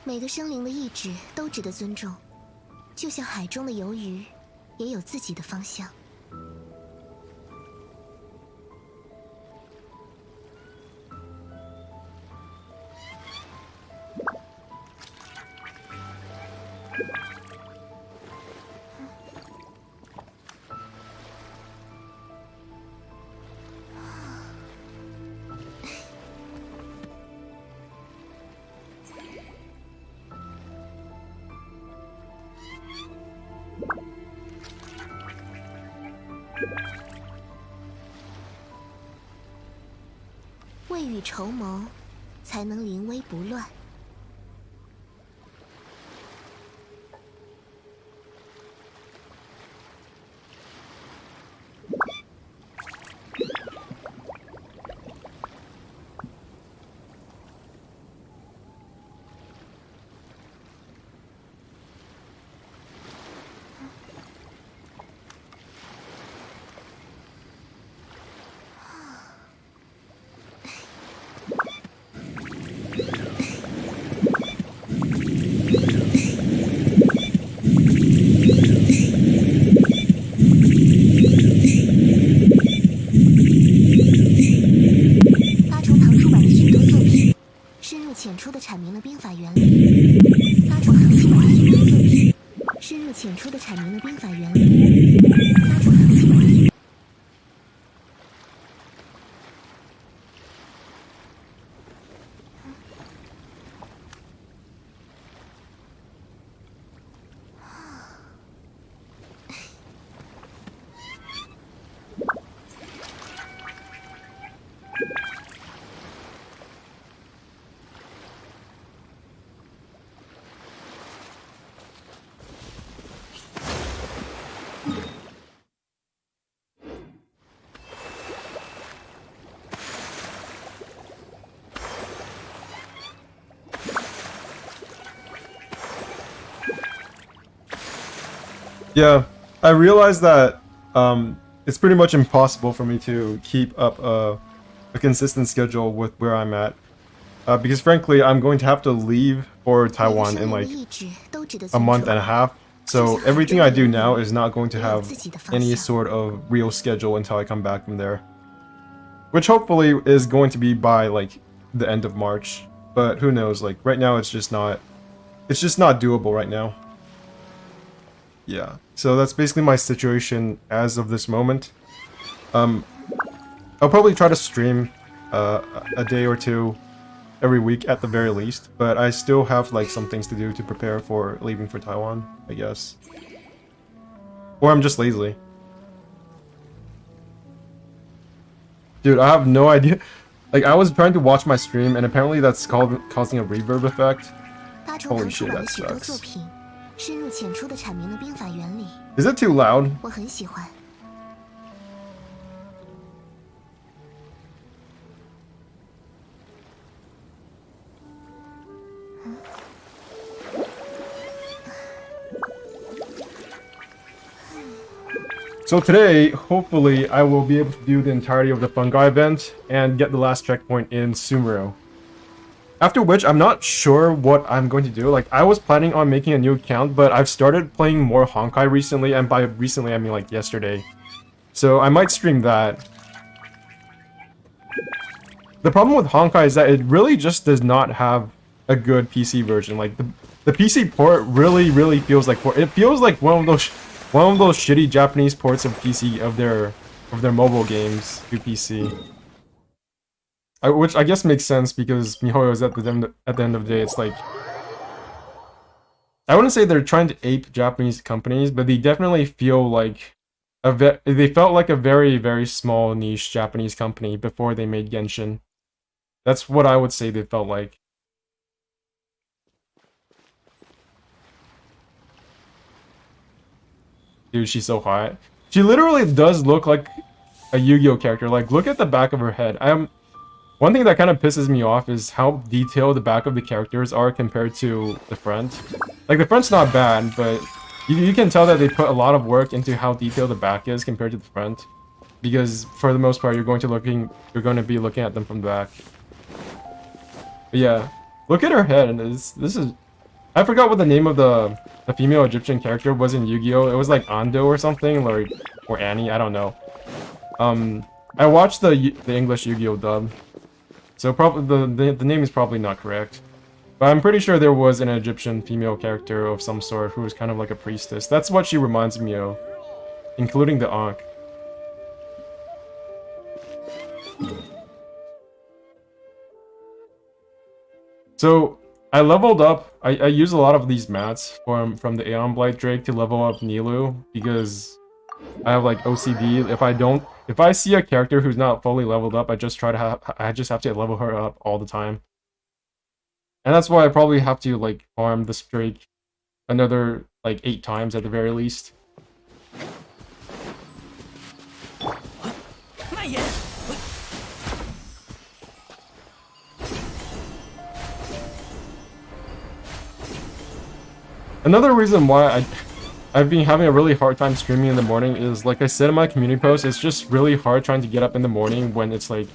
每个生灵的意志都值得尊重，就像海中的游鱼，也有自己的方向。未雨绸缪，才能临危不乱。浅出的阐明了兵法原理。八重堂出版的许多作品，深入浅出的阐明了兵法原理。八重堂出版的。Yeah, I realized that it's pretty much impossible for me to keep up a consistent schedule with where I'm at. Because frankly, I'm going to have to leave for Taiwan in like a month and a half. So everything I do now is not going to have any sort of real schedule until I come back from there. Which hopefully is going to be by like the end of March. But who knows, like right now it's just not doable right now. Yeah, so that's basically my situation as of this moment. I'll probably try to stream a day or two every week at the very least, but I still have like some things to do to prepare for leaving for Taiwan, I guess. Or I'm just lazy. Dude, I have no idea. Like, I was trying to watch my stream and apparently that's causing a reverb effect. Holy shit, that sucks. 深入浅出地阐明了兵法原理。 Is it too loud? 我很喜欢。So today, hopefully, I will be able to do the entirety of the funguy event and get the last checkpoint in Sumeru. After which, I'm not sure what I'm going to do. Like, I was planning on making a new account, but I've started playing more Honkai recently, and by recently, I mean like yesterday. So I might stream that. The problem with Honkai is that it really just does not have a good PC version. Like, the PC port really feels like it feels like one of those shitty Japanese ports of PC of their mobile games to PC. Which I guess makes sense because MiHoYo is at the end of the day, it's like, I wouldn't say they're trying to ape Japanese companies, but they definitely feel like they felt like a very small niche Japanese company before they made Genshin. That's what I would say they felt like. Dude, she's so hot. She literally does look like a Yu-Gi-Oh character. Like, look at the back of her head. One thing that kind of pisses me off is how detailed the back of the characters are compared to the front. Like, the front's not bad, but you can tell that they put a lot of work into how detailed the back is compared to the front. Because for the most part, you're going to be looking at them from the back. But yeah, look at her head, and this is I forgot what the name of the female Egyptian character was in Yu-Gi-Oh! It was like Ando or something, like, or Annie, I don't know. I watched the English Yu-Gi-Oh! Dub, so probably the name is probably not correct. But I'm pretty sure there was an Egyptian female character of some sort who was kind of like a priestess. That's what she reminds me of, including the Ankh. So, I leveled up, I use a lot of these mats from the Aeon Blight Drake to level up Nilu, because I have like OCD. If I see a character who's not fully leveled up, I just have to level her up all the time. And that's why I probably have to like farm this Drake another like 8 times at the very least. Another reason why I've been having a really hard time streaming in the morning is, like I said in my community post, it's just really hard trying to get up in the morning when it's like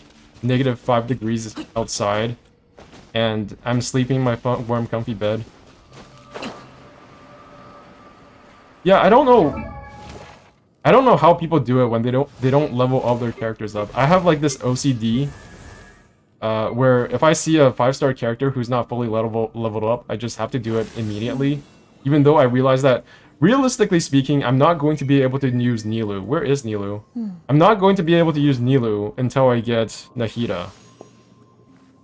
-5 degrees outside and I'm sleeping in my warm comfy bed. Yeah, I don't know how people do it when they don't level all their characters up. I have like this OCD where if I see a 5-star character who's not fully leveled up, I just have to do it immediately. Even though I realize that, realistically speaking, I'm not going to be able to use Nilu. Where is Nilu? I'm not going to be able to use Nilu until I get Nahida.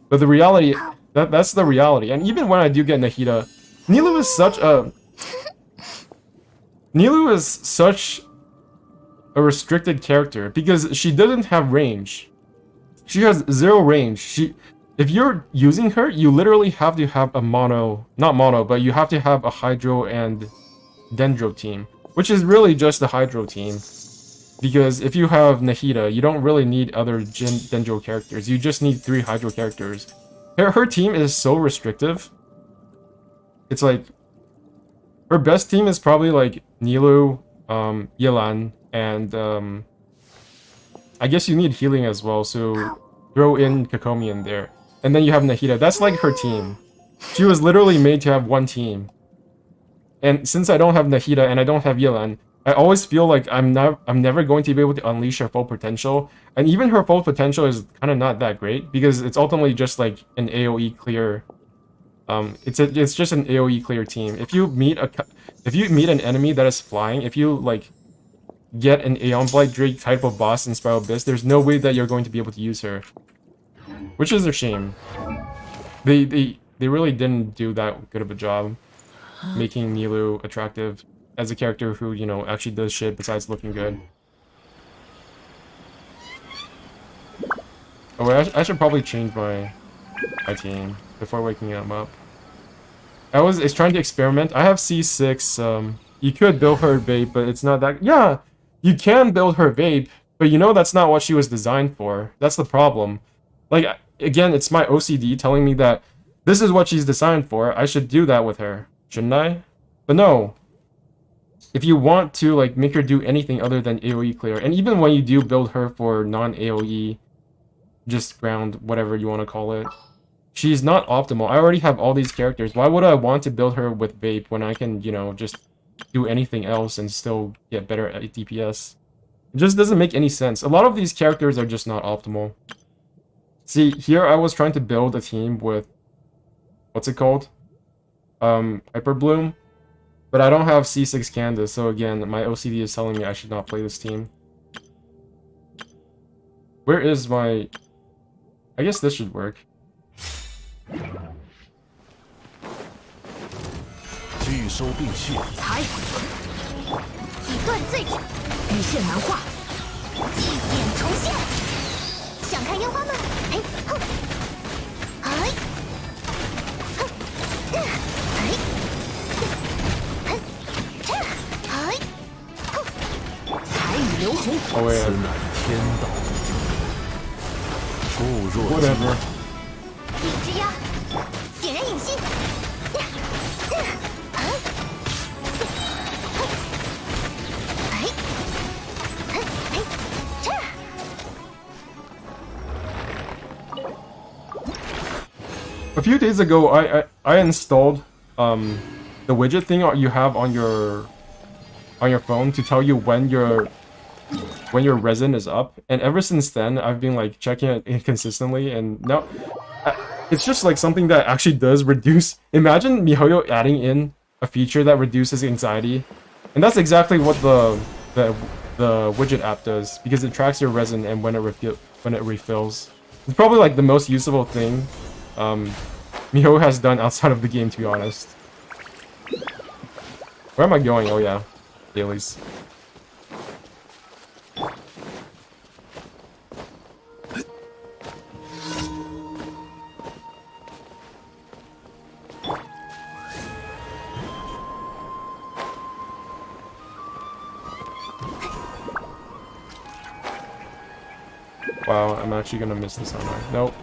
But the reality, that's the reality. And even when I do get Nahida, Nilu is such a restricted character because she doesn't have range. She has 0 range. If you're using her, you literally have to have a not mono, but you have to have a Hydro and Dendro team, which is really just the Hydro team. Because if you have Nahida, you don't really need other Dendro characters. You just need 3 Hydro characters. Her team is so restrictive. It's like, her best team is probably like Nilu, Yelan, and I guess you need healing as well, so throw in Kokomi in there. And then you have Nahida. That's like her team. She was literally made to have 1 team. And since I don't have Nahida and I don't have Yelan, I always feel like I'm never going to be able to unleash her full potential. And even her full potential is kind of not that great because it's ultimately just like an AoE clear. It's just an AoE clear team. If you meet an enemy that is flying, if you like get an Aeon Blight Drake type of boss in Spiral Abyss, there's no way that you're going to be able to use her. Which is a shame. They really didn't do that good of a job making Nilu attractive as a character who, you know, actually does shit besides looking good. Oh wait, I should probably change my team before waking him up. It's trying to experiment. I have C6, you could build her vape, but it's not that... Yeah! You can build her vape, but you know that's not what she was designed for. That's the problem. Like, again, it's my OCD telling me that this is what she's designed for. I should do that with her, shouldn't I? But no. If you want to, like, make her do anything other than AoE clear, and even when you do build her for non-AoE, just ground, whatever you want to call it, she's not optimal. I already have all these characters. Why would I want to build her with vape when I can, you know, just do anything else and still get better at DPS? It just doesn't make any sense. A lot of these characters are just not optimal. See, here I was trying to build a team with... What's it called? Hyper Bloom. But I don't have C6 Candace, so again, my OCD is telling me I should not play this team. Where is my... I guess this should work. 拒收并蓄，才以断罪之，羽线难化，祭点重现。想看烟花吗？嘿，哼，哎，哼，哎，哼，这，哎，哼，彩羽流红，Oh wait, 此乃天道。固若金 whatever. 影之鸦，点燃影心。A few days ago, I installed the widget thing you have on your phone to tell you when your resin is up, and ever since then I've been like checking it inconsistently, and now it's just like something that actually does reduce. Imagine MiHoYo adding in a feature that reduces anxiety, and that's exactly what the widget app does, because it tracks your resin and when it refills. It's probably like the most useful thing MiHoYo has done outside of the game, to be honest. Where am I going? Oh yeah, dailies. Wow, I'm actually gonna miss this, aren't I? Nope.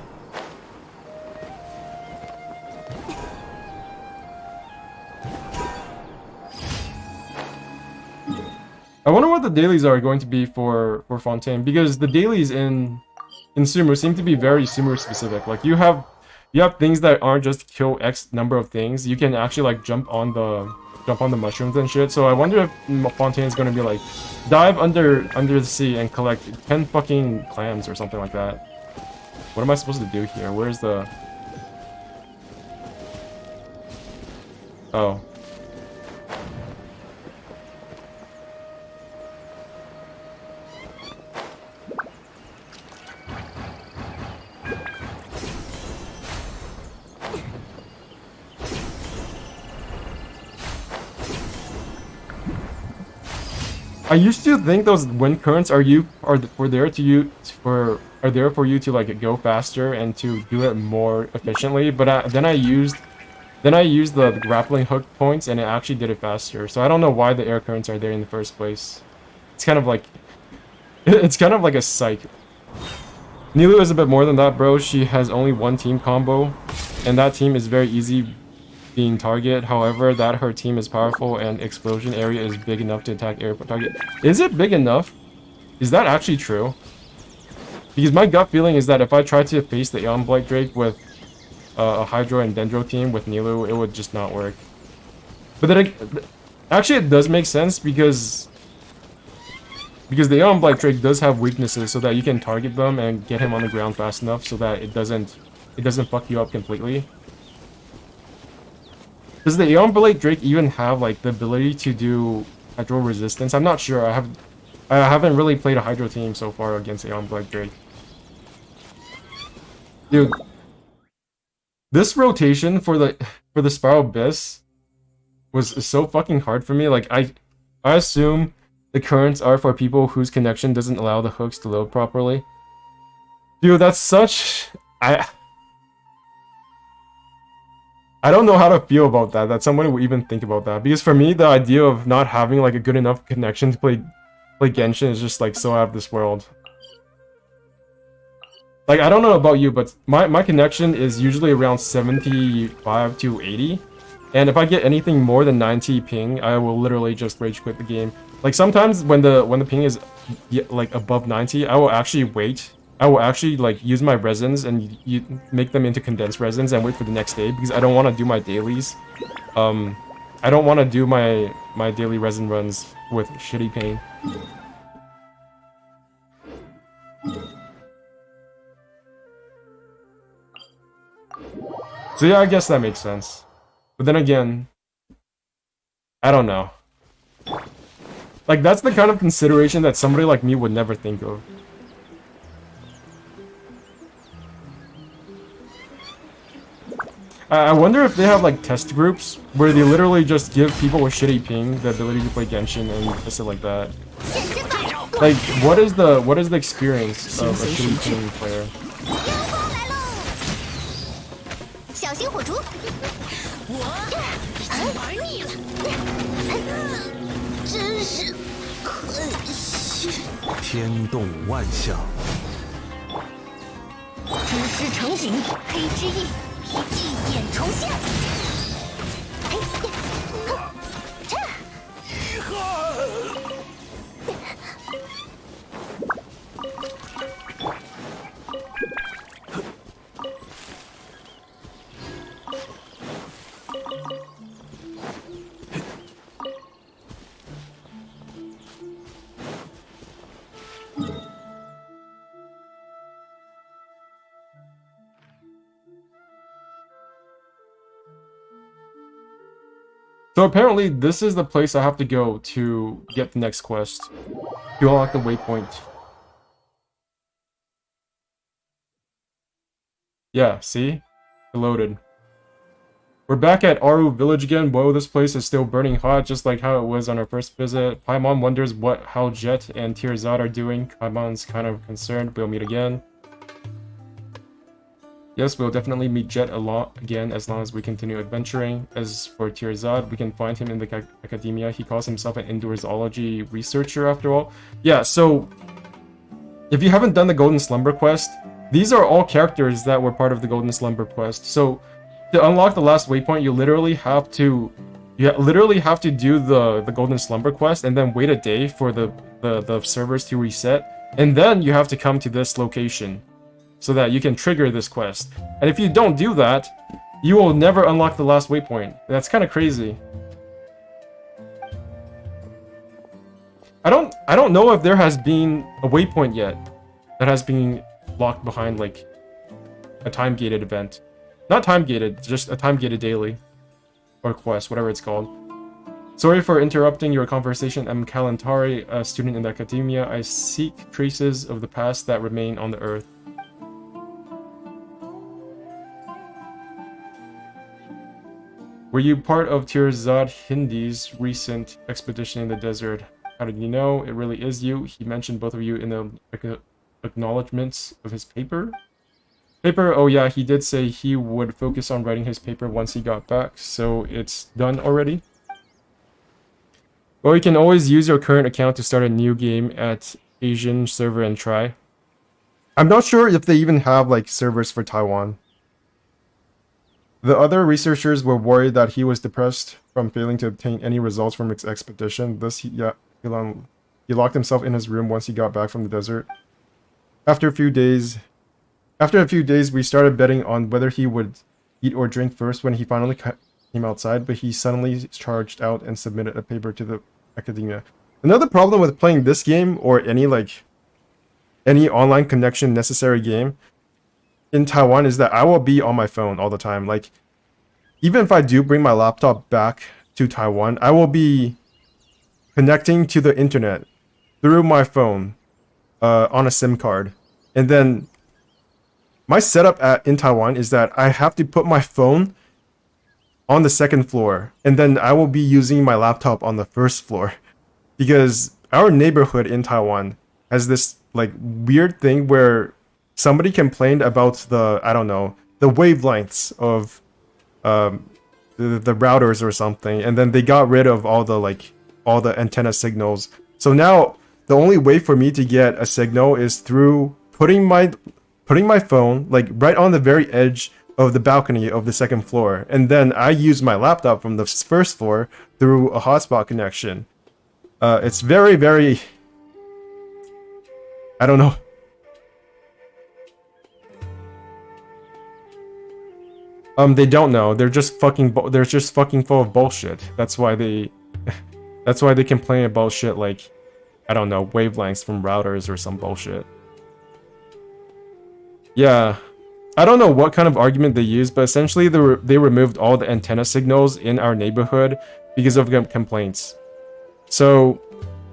I wonder what the dailies are going to be for Fontaine, because the dailies in Sumeru seem to be very Sumeru specific. Like you have things that aren't just kill X number of things. You can actually like jump on the mushrooms and shit. So I wonder if Fontaine is gonna be like dive under the sea and collect 10 fucking clams or something like that. What am I supposed to do here? Where's the... Oh. I used to think those wind currents are there for you to like go faster and to do it more efficiently, but then I used the grappling hook points and it actually did it faster. So I don't know why the air currents are there in the first place. It's kind of like a psych. Nilu is a bit more than that, bro. She has only one team combo, and that team is very easy being target. However, that her team is powerful and explosion area is big enough to attack air target. Is it big enough? Is that actually true? Because my gut feeling is that if I tried to face the Aeon Blight Drake with a Hydro and Dendro team with Nilu, it would just not work. But then actually it does make sense, because the Aeon Blight Drake does have weaknesses so that you can target them and get him on the ground fast enough so that it doesn't fuck you up completely. Does the Aeon Blight Drake even have like the ability to do Hydro resistance? I'm not sure. I haven't really played a Hydro team so far against Aeon Blight Drake. Dude, this rotation for the Spiral Abyss was so fucking hard for me. Like I assume the currents are for people whose connection doesn't allow the hooks to load properly. Dude, that's such... I don't know how to feel about that someone would even think about that. Because for me, the idea of not having like a good enough connection to play Genshin is just like so out of this world. Like, I don't know about you, but my connection is usually around 75 to 80. And if I get anything more than 90 ping, I will literally just rage quit the game. Like sometimes when the ping is like above 90, I will actually wait. I will actually like use my resins and make them into condensed resins and wait for the next day, because I don't want to do my dailies. I don't want to do my daily resin runs with shitty ping. So yeah, I guess that makes sense. But then again, I don't know. Like, that's the kind of consideration that somebody like me would never think of. I wonder if they have like test groups where they literally just give people with shitty ping the ability to play Genshin and just like that. Like, what is the experience of a shitty ping player? So apparently this is the place I have to go to get the next quest. To unlock the waypoint. Yeah, see? It loaded. We're back at Aru Village again. Whoa, this place is still burning hot, just like how it was on our first visit. Paimon wonders how Jet and Tirzad are doing. Paimon's kind of concerned. We'll meet again. Yes, we'll definitely meet Jet again as long as we continue adventuring. As for Tirzad, we can find him in the academia. He calls himself an indoorsology researcher after all. Yeah, so if you haven't done the Golden Slumber quest, these are all characters that were part of the Golden Slumber quest. So to unlock the last waypoint, you literally have to do the Golden Slumber quest and then wait a day for the servers to reset, and then you have to come to this location so that you can trigger this quest. And if you don't do that, you will never unlock the last waypoint. That's kind of crazy. I don't know if there has been a waypoint yet that has been locked behind like a time-gated event. Not time-gated, just a time-gated daily. Or quest, whatever it's called. Sorry for interrupting your conversation. I'm Kalantari, a student in the academia. I seek traces of the past that remain on the earth. Were you part of Tirzad Hindi's recent expedition in the desert? How did you know? It really is you. He mentioned both of you in the acknowledgements of his paper. Oh yeah, he did say he would focus on writing his paper once he got back, so it's done already. Well, you can always use your current account to start a new game at Asian server and try. I'm not sure if they even have like servers for Taiwan. The other researchers were worried that he was depressed from failing to obtain any results from his expedition. Thus, he locked himself in his room once he got back from the desert. After a few days, we started betting on whether he would eat or drink first when he finally came outside, but he suddenly charged out and submitted a paper to the academia. Another problem with playing this game, or any online connection necessary game in Taiwan, is that I will be on my phone all the time. Like, even if I do bring my laptop back to Taiwan, I will be connecting to the internet through my phone on a SIM card. And then my setup in Taiwan is that I have to put my phone on the second floor, and then I will be using my laptop on the first floor, because our neighborhood in Taiwan has this like weird thing where somebody complained about the wavelengths of the routers or something, and then they got rid of all the antenna signals. So now the only way for me to get a signal is through putting my phone like right on the very edge of the balcony of the second floor, and then I use my laptop from the first floor through a hotspot connection. It's very, very, I don't know. They don't know. They're just fucking full of bullshit. That's why they complain about shit like, I don't know, wavelengths from routers or some bullshit. Yeah, I don't know what kind of argument they use, but essentially they removed all the antenna signals in our neighborhood because of complaints. So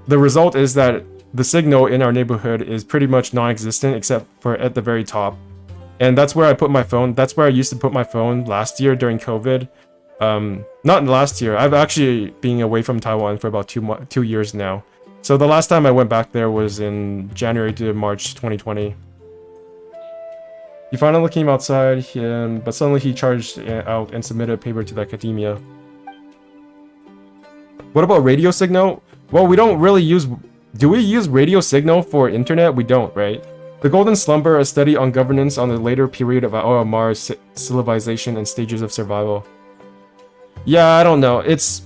the result is that the signal in our neighborhood is pretty much non-existent except for at the very top. And that's where I put my phone. That's where I used to put my phone last year during COVID. Not last year. I've actually been away from Taiwan for about 2 years now. So the last time I went back there was in January to March 2020. He finally came outside, but suddenly he charged out and submitted a paper to the academia. What about radio signal? Well, we don't really use... Do we use radio signal for internet? We don't, right? The Golden Slumber, a study on governance on the later period of Aomar's civilization and stages of survival. Yeah, I don't know. It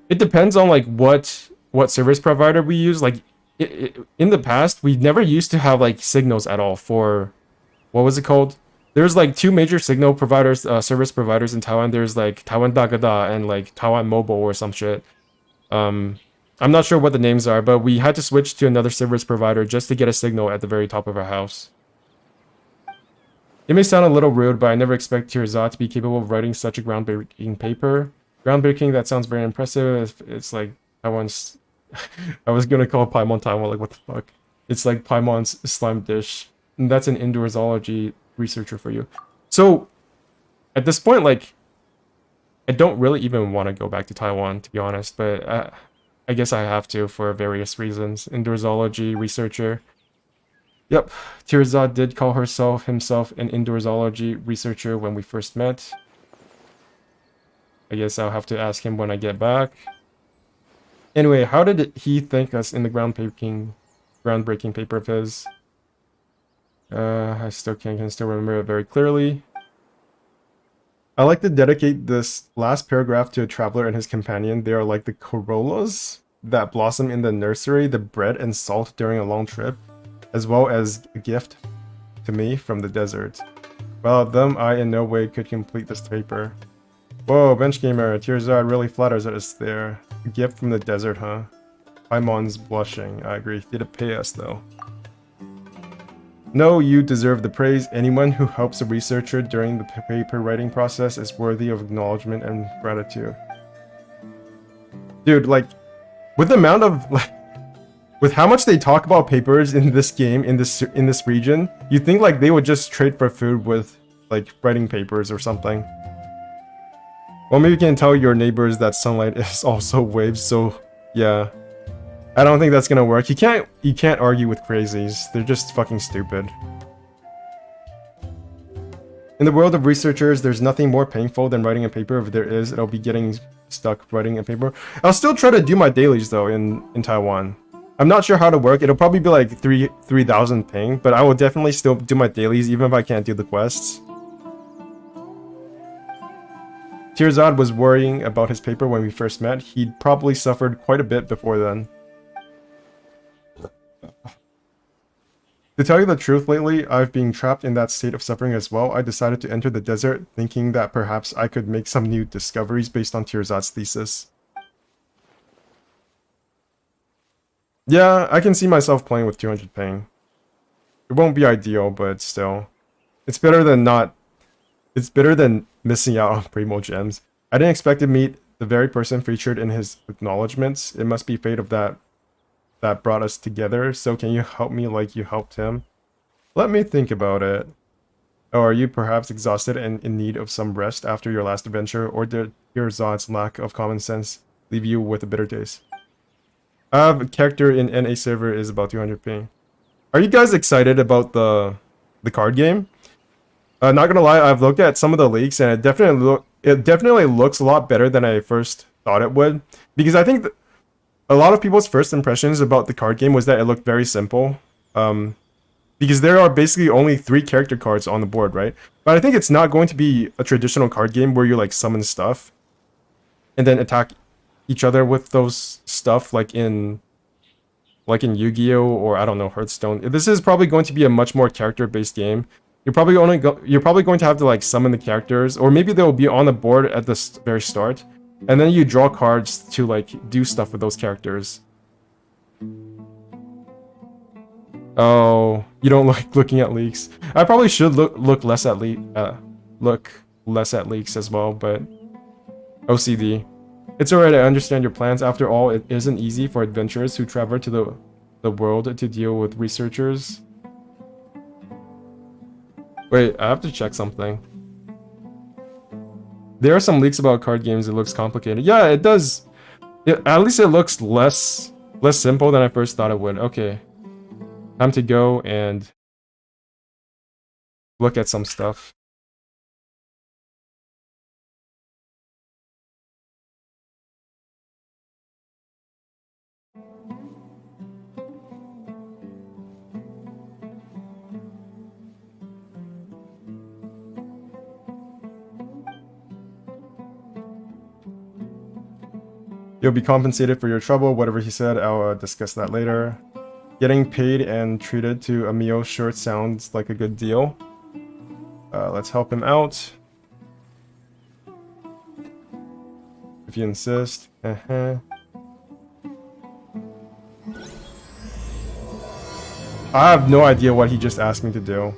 depends on like what service provider we use. Like in the past, we never used to have like signals at all for... What was it called? There's like 2 major signal providers, service providers in Taiwan. There's like Taiwan Dagada and like Taiwan Mobile or some shit. I'm not sure what the names are, but we had to switch to another service provider just to get a signal at the very top of our house. It may sound a little rude, but I never expect Tirzad to be capable of writing such a groundbreaking paper. Groundbreaking, that sounds very impressive. It's like Taiwan's... I was gonna call Paimon Taiwan, like what the fuck? It's like Paimon's slime dish. And that's an indoor zoology researcher for you. So, at this point, like, I don't really even want to go back to Taiwan, to be honest, but I guess I have to for various reasons. Indoor zoology researcher. Yep, Tirzad did call himself an indoor zoology researcher when we first met. I guess I'll have to ask him when I get back. Anyway, how did he thank us in the groundbreaking paper of his? I can still remember it very clearly. I like to dedicate this last paragraph to a traveler and his companion. They are like the corollas that blossom in the nursery, the bread and salt during a long trip, as well as a gift to me from the desert. Without them, I in no way could complete this paper. Whoa, bench gamer, Tirzad really flatters us there. A gift from the desert, huh? Paimon's blushing. I agree. Did it pay us though? No, you deserve the praise. Anyone who helps a researcher during the paper writing process is worthy of acknowledgement and gratitude. Dude, like, with the amount of, like, with how much they talk about papers in this game, in this region, you'd think, like, they would just trade for food with, like, writing papers or something. Well, maybe you can tell your neighbors that sunlight is also waves, so, yeah. I don't think that's gonna work. You can't argue with crazies. They're just fucking stupid. In the world of researchers, there's nothing more painful than writing a paper. If there is, it'll be getting stuck writing a paper. I'll still try to do my dailies though in Taiwan. I'm not sure how to work. It'll probably be like 3,000 ping, but I will definitely still do my dailies even if I can't do the quests. Tirzad was worrying about his paper when we first met. He'd probably suffered quite a bit before then. To tell you the truth, lately, I've been trapped in that state of suffering as well. I decided to enter the desert, thinking that perhaps I could make some new discoveries based on Tirzad's thesis. Yeah, I can see myself playing with 200 ping. It won't be ideal, but still. It's better than not... It's better than missing out on Primo gems. I didn't expect to meet the very person featured in his acknowledgements. It must be fate of that brought us together, so can you help me like you helped him? Let me think about it. Oh, are you perhaps exhausted and in need of some rest after your last adventure, or did Tirzad's lack of common sense leave you with a bitter taste? I have a character in NA server is about 200 ping. Are you guys excited about the card game? Not gonna lie, I've looked at some of the leaks and it definitely looks a lot better than I first thought it would, because I think a lot of people's first impressions about the card game was that it looked very simple. Because there are basically only 3 character cards on the board, right? But I think it's not going to be a traditional card game where you like summon stuff and then attack each other with those stuff like in Yu-Gi-Oh! Or I don't know, Hearthstone. This is probably going to be a much more character-based game. You're probably going to have to like summon the characters, or maybe they'll be on the board at the very start. And then you draw cards to like do stuff with those characters. Oh, you don't like looking at leaks. I probably should look less at leaks as well, but OCD. It's alright, I understand your plans. After all, it isn't easy for adventurers who travel to the world to deal with researchers. Wait, I have to check something. There are some leaks about card games. It looks complicated. Yeah, it does. At least it looks less simple than I first thought it would. Okay. Time to go and look at some stuff. You'll be compensated for your trouble, whatever he said. I'll discuss that later. Getting paid and treated to a meal sure sounds like a good deal. Let's help him out. If you insist. I have no idea what he just asked me to do.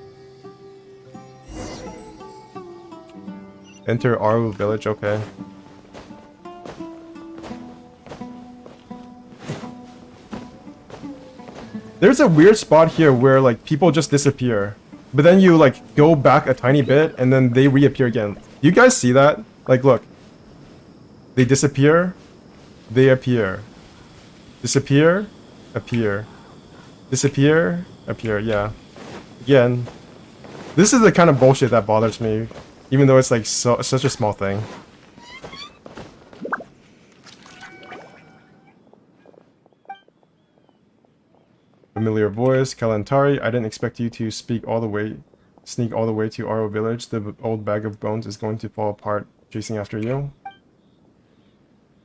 Enter Aru village, okay. There's a weird spot here where like people just disappear, but then you like go back a tiny bit and then they reappear again. You guys see that? Like, look. They disappear, they appear. Disappear, appear. Disappear, appear, yeah. Again, this is the kind of bullshit that bothers me, even though it's like such a small thing. Familiar voice, Kalantari. I didn't expect you to sneak all the way to Aro village. The old bag of bones is going to fall apart chasing after you.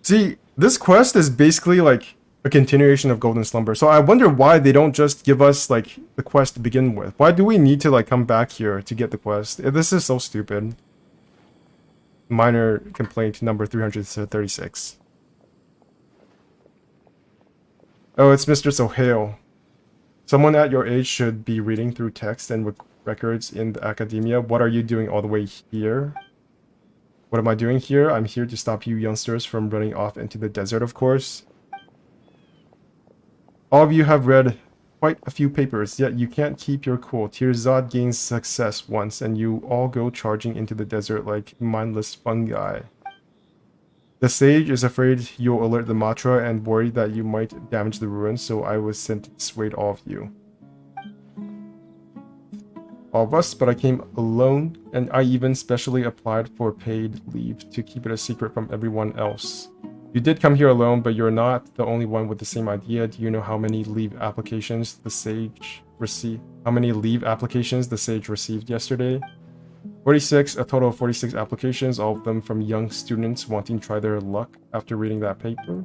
See, this quest is basically like a continuation of Golden Slumber. So I wonder why they don't just give us like the quest to begin with. Why do we need to like come back here to get the quest? This is so stupid. Minor complaint number 336. Oh, it's Mr. Sohail. Someone at your age should be reading through text and records in the academia. What are you doing all the way here? What am I doing here? I'm here to stop you youngsters from running off into the desert, of course. All of you have read quite a few papers, yet you can't keep your cool. Tirzad gains success once, and you all go charging into the desert like mindless fungi. The sage is afraid you'll alert the Matra and worried that you might damage the ruins, so I was sent to dissuade all of you. All of us, but I came alone, and I even specially applied for paid leave to keep it a secret from everyone else. You did come here alone, but you're not the only one with the same idea. Do you know how many leave applications the sage received? How many leave applications the sage received yesterday? 46, a total of 46 applications, all of them from young students wanting to try their luck after reading that paper.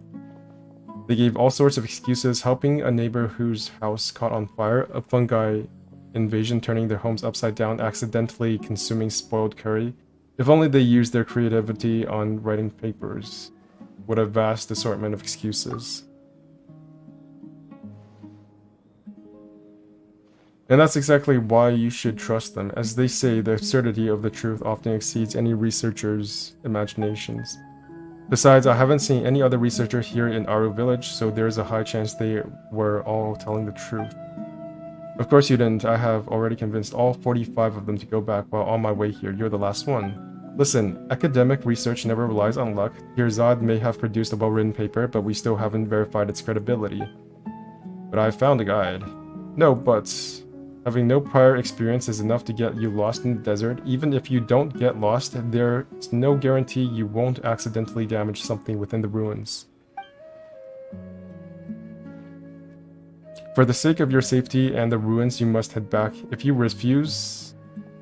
They gave all sorts of excuses, helping a neighbor whose house caught on fire, a fungi invasion turning their homes upside down, accidentally consuming spoiled curry. If only they used their creativity on writing papers. What a vast assortment of excuses. And that's exactly why you should trust them. As they say, the absurdity of the truth often exceeds any researcher's imaginations. Besides, I haven't seen any other researcher here in Aru village, so there's a high chance they were all telling the truth. Of course you didn't. I have already convinced all 45 of them to go back while on my way here. You're the last one. Listen, academic research never relies on luck. Tirzad may have produced a well-written paper, but we still haven't verified its credibility. But I found a guide. No buts. Having no prior experience is enough to get you lost in the desert. Even if you don't get lost, there's no guarantee you won't accidentally damage something within the ruins. For the sake of your safety and the ruins, you must head back. If you refuse,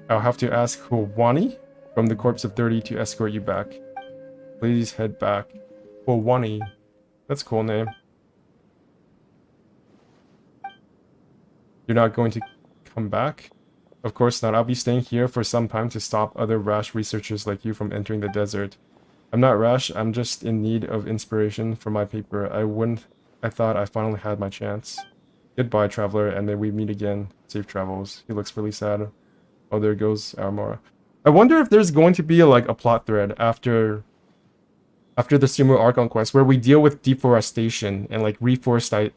I'll have to ask Huwani from the Corpse of 30 to escort you back. Please head back. Huwani. That's a cool name. You're not going to come back? Of course not. I'll be staying here for some time to stop other rash researchers like you from entering the desert. I'm not rash, I'm just in need of inspiration for my paper. I thought I finally had my chance. Goodbye, traveler, and may we meet again. Safe travels. He looks really sad. Oh, there goes Aramora. I wonder if there's going to be like a plot thread after the Sumeru Archon quest where we deal with deforestation and like reforestation.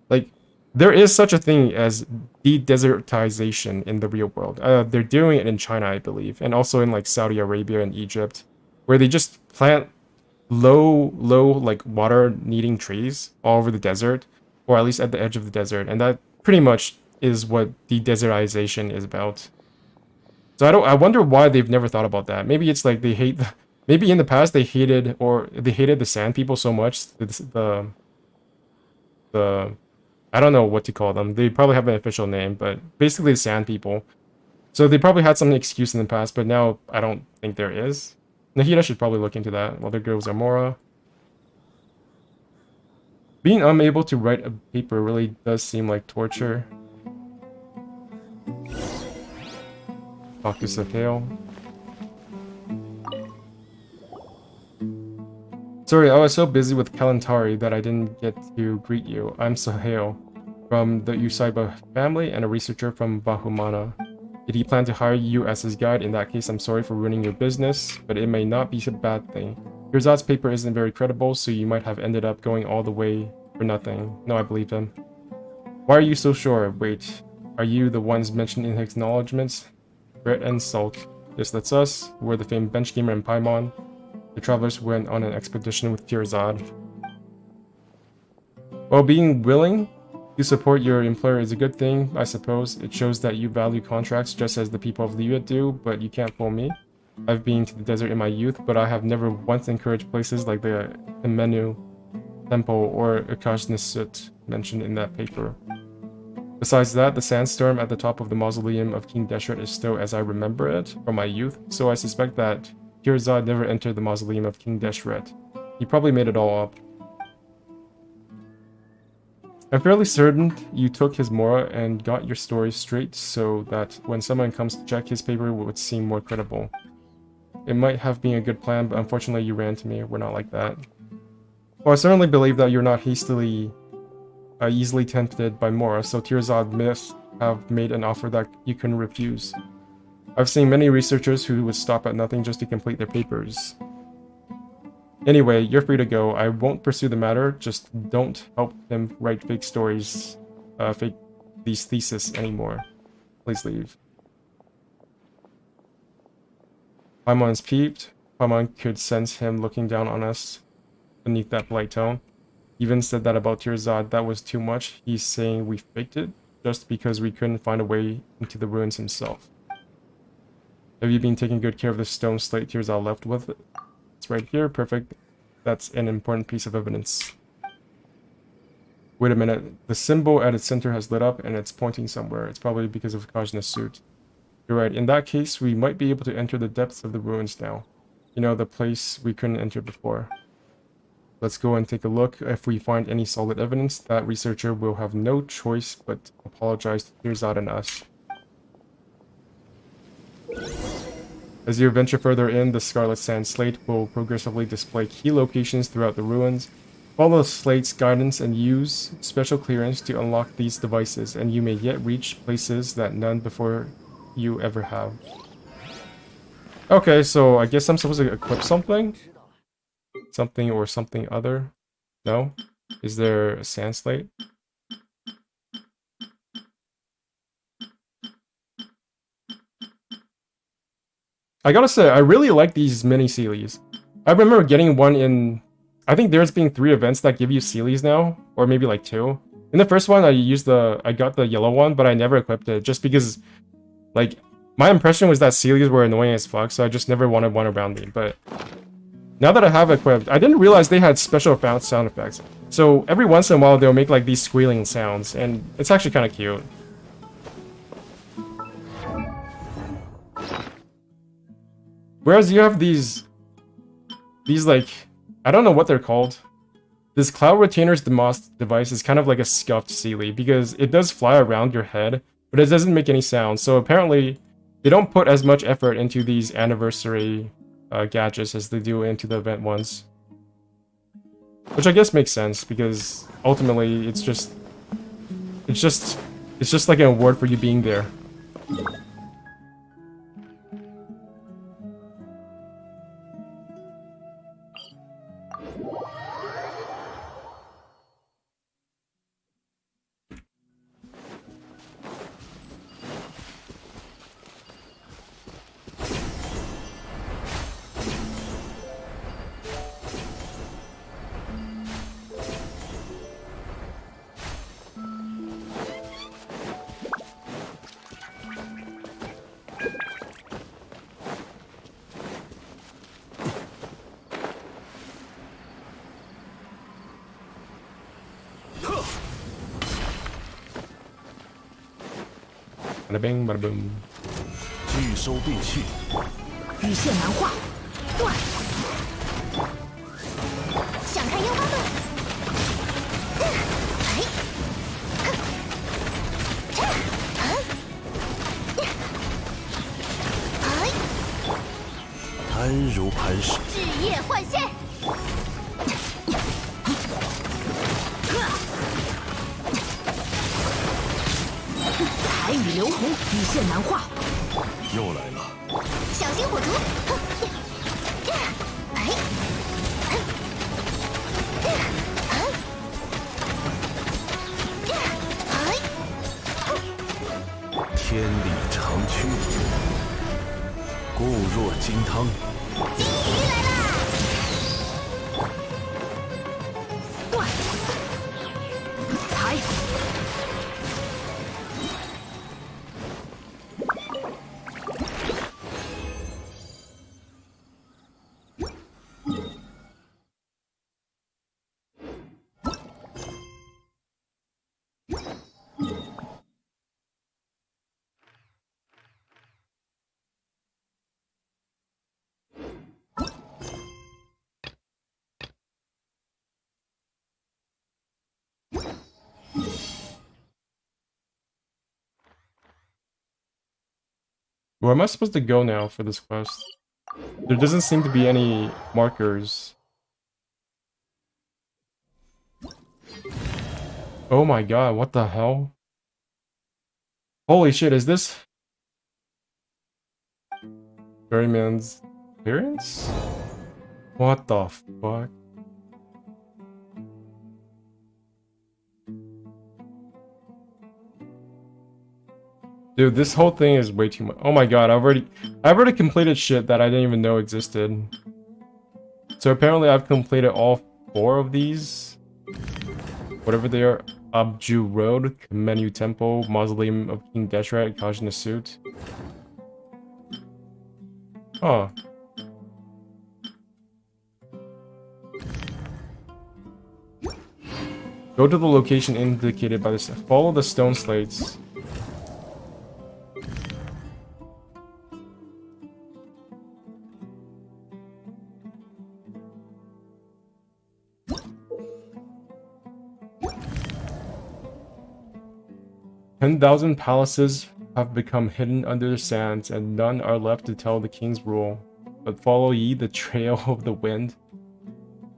Like, there is such a thing as de-desertization in the real world. They're doing it in China, I believe, and also in like Saudi Arabia and Egypt, where they just plant low like water needing trees all over the desert, or at least at the edge of the desert, and that pretty much is what de-desertization is about. So I wonder why they've never thought about that. Maybe it's like they hate. Maybe in the past they hated the sand people so much. The I don't know what to call them. They probably have an official name, but basically the sand people. So they probably had some excuse in the past, but now I don't think there is. Nahida should probably look into that. Well, there goes Amora. Being unable to write a paper really does seem like torture. Talk to Sakale. Sorry, I was so busy with Kalantari that I didn't get to greet you. I'm Sohail, from the Usaiba family and a researcher from Bahumana. Did he plan to hire you as his guide? In that case, I'm sorry for ruining your business, but it may not be a bad thing. Tirzad's paper isn't very credible, so you might have ended up going all the way for nothing. No, I believe him. Why are you so sure? Wait, are you the ones mentioned in his acknowledgements? Brett and Sulk. Yes, that's us. We're the famed bench gamer in Paimon. The travelers went on an expedition with Tirzad. While being willing to support your employer is a good thing, I suppose. It shows that you value contracts just as the people of Liyue do, but you can't fool me. I've been to the desert in my youth, but I have never once encouraged places like the Imenu Temple or Akashnisut mentioned in that paper. Besides that, the sandstorm at the top of the mausoleum of King Deshret is still as I remember it from my youth, so I suspect that Tirzad never entered the mausoleum of King Deshret. He probably made it all up. I'm fairly certain you took his Mora and got your story straight so that when someone comes to check his paper, it would seem more credible. It might have been a good plan, but unfortunately you ran to me. We're not like that. Well, I certainly believe that you're not easily tempted by Mora, so Tirzad must have made an offer that you couldn't refuse. I've seen many researchers who would stop at nothing just to complete their papers. Anyway, you're free to go. I won't pursue the matter, just don't help him write fake stories, these theses anymore. Please leave. Paimon's peeved. Paimon could sense him looking down on us beneath that polite tone. Even said that about Tirzad, that was too much. He's saying we faked it just because we couldn't find a way into the ruins himself. Have you been taking good care of the stone slate Tirzad left with? It's right here, perfect. That's an important piece of evidence. Wait a minute, the symbol at its center has lit up and it's pointing somewhere. It's probably because of Kajna's suit. You're right, in that case, we might be able to enter the depths of the ruins now. You know, the place we couldn't enter before. Let's go and take a look. If we find any solid evidence, that researcher will have no choice but to apologize to Tirzad and us. As you venture further in, the Scarlet Sand Slate will progressively display key locations throughout the ruins. Follow the slate's guidance and use special clearance to unlock these devices, and you may yet reach places that none before you ever have. Okay, so I guess I'm supposed to equip something? Something or something other? No? Is there a sand slate? I gotta say, I really like these mini Sealies. I remember getting one in... I think there's been 3 events that give you Sealies now, or maybe like 2. In the first one, I got the yellow one, but I never equipped it, just because, like, my impression was that Sealies were annoying as fuck, so I just never wanted one around me, but... Now that I have equipped, I didn't realize they had special sound effects. So every once in a while, they'll make like these squealing sounds, and it's actually kind of cute. Whereas you have these like, I don't know what they're called. This Cloud Retainer's device is kind of like a scuffed Sealy, because it does fly around your head, but it doesn't make any sound. So apparently, they don't put as much effort into these anniversary gadgets as they do into the event ones. Which I guess makes sense, because ultimately it's just like an award for you being there. Bada bing, bada boom. 拒收并蓄，羽线难画，断。想看烟花吗？贪如磐石，日夜换线。彩雨流红，羽线难画。又来了。小心火烛！天理长驱，固若金汤。金鱼来啦！断！财！ Where am I supposed to go now for this quest? There doesn't seem to be any markers. Oh my god, what the hell? Holy shit, is this Ferryman's appearance? What the fuck? Dude, this whole thing is way too much. Oh my god, I've already completed shit that I didn't even know existed. So apparently I've completed all 4 of these. Whatever they are. Abju Road, Menu Temple, Mausoleum of King Deshret, Kajna Suit. Huh. Go to the location indicated by this. Follow the stone slates. 10,000 palaces have become hidden under the sands, and none are left to tell the king's rule. But follow ye the trail of the wind,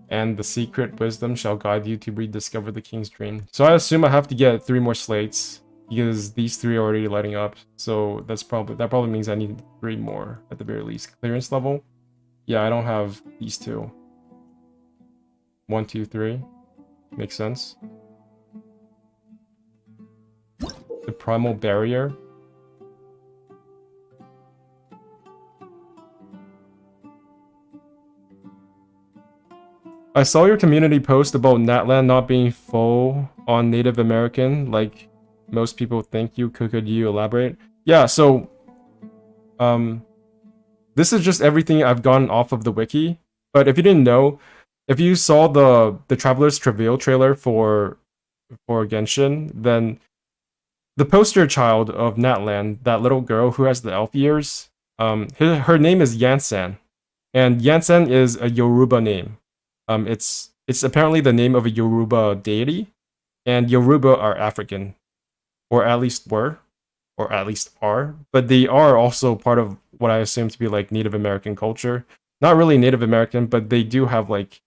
and the secret wisdom shall guide you to rediscover the king's dream. So I assume I have to get 3 more slates, because these 3 are already lighting up. So that probably means I need 3 more at the very least. Clearance level? Yeah, I don't have these 2. 1, 2, 3. Makes sense. The primal barrier. I saw your community post about Natlan not being full on Native American, like most people think. Could you elaborate? Yeah, so this is just everything I've gotten off of the wiki. But if you didn't know, if you saw the Traveler's Travail trailer for Genshin, then the poster child of Natlan, that little girl who has the elf ears, her name is Yansan, and Yansan is a Yoruba name. It's apparently the name of a Yoruba deity, and Yoruba are African, or at least were, or at least are, but they are also part of what I assume to be like Native American culture. Not really Native American, but they do have like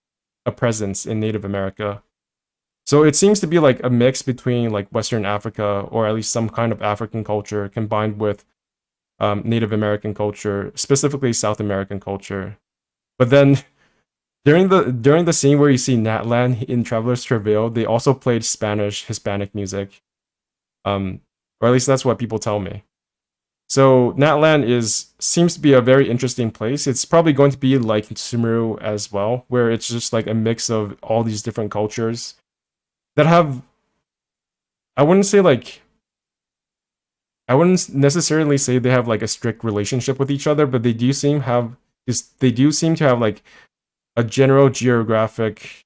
a presence in Native America. So it seems to be like a mix between like Western Africa, or at least some kind of African culture, combined with Native American culture, specifically South American culture. But then during the scene where you see Natlan in Traveler's Travail, they also played Hispanic music. Or at least that's what people tell me. So Natlan seems to be a very interesting place. It's probably going to be like Sumeru as well, where it's just like a mix of all these different cultures that have, I wouldn't necessarily say they have like a strict relationship with each other, but they do seem to have like a general geographic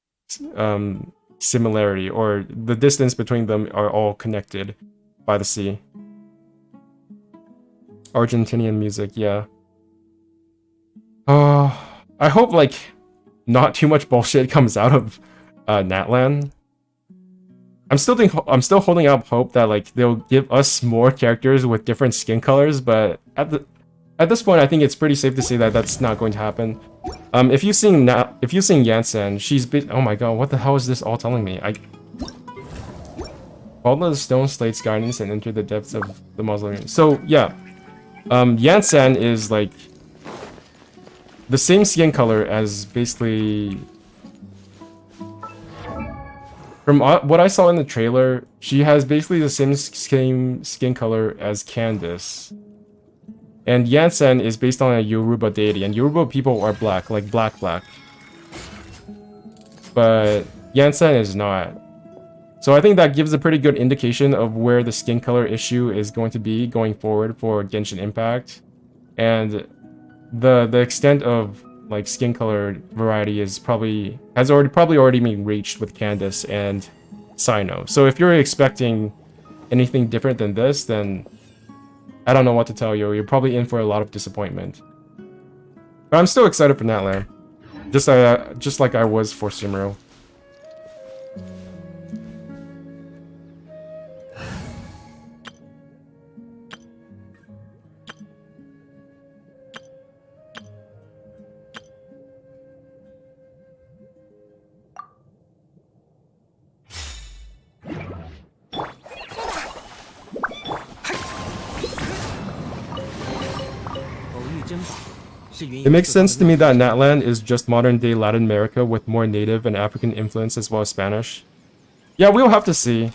similarity, or the distance between them are all connected by the sea. Argentinian music, yeah. I hope like not too much bullshit comes out of Natlan. I'm still holding out hope that like they'll give us more characters with different skin colors, but at this point I think it's pretty safe to say that that's not going to happen. If you've seen Yansan, oh my god, what the hell is this all telling me? Follow the stone slate's guidance and enter the depths of the mausoleum. So yeah, Yansan is like the same skin color as basically From what I saw in the trailer, she has basically the same skin color as Candace. And Yansen is based on a Yoruba deity, and Yoruba people are black, like black. But Yansen is not. So I think that gives a pretty good indication of where the skin color issue is going to be going forward for Genshin Impact. And the extent of like skin color variety is probably already been reached with Candace and Sino. So if you're expecting anything different than this, then I don't know what to tell you. You're probably in for a lot of disappointment. But I'm still excited for Natlan. Just like I was for Sumeru. It makes sense to me that Natlan is just modern-day Latin America with more native and African influence as well as Spanish. Yeah, we'll have to see.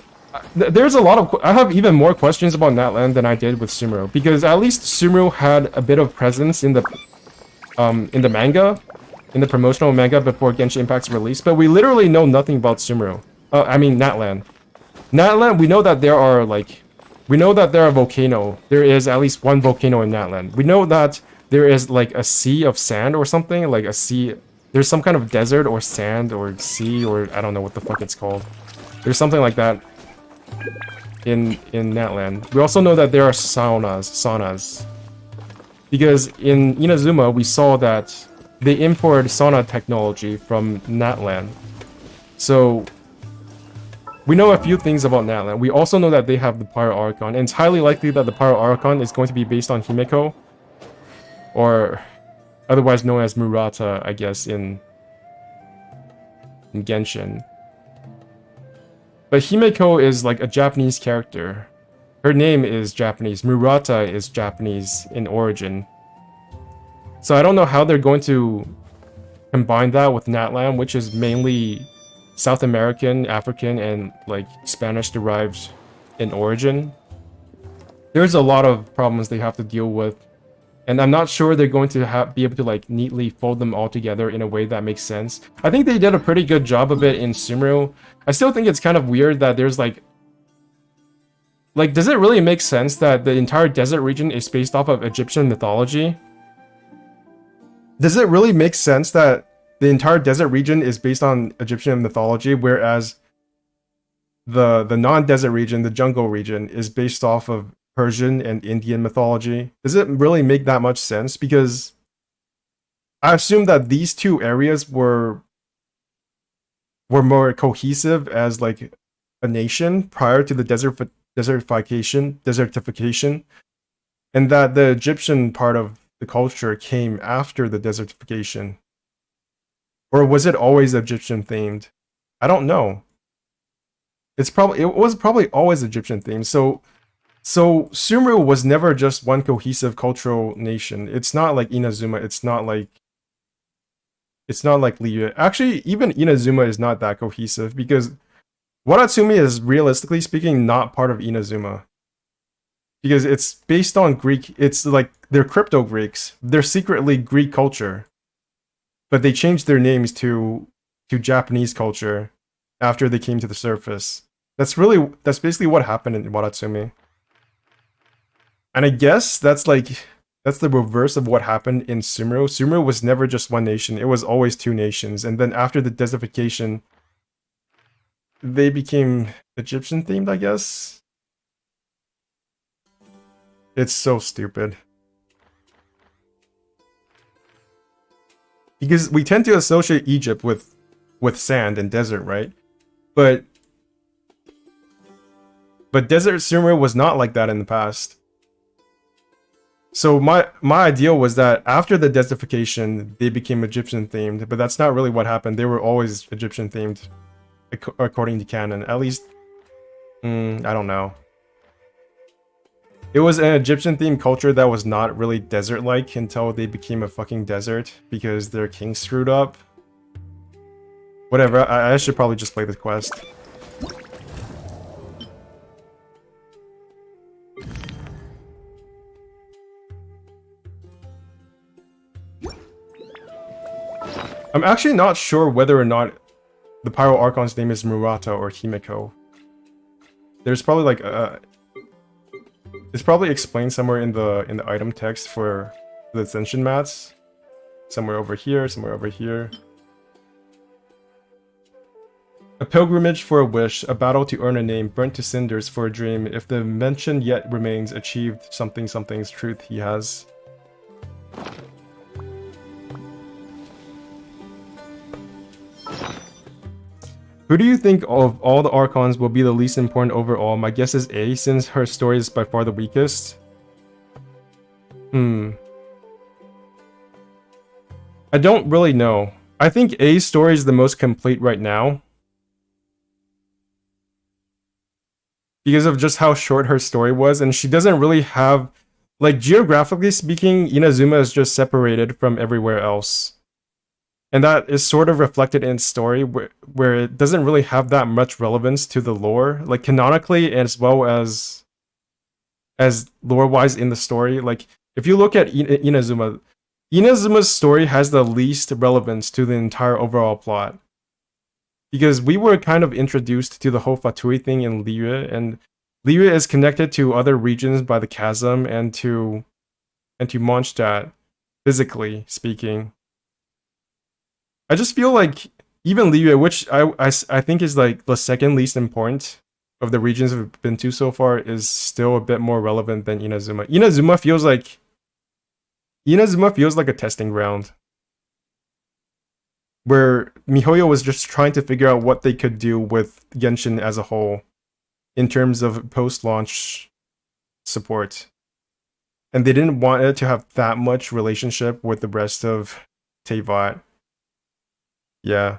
There's a lot of... I have even more questions about Natlan than I did with Sumeru, because at least Sumeru had a bit of presence in the manga, in the promotional manga before Genshin Impact's release, but we literally know nothing about Sumeru. I mean Natlan. Natlan, we know that there are like... We know that there are volcano. There is at least one volcano in Natlan. We know that there is like a sea of sand or something, like a sea... There's some kind of desert or sand or sea or I don't know what the fuck it's called. There's something like that in Natlan. We also know that there are saunas. Because in Inazuma, we saw that they imported sauna technology from Natlan. So we know a few things about Natlan. We also know that they have the Pyro Archon, and it's highly likely that the Pyro Archon is going to be based on Himeko, or otherwise known as Murata, I guess, in Genshin. But Himeko is like a Japanese character. Her name is Japanese. Murata is Japanese in origin. So I don't know how they're going to combine that with Natlan, which is mainly South American, African, and like Spanish derived in origin. There's a lot of problems they have to deal with, and I'm not sure they're going to be able to like neatly fold them all together in a way that makes sense. I think they did a pretty good job of it in Sumeru. I still think it's kind of weird that there's like, does it really make sense that the entire desert region is based off of Egyptian mythology? Does it really make sense that the entire desert region is based on Egyptian mythology, whereas the non-desert region, the jungle region, is based off of Persian and Indian mythology? Does it really make that much sense? Because I assume that these two areas were more cohesive as like a nation prior to the desertification, and that the Egyptian part of the culture came after the desertification. Or was it always Egyptian themed? I don't know. It was probably always Egyptian themed. So Sumeru was never just one cohesive cultural nation. It's not like Inazuma. It's not like Liyue. Actually, even Inazuma is not that cohesive, because Watatsumi is, realistically speaking, not part of Inazuma. Because it's based on Greek. It's like they're crypto Greeks. They're secretly Greek culture, but they changed their names to Japanese culture after they came to the surface. That's basically what happened in Watatsumi. And I guess that's the reverse of what happened in Sumeru. Sumeru was never just one nation. It was always two nations. And then after the desertification, they became Egyptian themed, I guess. It's so stupid. Because we tend to associate Egypt with sand and desert, right? But Desert Sumeru was not like that in the past. So my idea was that after the desertification, they became Egyptian themed, but that's not really what happened. They were always Egyptian themed, according to canon. At least, I don't know. It was an Egyptian themed culture that was not really desert-like until they became a fucking desert because their king screwed up. Whatever, I should probably just play the quest. I'm actually not sure whether or not the Pyro Archon's name is Murata or Himiko. There's probably like it's probably explained somewhere in the item text for the ascension mats. Somewhere over here, somewhere over here. A pilgrimage for a wish, a battle to earn a name, burnt to cinders for a dream. If the mention yet remains, achieved something something's truth he has. Who do you think of all the Archons will be the least important overall? My guess is A, since her story is by far the weakest. I don't really know. I think A's story is the most complete right now. Because of just how short her story was, and she doesn't really have... Like, geographically speaking, Inazuma is just separated from everywhere else. And that is sort of reflected in story, where it doesn't really have that much relevance to the lore. Like, canonically, as well as lore-wise in the story. Like, if you look at Inazuma, Inazuma's story has the least relevance to the entire overall plot. Because we were kind of introduced to the whole Fatui thing in Liyue, and Liyue is connected to other regions by the chasm and to Mondstadt, physically speaking. I just feel like even Liyue, which I think is like the second least important of the regions we've been to so far, is still a bit more relevant than Inazuma. Inazuma feels like a testing ground, where MiHoYo was just trying to figure out what they could do with Genshin as a whole in terms of post-launch support. And they didn't want it to have that much relationship with the rest of Teyvat. Yeah.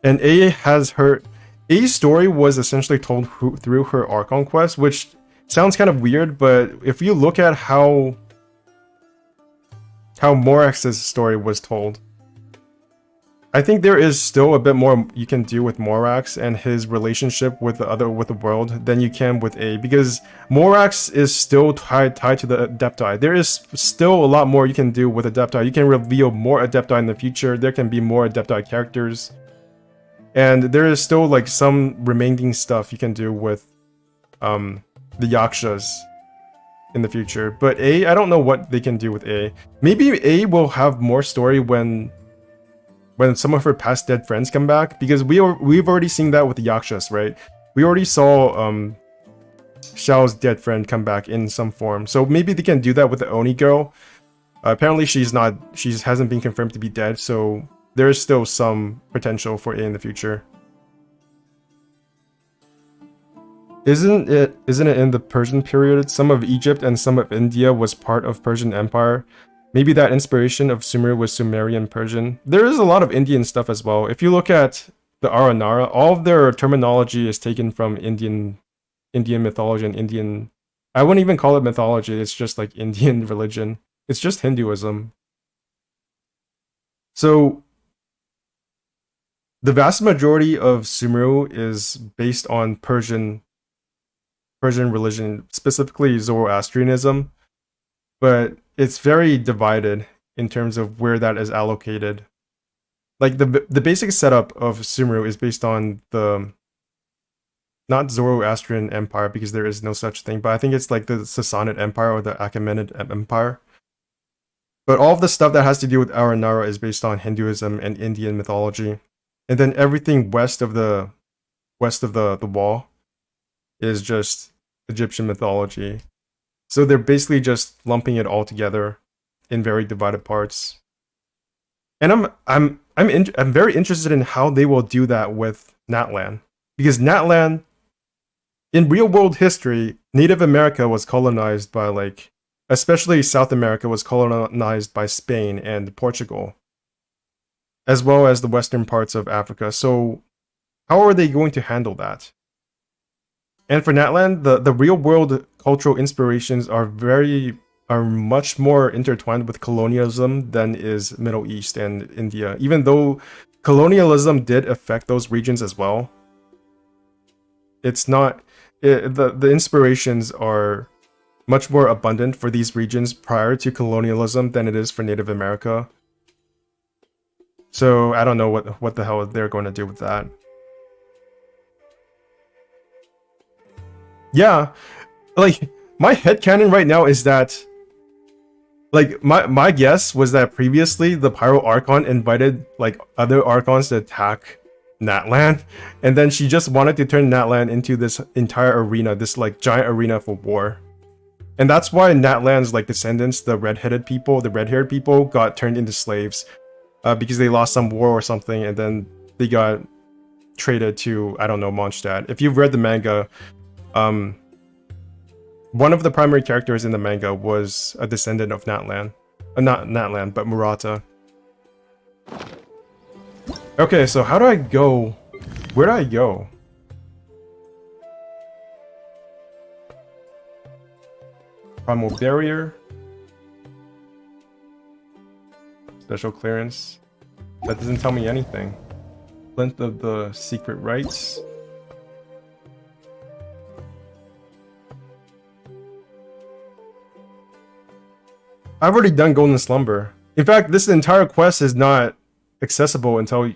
And A's story was essentially told through her Archon quest, which sounds kind of weird, but if you look at how Morax's story was told, I think there is still a bit more you can do with Morax and his relationship with the world than you can with A, because Morax is still tied to the Adepti. There is still a lot more you can do with Adepti. You can reveal more Adepti in the future. There can be more Adepti characters, and there is still like some remaining stuff you can do with the Yakshas in the future. But A, I don't know what they can do with A. Maybe A will have more story when some of her past dead friends come back, because we've already seen that with the Yakshas, right? We already saw Xiao's dead friend come back in some form, so maybe they can do that with the Oni girl. Apparently she hasn't been confirmed to be dead, so there is still some potential for A in the future. Isn't it in the Persian period? Some of Egypt and some of India was part of Persian Empire. Maybe that inspiration of Sumeru was Sumerian Persian. There is a lot of Indian stuff as well. If you look at the Aranara, all of their terminology is taken from Indian mythology and Indian... I wouldn't even call it mythology, it's just like Indian religion. It's just Hinduism. So, the vast majority of Sumeru is based on Persian religion, specifically Zoroastrianism, but it's very divided in terms of where that is allocated. Like the basic setup of Sumeru is based on the not Zoroastrian Empire, because there is no such thing, but I think it's like the Sassanid Empire or the Achaemenid Empire. But all of the stuff that has to do with Aranara is based on Hinduism and Indian mythology, and then everything west of the wall is just Egyptian mythology. So they're basically just lumping it all together in very divided parts. And I'm very interested in how they will do that with Natlan, because Natlan, in real world history, Native America was colonized by, like, especially South America was colonized by Spain and Portugal, as well as the western parts of Africa. So how are they going to handle that? And for Natlan, the real world cultural inspirations are much more intertwined with colonialism than is Middle East and India. Even though colonialism did affect those regions as well, it's not... the inspirations are much more abundant for these regions prior to colonialism than it is for Native America. So I don't know what the hell they're going to do with that. Yeah, like my headcanon right now is that, like, my guess was that previously the Pyro Archon invited like other Archons to attack Natlan, and then she just wanted to turn Natlan into this entire arena, this like giant arena for war. And that's why Natlan's like descendants, the red-headed people, the red-haired people, got turned into slaves because they lost some war or something, and then they got traded to, I don't know, Mondstadt. If you've read the manga, one of the primary characters in the manga was a descendant of Natlan. Not Natlan, but Murata. Okay, so how do I go? Where do I go? Primal Barrier. Special clearance. That doesn't tell me anything. Length of the secret rites. I've already done Golden Slumber. In fact, this entire quest is not accessible until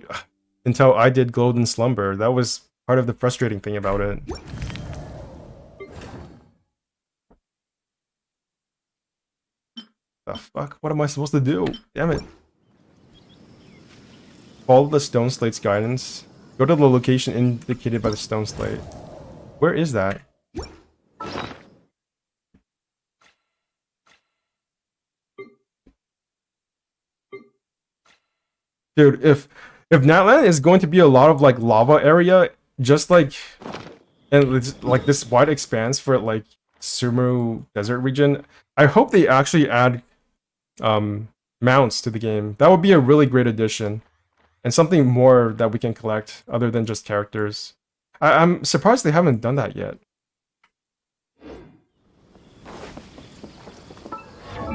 I did Golden Slumber. That was part of the frustrating thing about it. The fuck? What am I supposed to do? Damn it. Follow the Stone Slate's guidance. Go to the location indicated by the Stone Slate. Where is that? Dude, if Natlan is going to be a lot of like lava area, just like, and it's like this wide expanse for like Sumeru desert region, I hope they actually add mounts to the game. That would be a really great addition, and something more that we can collect other than just characters. I'm surprised they haven't done that yet.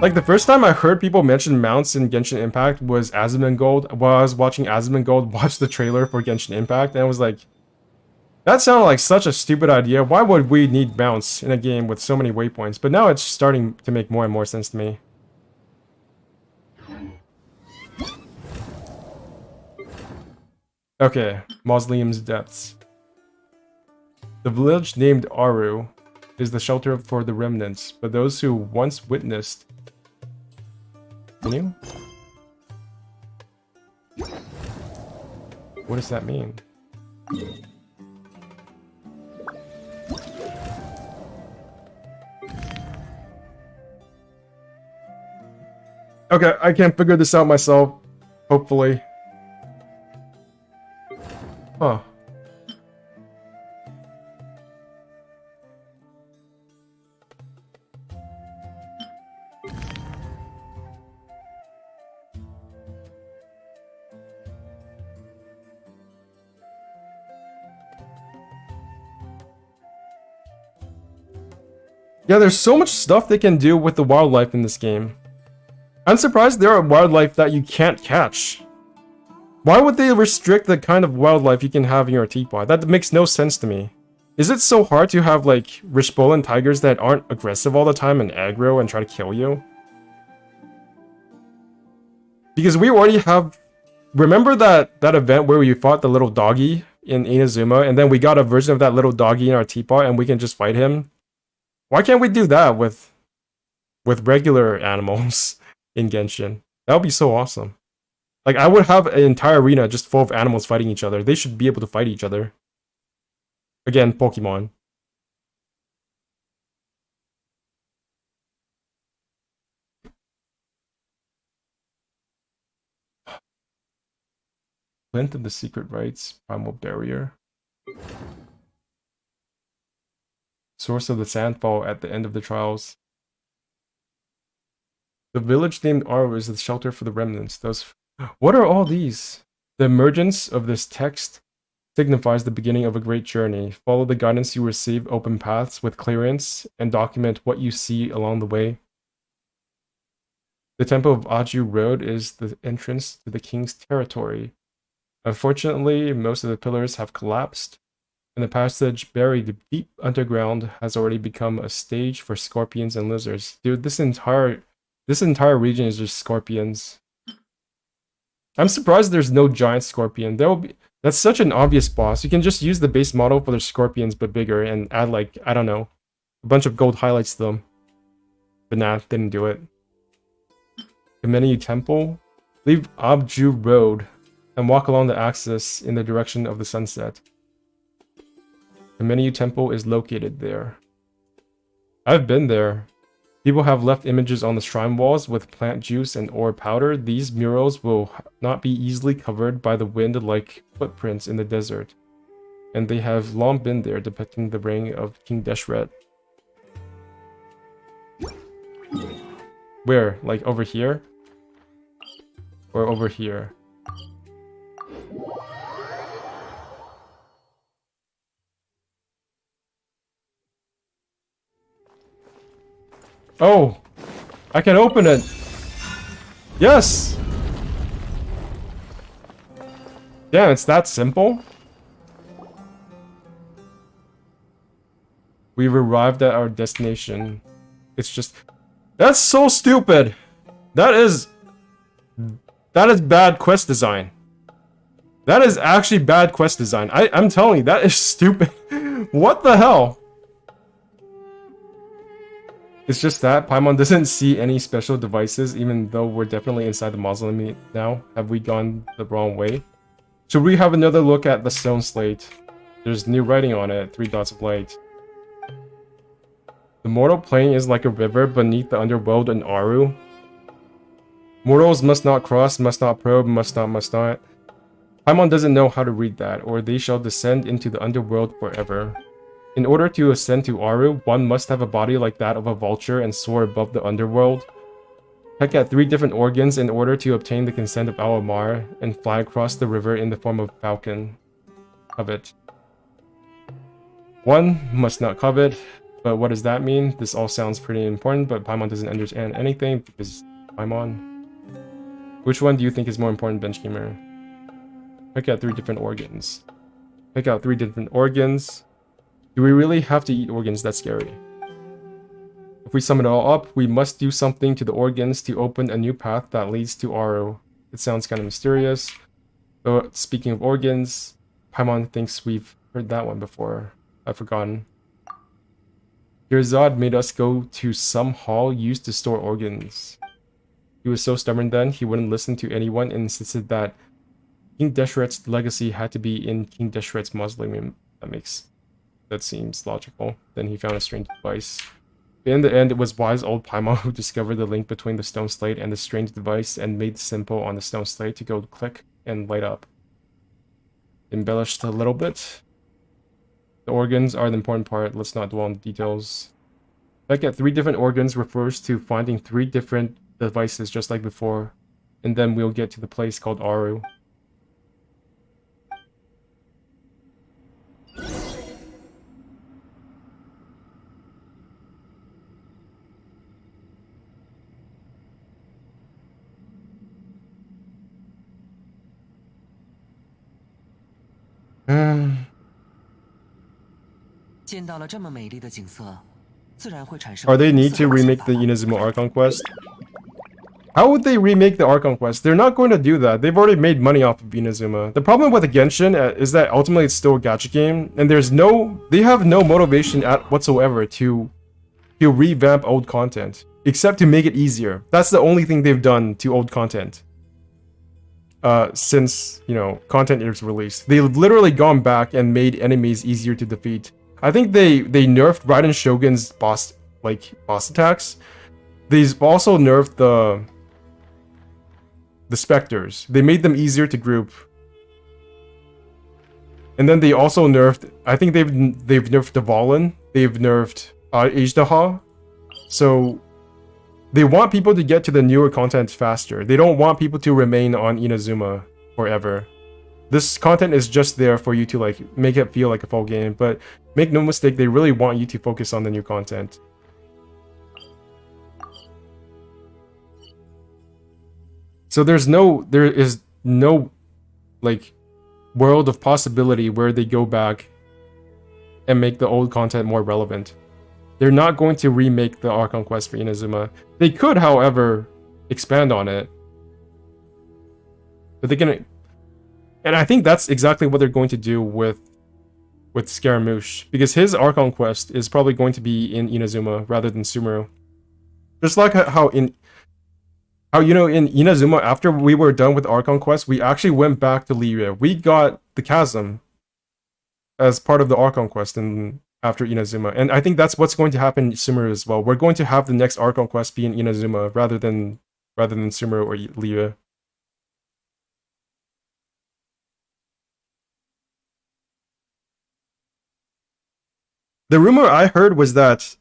Like, the first time I heard people mention mounts in Genshin Impact was Azumangold, while I was watching Azumangold watch the trailer for Genshin Impact, and I was like, that sounded like such a stupid idea. Why would we need mounts in a game with so many waypoints? But now it's starting to make more and more sense to me. Okay, Mausoleum's Depths. The village named Aru is the shelter for the remnants, but those who once witnessed... Continue? What does that mean? Okay, I can figure this out myself, hopefully. Huh. Yeah, there's so much stuff they can do with the wildlife in this game. I'm surprised there are wildlife that you can't catch. Why would they restrict the kind of wildlife you can have in your teapot? That makes no sense to me. Is it so hard to have, like, Rishbolan tigers that aren't aggressive all the time and aggro and try to kill you? Because we already have... Remember that event where we fought the little doggy in Inazuma, and then we got a version of that little doggy in our teapot and we can just fight him? Why can't we do that with regular animals in Genshin? That would be so awesome. Like, I would have an entire arena just full of animals fighting each other. They should be able to fight each other. Again, Pokemon. Length of the Secret Rites, Primal Barrier. Source of the Sandfall at the end of the trials. The village named Aru is the shelter for the remnants. What are all these? The emergence of this text signifies the beginning of a great journey. Follow the guidance you receive, open paths with clearance, and document what you see along the way. The Temple of Aju Road is the entrance to the king's territory. Unfortunately, most of the pillars have collapsed. and the passage buried deep underground has already become a stage for scorpions and lizards. Dude, this entire region is just scorpions. I'm surprised there's no giant scorpion. That's such an obvious boss. You can just use the base model for the scorpions but bigger and add like, I don't know, a bunch of gold highlights to them. But nah, didn't do it. Kameniu Temple. Leave Abju Road and walk along the axis in the direction of the sunset. Kameniu Temple is located there. I've been there. People have left images on the shrine walls with plant juice and ore powder. These murals will not be easily covered by the wind like footprints in the desert. And they have long been there, depicting the reign of King Deshret. Where? Like over here? Or over here? Oh! I can open it! Yes! Yeah, it's that simple. We've arrived at our destination. It's just... That's so stupid! That is bad quest design. That is actually bad quest design. I'm telling you, that is stupid. What the hell? It's just that Paimon doesn't see any special devices, even though we're definitely inside the mausoleum now. Have we gone the wrong way? Should we have another look at the stone slate? There's new writing on it, 3 dots of light. The mortal plane is like a river beneath the underworld in Aru. Mortals must not cross, must not probe, must not. Paimon doesn't know how to read that, or they shall descend into the underworld forever. In order to ascend to Aru, one must have a body like that of a vulture and soar above the underworld. Peck at 3 different organs in order to obtain the consent of Aomar, and fly across the river in the form of falcon. Covet. One must not covet, but what does that mean? This all sounds pretty important, but Paimon doesn't understand anything because Paimon. Which one do you think is more important, Benchgamer? Pick out 3 different organs. Pick out 3 different organs. Do we really have to eat organs? That's scary. If we sum it all up, we must do something to the organs to open a new path that leads to Aru. It sounds kind of mysterious. But speaking of organs, Paimon thinks we've heard that one before. I've forgotten. Girzad made us go to some hall used to store organs. He was so stubborn then, he wouldn't listen to anyone and insisted that King Deshret's legacy had to be in King Deshret's mausoleum. That seems logical. Then he found a strange device. In the end, it was wise old Paimon who discovered the link between the stone slate and the strange device and made the symbol on the stone slate to go click and light up. Embellished a little bit. The organs are the important part. Let's not dwell on the details. Like at 3 different organs refers to finding 3 different devices just like before. And then we'll get to the place called Aru. Are they need to remake the Inazuma Archon quest? How would they remake the Archon quest? They're not going to do that. They've already made money off of Inazuma. The problem with the Genshin is that ultimately it's still a gacha game, and they have no motivation whatsoever to revamp old content, except to make it easier. That's the only thing they've done to old content. Since, content is released. They've literally gone back and made enemies easier to defeat. I think they nerfed Raiden Shogun's boss attacks. They've also nerfed the specters. They made them easier to group. And then they also nerfed, I think they've nerfed the Valen. They've nerfed Ajdaha. So they want people to get to the newer content faster. They don't want people to remain on Inazuma forever. This content is just there for you to make it feel like a full game, but make no mistake, they really want you to focus on the new content. So there is no world of possibility where they go back and make the old content more relevant. They're not going to remake the Archon Quest for Inazuma. They could, however, expand on it. But they're gonna... And I think that's exactly what they're going to do with Scaramouche, because his Archon Quest is probably going to be in Inazuma rather than Sumeru. Just like how in Inazuma, after we were done with Archon Quest, we actually went back to Liyue. We got the Chasm as part of the Archon Quest after Inazuma. And I think that's what's going to happen in Sumeru as well. We're going to have the next Archon Quest be in Inazuma rather than Sumeru or Liyue. The rumor I heard was that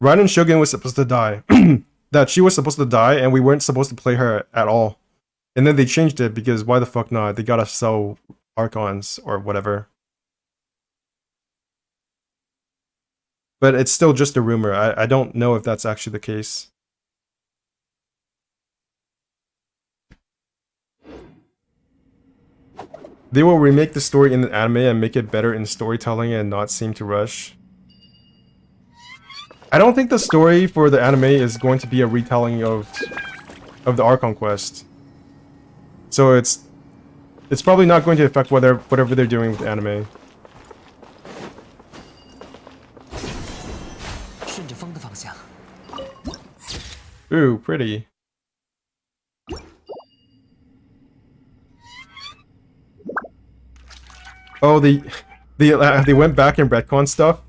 Raiden Shogun was supposed to die. That she was supposed to die and we weren't supposed to play her at all. And then they changed it because why the fuck not? They gotta sell Archons or whatever. But it's still just a rumor. I don't know if that's actually the case. They will remake the story in the anime and make it better in storytelling and not seem to rush. I don't think the story for the anime is going to be a retelling of the Archon Quest. So it's probably not going to affect whatever they're doing with the anime. Ooh, pretty. Oh, they went back and retcon stuff?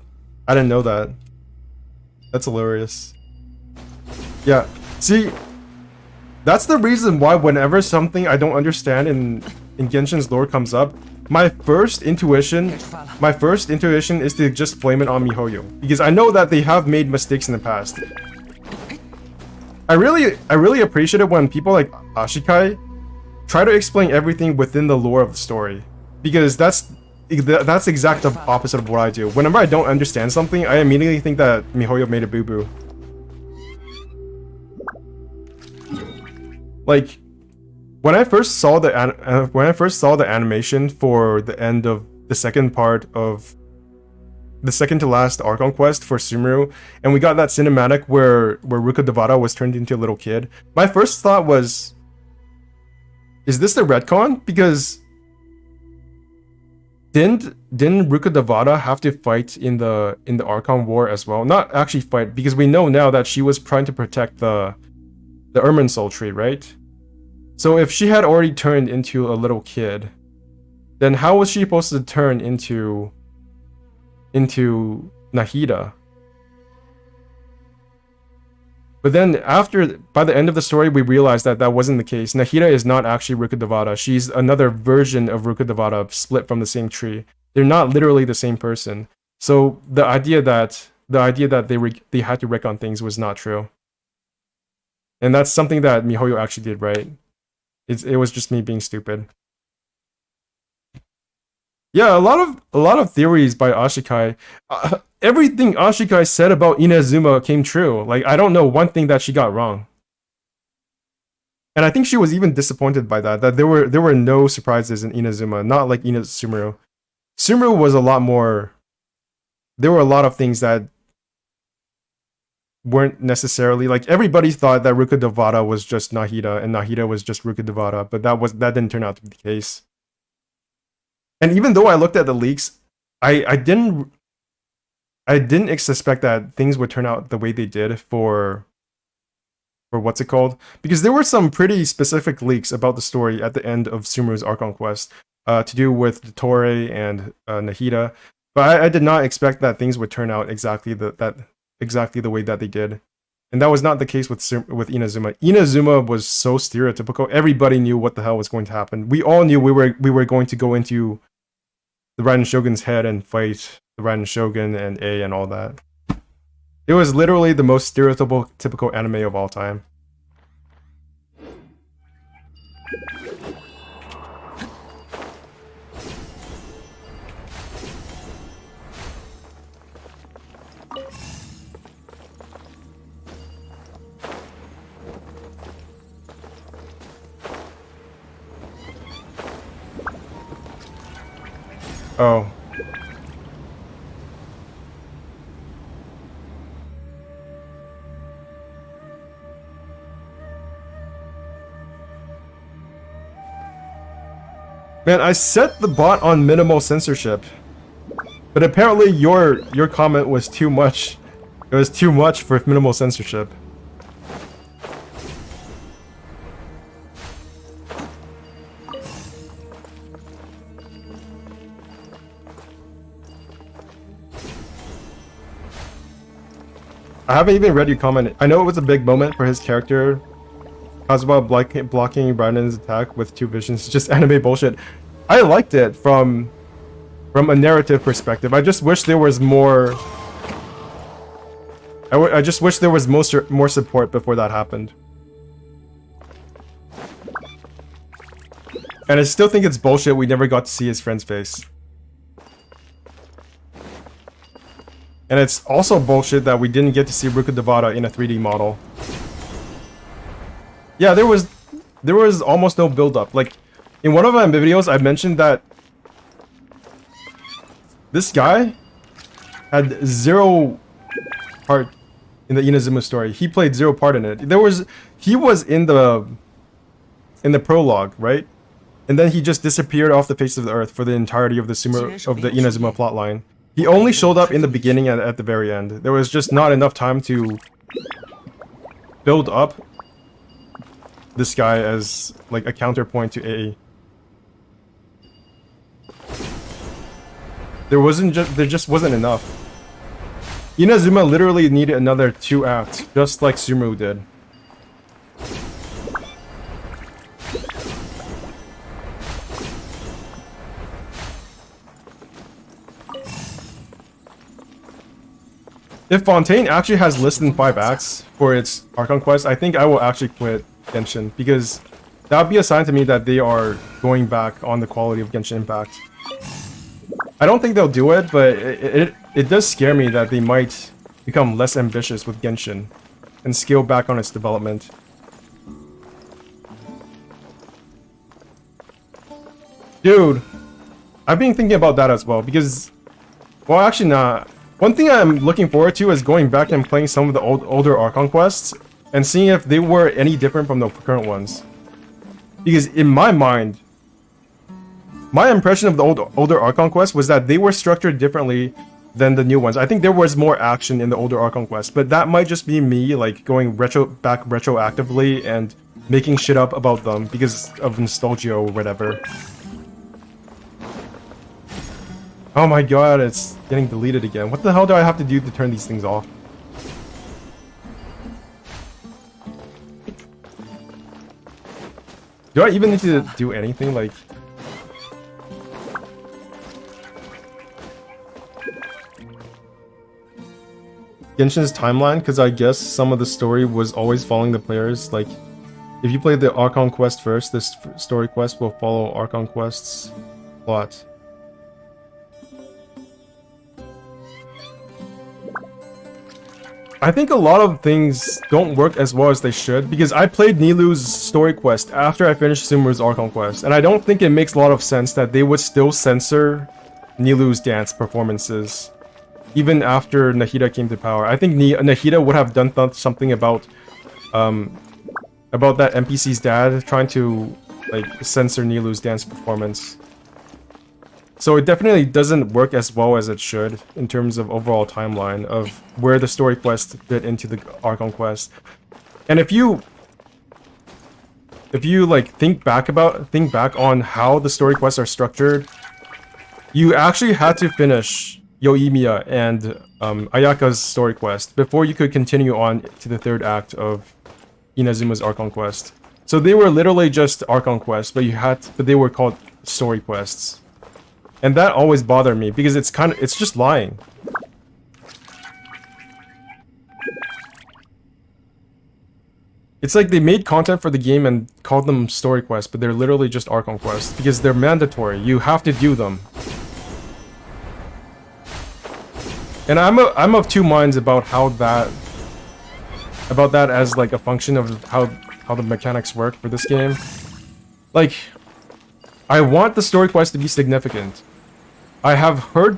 I didn't know that. That's hilarious. Yeah, see, that's the reason why whenever something I don't understand in Genshin's lore comes up, my first intuition is to just blame it on MiHoYo, because I know that they have made mistakes in the past. I really appreciate it when people like Ashikai try to explain everything within the lore of the story, because that's exact opposite of what I do. Whenever I don't understand something, I immediately think that MiHoYo made a boo-boo. Like, when I first saw the animation for the end of the second part of the second to last Archon Quest for Sumeru, and we got that cinematic where Ruka Devata was turned into a little kid, my first thought was, is this the retcon? Because didn't Ruka Devata have to fight in the Archon War as well? Not actually fight, because we know now that she was trying to protect the Irminsul tree, right? So if she had already turned into a little kid, then how was she supposed to turn into Nahida? But then by the end of the story, we realized that wasn't the case. Nahida is not actually Ruka Devata. She's another version of Ruka Devata split from the same tree. They're not literally the same person. So the idea that they had to wreck on things was not true. And that's something that MiHoYo actually did right. It was just me being stupid. Yeah, a lot of theories by Ashikai. Everything Ashikai said about Inazuma came true. Like, I don't know one thing that she got wrong. And I think she was even disappointed by that there were no surprises in Inazuma, not like Sumeru. Sumeru was a lot more. There were a lot of things that weren't necessarily, like, everybody thought that Ruka Devata was just Nahida and Nahida was just Ruka Devata, but that didn't turn out to be the case. And even though I looked at the leaks, I didn't suspect that things would turn out the way they did for what's it called? Because there were some pretty specific leaks about the story at the end of Sumeru's Archon Quest, to do with Dottore and Nahida. But I did not expect that things would turn out exactly the way that they did. And that was not the case with Inazuma. Inazuma was so stereotypical. Everybody knew what the hell was going to happen. We all knew we were going to go into the Raiden Shogun's head and fight the Raiden Shogun and A and all that. It was literally the most stereotypical anime of all time. Oh. Man, I set the bot on minimal censorship. But apparently your comment was too much. It was too much for minimal censorship. I haven't even read your comment. I know it was a big moment for his character. Kazuha blocking Brandon's attack with 2 visions. Just anime bullshit. I liked it from a narrative perspective. I just wish there was more... I just wish there was more support before that happened. And I still think it's bullshit we never got to see his friend's face. And it's also bullshit that we didn't get to see Rukkhadevata in a 3D model. Yeah, there was almost no build-up. Like, in one of my videos, I mentioned that this guy had 0 part in the Inazuma story. He played 0 part in it. He was in the prologue, right? And then he just disappeared off the face of the earth for the entirety of the Inazuma plotline. He only showed up in the beginning and at the very end. There was just not enough time to build up this guy as like a counterpoint to A. There just wasn't enough. Inazuma literally needed another 2 acts, just like Sumeru did. If Fontaine actually has less than 5 acts for its Archon quest, I think I will actually quit Genshin, because that would be a sign to me that they are going back on the quality of Genshin Impact. I don't think they'll do it, but it does scare me that they might become less ambitious with Genshin and scale back on its development. Dude, I've been thinking about that as well, because, well, actually not. One thing I'm looking forward to is going back and playing some of the older Archon quests and seeing if they were any different from the current ones. Because in my mind, my impression of the older Archon quests was that they were structured differently than the new ones. I think there was more action in the older Archon quests, but that might just be me like going back retroactively and making shit up about them because of nostalgia or whatever. Oh my god, it's getting deleted again. What the hell do I have to do to turn these things off? Do I even need to do anything? Like... Genshin's timeline? Because I guess some of the story was always following the players. Like, if you play the Archon quest first, this story quest will follow Archon quest's plot. I think a lot of things don't work as well as they should, because I played Nilou's story quest after I finished Sumeru's Archon quest, and I don't think it makes a lot of sense that they would still censor Nilou's dance performances, even after Nahida came to power. I think Nahida would have done something about that NPC's dad trying to like censor Nilou's dance performance. So it definitely doesn't work as well as it should in terms of overall timeline of where the story quest fit into the Archon quest. And if you like think back on how the story quests are structured, you actually had to finish Yoimiya and Ayaka's story quest before you could continue on to the 3rd act of Inazuma's Archon quest. So they were literally just Archon quests, but they were called story quests. And that always bothered me because it's just lying. It's like they made content for the game and called them story quests, but they're literally just Archon quests because they're mandatory. You have to do them. And I'm of 2 minds about that as like a function of how the mechanics work for this game. Like, I want the story quest to be significant. I've heard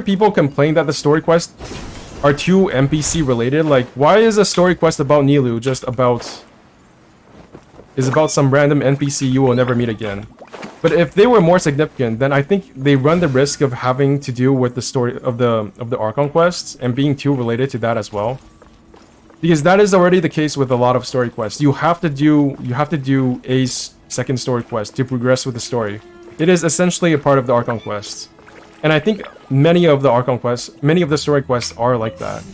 people complain that the story quests are too NPC related. Like, why is a story quest about Nilou is about some random NPC you will never meet again? But if they were more significant, then I think they run the risk of having to do with the story of the Archon quests and being too related to that as well. Because that is already the case with a lot of story quests. You have to do a second story quest to progress with the story. It is essentially a part of the Archon quests. And I think many of the story quests are like that.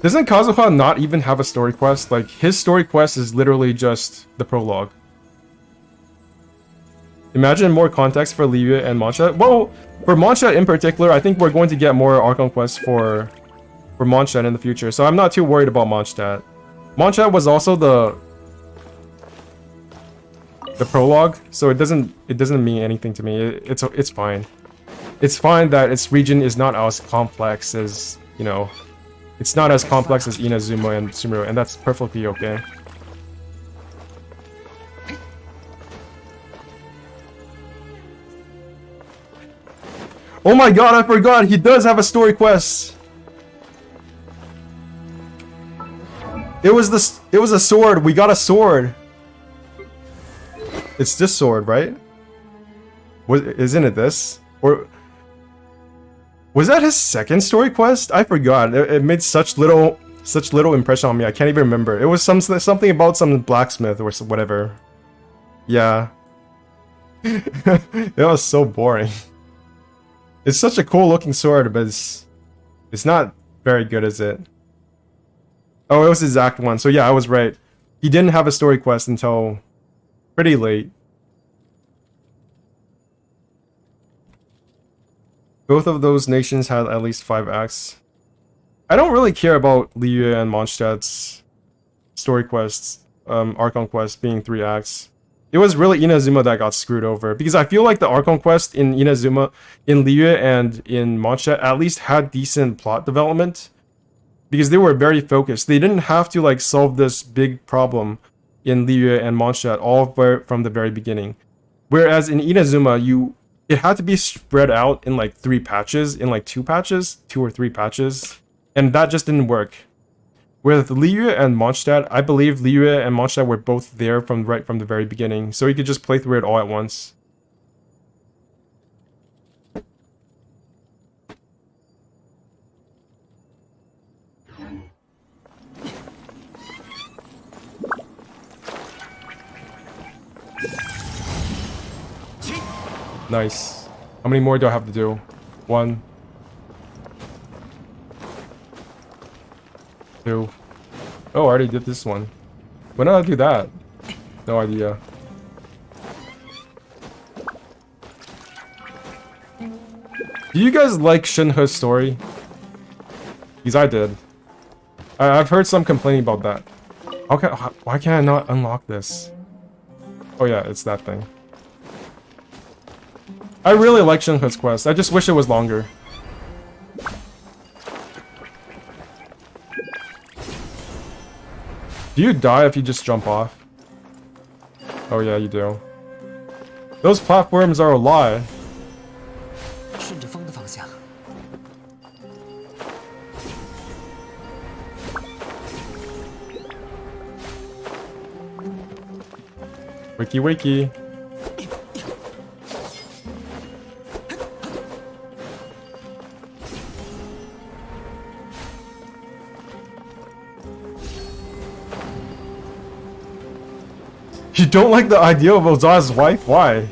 Doesn't Kazuha not even have a story quest? Like, his story quest is literally just the prologue. Imagine more context for Liu and Mondstadt. Well, for Mondstadt in particular, I think we're going to get more Archon quests for Mondstadt in the future, so I'm not too worried about Mondstadt. Mondstadt was also the prologue, so it doesn't mean anything to me. It's fine. It's fine that its region is not as complex as, you know, it's not as complex as Inazuma and Sumeru, and that's perfectly okay. Oh my god, I forgot! He does have a story quest! It was a sword! We got a sword! It's this sword, right? Isn't it this? Or... was that his second story quest? I forgot. It made such little impression on me. I can't even remember. It was something about some blacksmith or whatever. Yeah. It was so boring. It's such a cool looking sword, but it's not very good, is it? Oh, it was his Act 1. So yeah, I was right. He didn't have a story quest until pretty late. Both of those nations had at least 5 acts. I don't really care about Liu and Mondstadt's story quests, Archon quest being 3 acts. It was really Inazuma that got screwed over, because I feel like the Archon quest in Inazuma, in Liu and in Mondstadt at least had decent plot development, because they were very focused. They didn't have to like solve this big problem in Liu and Mondstadt all from the very beginning. Whereas in Inazuma, it had to be spread out in like 3 patches, in like 2 or 3 patches, and that just didn't work. With Liu and Mondstadt, I believe Liu and Mondstadt were both there right from the very beginning, so you could just play through it all at once. Nice. How many more do I have to do? 1. 2. Oh, I already did this one. When did I do that? No idea. Do you guys like Shinhe's story? Because I did. I've heard some complaining about that. Why can I not unlock this? Oh yeah, it's that thing. I really like Shinhe's quest. I just wish it was longer. Do you die if you just jump off? Oh yeah, you do. Those platforms are a lie. Wiki wiki. You don't like the idea of Ozawa's wife? Why?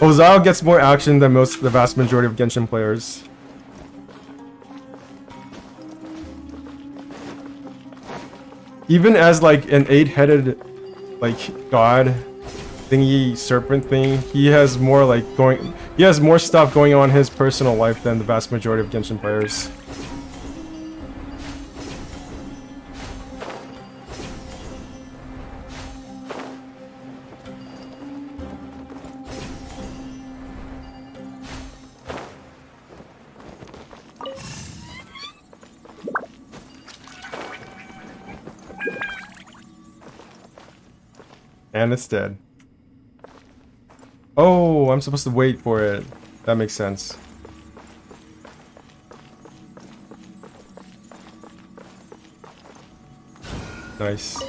Ozawa gets more action than the vast majority of Genshin players. Even as like an 8-headed like god thingy serpent thing, he has more stuff going on in his personal life than the vast majority of Genshin players. And it's dead. Oh, I'm supposed to wait for it. That makes sense. Nice.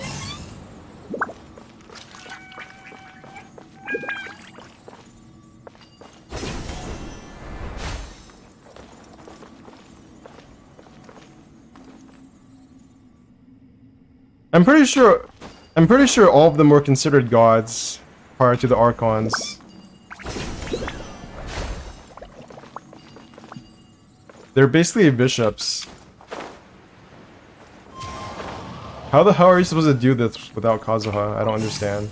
I'm pretty sure all of them were considered gods prior to the Archons. They're basically bishops. How the hell are you supposed to do this without Kazuha? I don't understand.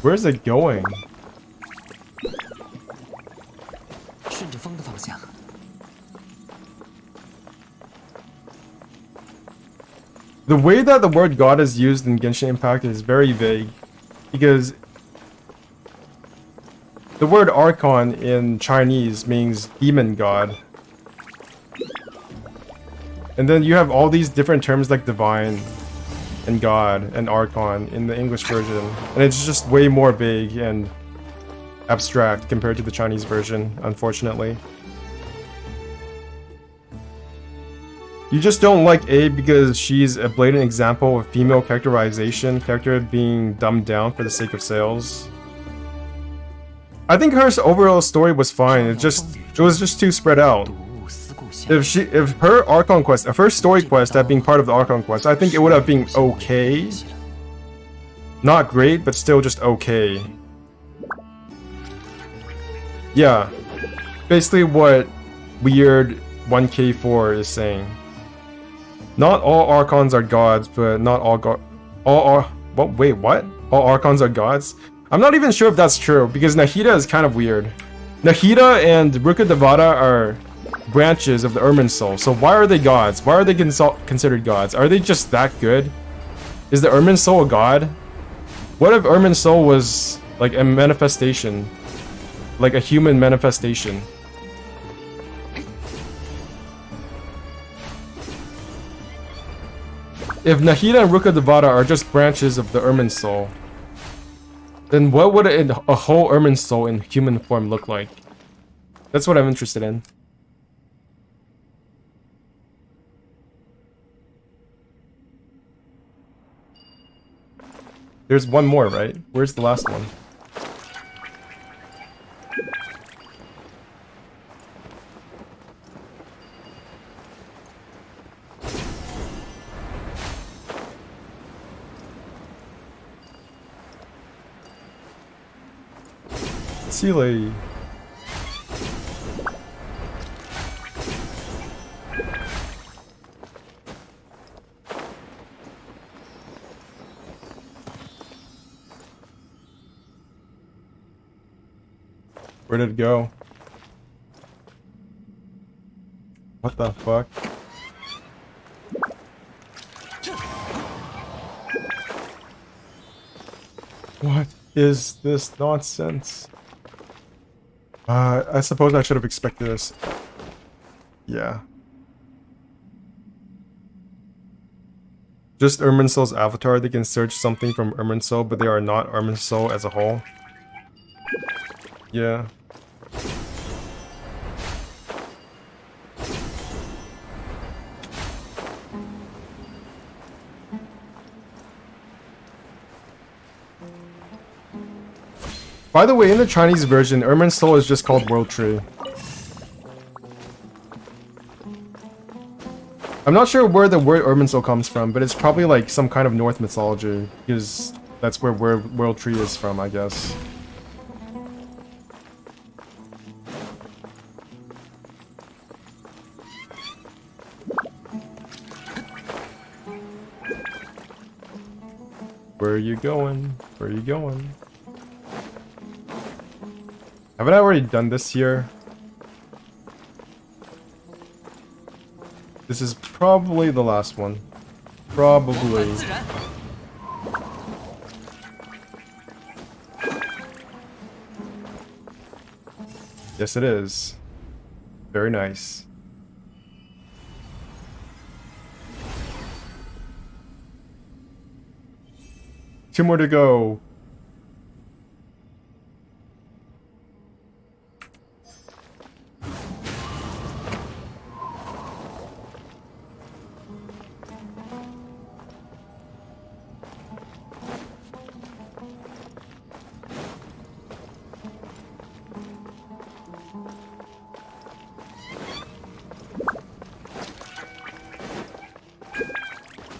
Where's it going? 顺着风的方向。 The way that the word god is used in Genshin Impact is very vague, because the word Archon in Chinese means demon god. And then you have all these different terms like divine and god and Archon in the English version, and it's just way more vague and abstract compared to the Chinese version, unfortunately. You just don't like A because she's a blatant example of female character being dumbed down for the sake of sales. I think her overall story was fine. It was just too spread out. If her Archon quest, if her story quest had been part of the Archon quest, I think it would have been okay. Not great, but still just okay. Yeah, basically what Weird 1K4 is saying. Not all Archons are gods, but not all wait, what? All Archons are gods? I'm not even sure if that's true, because Nahida is kind of weird. Nahida and Rukkhadevata are branches of the Ermin Soul, so why are they gods? Why are they considered gods? Are they just that good? Is the Ermin Soul a god? What if Ermin Soul was like a manifestation? Like a human manifestation? If Nahida and Rukkhadevata are just branches of the Ermin Soul, then what would a whole Ermin Soul in human form look like? That's what I'm interested in. There's one more, right? Where's the last one? Sealy. Where did it go? What the fuck? What is this nonsense? I suppose I should have expected this. Yeah. Just Ermin Soul's avatar, they can search something from Ermin Soul, but they are not Ermin Soul as a whole. Yeah. By the way, in the Chinese version, Ermin Soul is just called World Tree. I'm not sure where the word Ermin Soul comes from, but it's probably like some kind of North mythology, because that's where World Tree is from, I guess. Where are you going? Where are you going? Haven't I already done this here? This is probably the last one. Probably. Yes, it is. Very nice. Two more to go.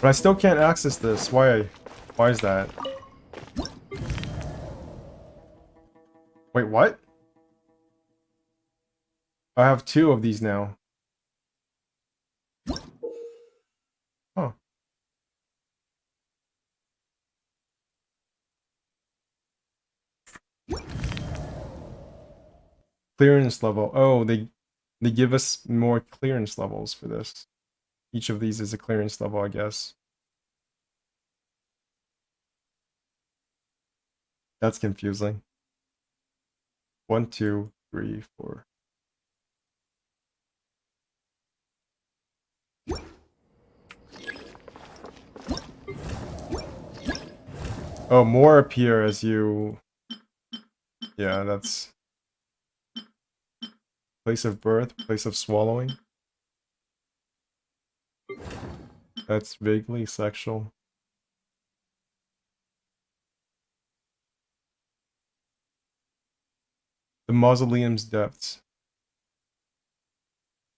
But I still can't access this. Why? Why is that? Wait, what? I have 2 of these now. Huh. Clearance level. Oh, they give us more clearance levels for this. Each of these is a clearance level, I guess. That's confusing. 1, 2, 3, 4. Oh, more appear as you... Yeah, that's... Place of birth, place of swallowing. That's vaguely sexual. The mausoleum's depths.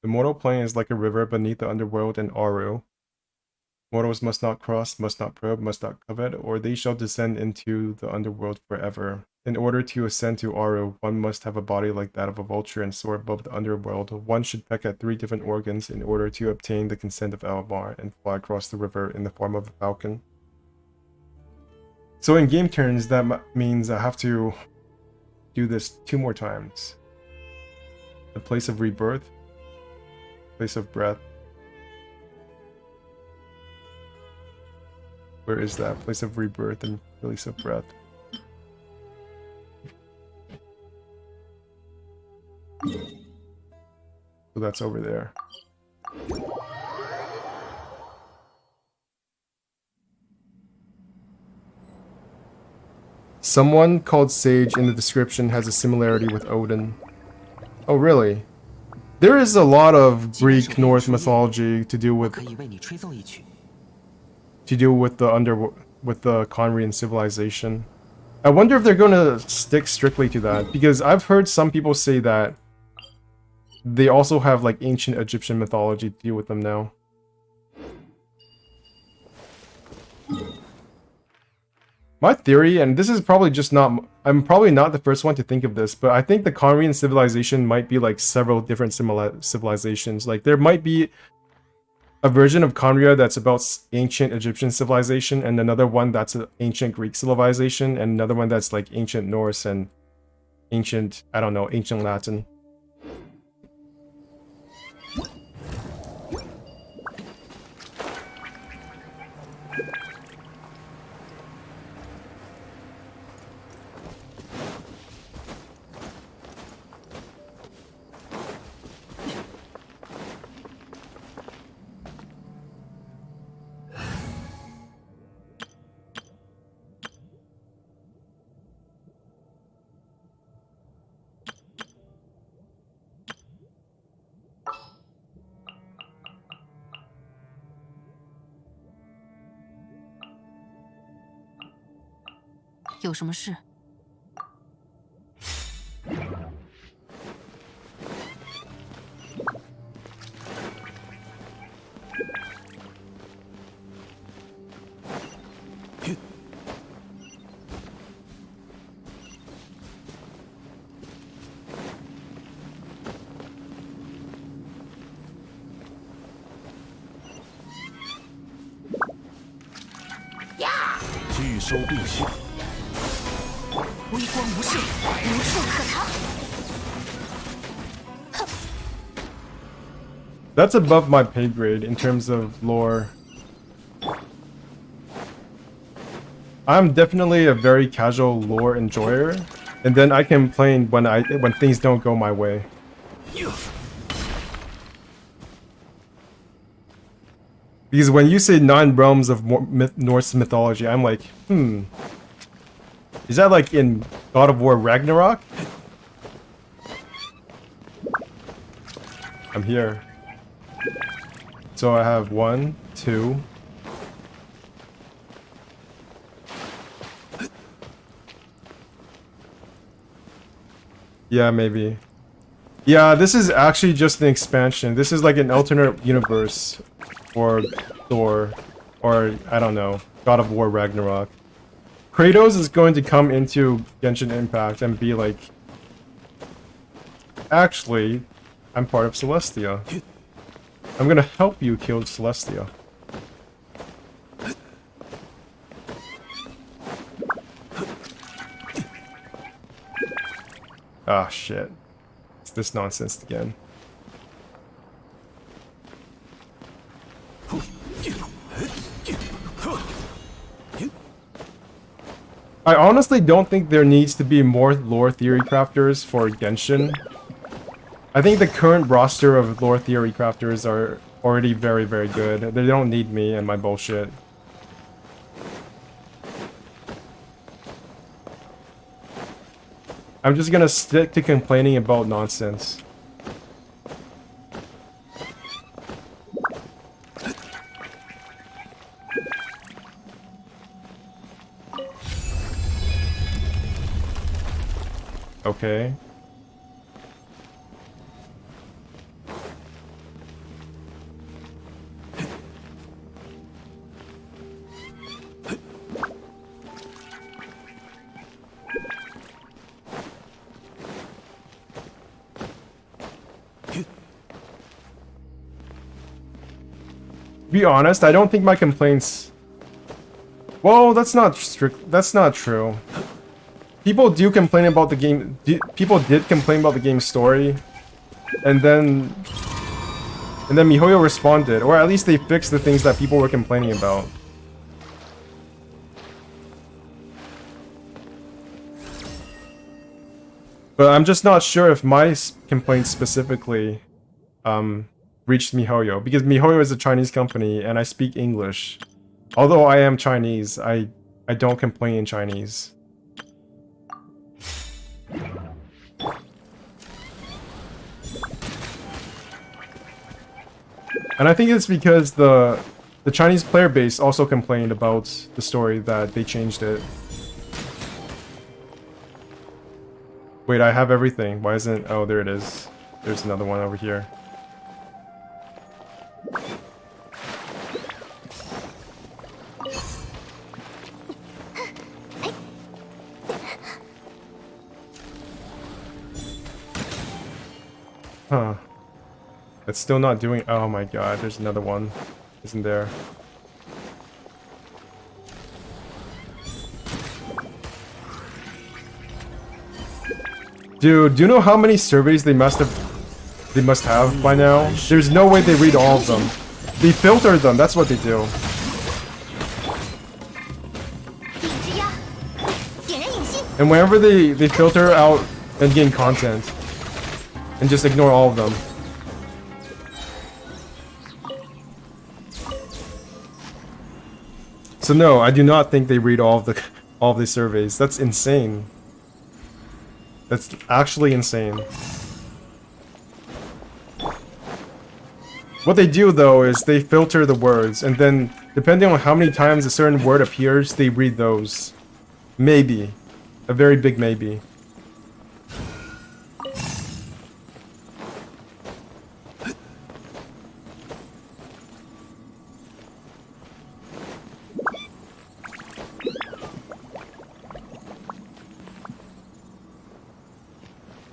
The mortal plane is like a river beneath the underworld in Aru. Mortals must not cross, must not probe, must not covet, or they shall descend into the underworld forever. In order to ascend to Aru, one must have a body like that of a vulture and soar above the underworld. One should peck at 3 different organs in order to obtain the consent of Albar and fly across the river in the form of a falcon. So in game turns, that means I have to do this 2 more times. The place of rebirth, place of breath. Where is that? Place of rebirth and release of breath. So that's over there. Someone called Sage in the description has a similarity with Odin. Oh, really? There is a lot of Greek North mythology to do with the Conrian civilization. I wonder if they're going to stick strictly to that, because I've heard some people say that they also have like ancient Egyptian mythology to deal with them now. My theory, and this is probably just not, I'm probably not the first one to think of this, but I think the Conrian civilization might be like several different civilizations. Like there might be a version of Conria that's about ancient Egyptian civilization, and another one that's an ancient Greek civilization, and another one that's like ancient Norse and ancient, I don't know, ancient Latin.有什么事？拒收并蓄。 微光无限，无处可逃。 That's above my pay grade in terms of lore. I'm definitely a very casual lore enjoyer, and then I complain when things don't go my way. Because when you say 9 realms of Norse mythology, I'm like, is that like in God of War Ragnarok? I'm here. So I have 1, 2. Yeah, maybe. Yeah, this is actually just an expansion. This is like an alternate universe for Thor. or I don't know, God of War Ragnarok. Kratos is going to come into Genshin Impact and be like, actually, I'm part of Celestia. I'm gonna help you kill Celestia. Ah, shit. It's this nonsense again. I honestly don't think there needs to be more lore theory crafters for Genshin. I think the current roster of lore theory crafters are already very, very good. They don't need me and my bullshit. I'm just gonna stick to complaining about nonsense. Okay. To be honest, I don't think my complaints... Well, that's not strict. That's not true. People do complain about the game. People did complain about the game's story, and then MiHoYo responded, or at least they fixed the things that people were complaining about. But I'm just not sure if my complaints specifically reached MiHoYo, because MiHoYo is a Chinese company and I speak English. Although I am Chinese, I don't complain in Chinese. And I think it's because the Chinese player base also complained about the story, that they changed it. Wait, I have everything. Why isn't... Oh, there it is. There's another one over here. Huh. It's still not doing... Oh my god, there's another one. Isn't there? Dude, do you know how many surveys they must have by now? There's no way they read all of them. They filter them, that's what they do. And whenever they filter out endgame content and just ignore all of them. So no, I do not think they read all of the surveys. That's insane. That's actually insane. What they do though is they filter the words, and then depending on how many times a certain word appears, they read those. Maybe. A very big maybe.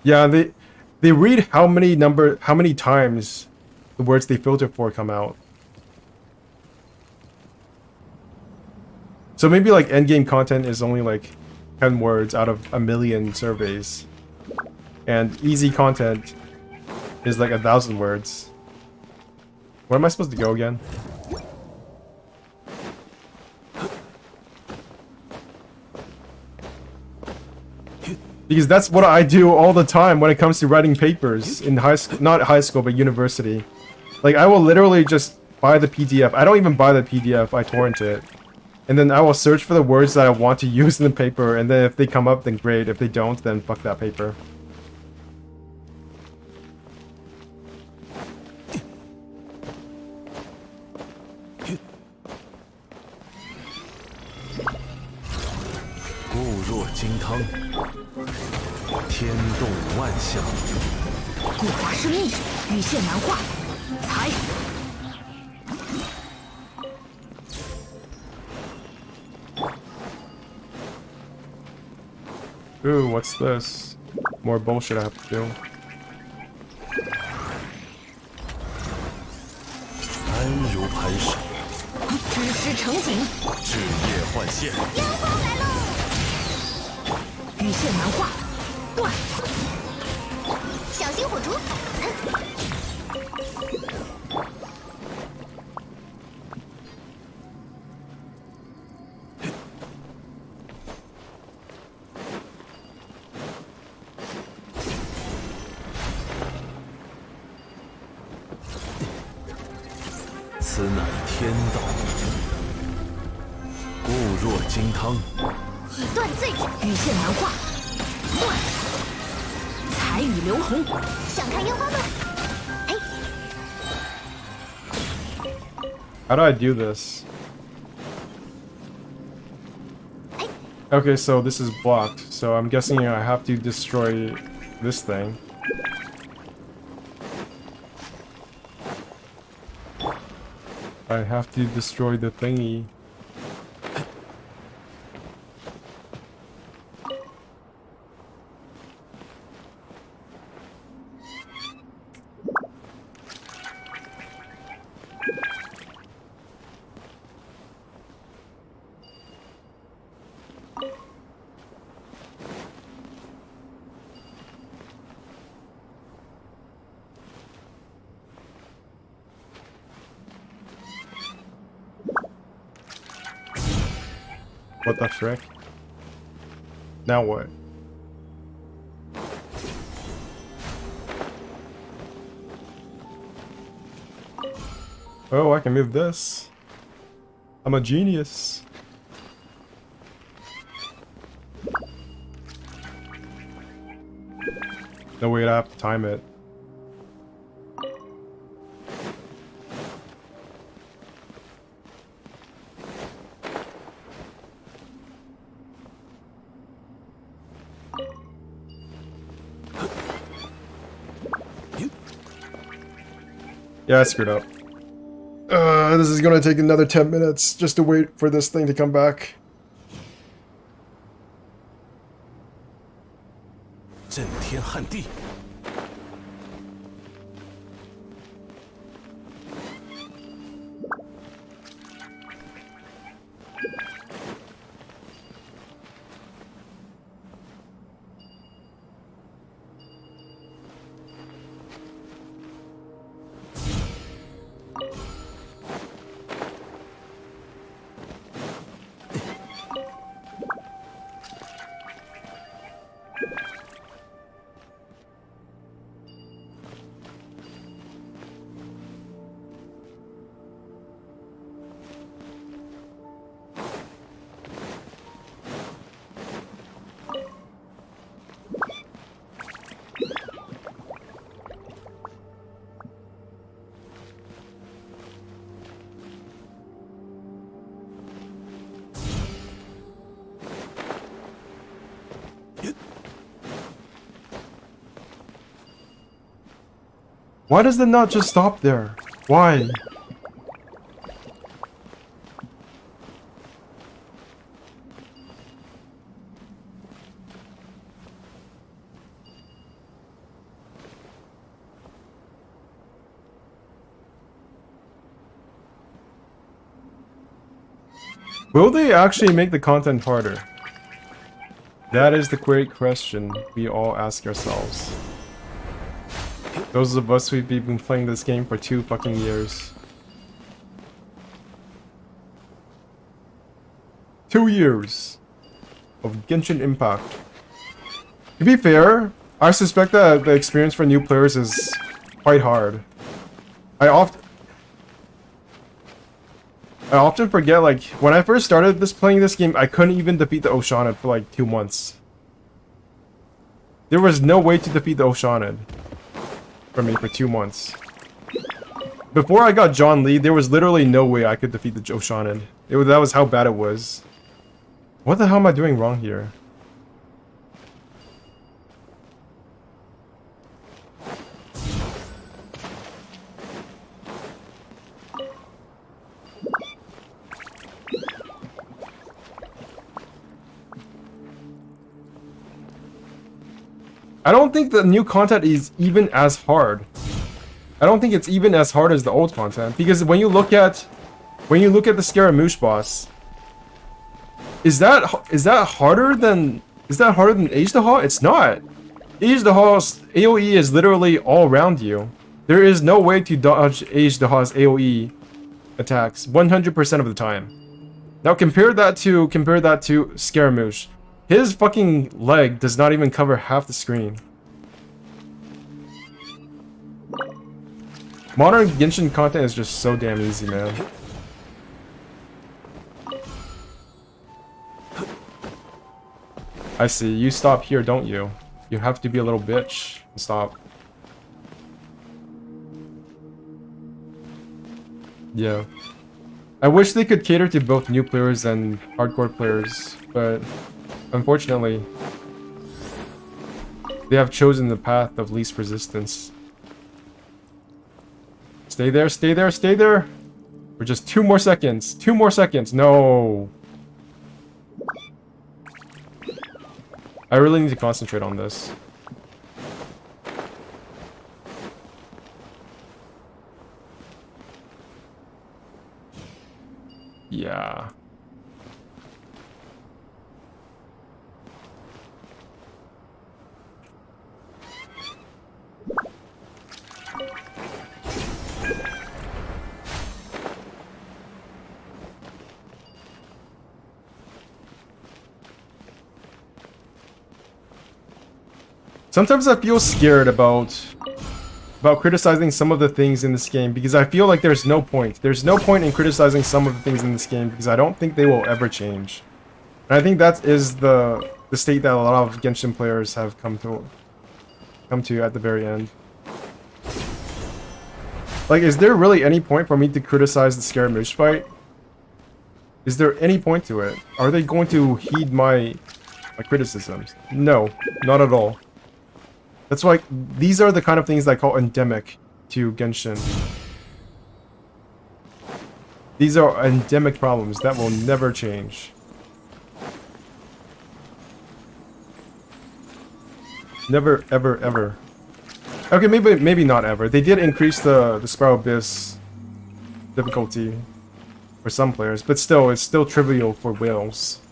Yeah, they read how many times the words they filter for come out. So maybe like endgame content is only like 10 words out of 1,000,000 surveys. And easy content is like 1,000 words. Where am I supposed to go again? Because that's what I do all the time when it comes to writing papers in high school, not high school, but university. Like, I will literally just buy the PDF. I don't even buy the PDF, I torrent it. And then I will search for the words that I want to use in the paper, and then if they come up, then great. If they don't, then fuck that paper. Ooh, what's this? More bullshit I have to do. 安如磐石，只是成景，枝叶换线，阳光来喽！羽线难画，断！小心火烛！此乃天道，固若金汤。 以断罪之，羽线难画，断！彩雨流红，想看烟花吗？嘿， How do I do this? Okay, so this is blocked, so I'm guessing I have to destroy this thing. I have to destroy the thingy. What the frick? Now what? Oh, I can move this. I'm a genius. No, wait, I have to time it. Yeah, I screwed up. This is gonna take another 10 minutes just to wait for this thing to come back. 震天撼地， Why does it not just stop there? Why? Will they actually make the content harder? That is the great question we all ask ourselves. Those of us who've been playing this game for 2 fucking years. 2 years of Genshin Impact. To be fair, I suspect that the experience for new players is quite hard. I often forget, like, when I first started playing this game, I couldn't even defeat the Oceanid for like 2 months. There was no way to defeat the Oceanid for me for 2 months. Before I got John Lee, there was literally no way I could defeat the Oceanid. That was how bad it was. What the hell am I doing wrong here? I don't think the new content is even as hard. I don't think it's even as hard as the old content, because when you look at the Scaramouche boss, is that harder than Age the Hall? It's not. Age the Hall's AoE is literally all around you. There is no way to dodge Age the Hall's AoE attacks 100% of the time. Now compare that to Scaramouche. His fucking leg does not even cover half the screen. Modern Genshin content is just so damn easy, man. I see. You stop here, don't you? You have to be a little bitch and stop. Yeah. I wish they could cater to both new players and hardcore players, but unfortunately, they have chosen the path of least resistance. Stay there, stay there, stay there! For just 2 more seconds. 2 more seconds. No! I really need to concentrate on this. Yeah. Sometimes I feel scared about criticizing some of the things in this game, because I feel like there's no point. There's no point in criticizing some of the things in this game, because I don't think they will ever change. And I think that is the state that a lot of Genshin players have come to at the very end. Like, is there really any point for me to criticize the Scaramouche fight? Is there any point to it? Are they going to heed my criticisms? No, not at all. That's why these are the kind of things that I call endemic to Genshin. These are endemic problems that will never change. Never, ever, ever. Okay, maybe not ever. They did increase the Spiral Abyss difficulty for some players, but still, it's still trivial for whales.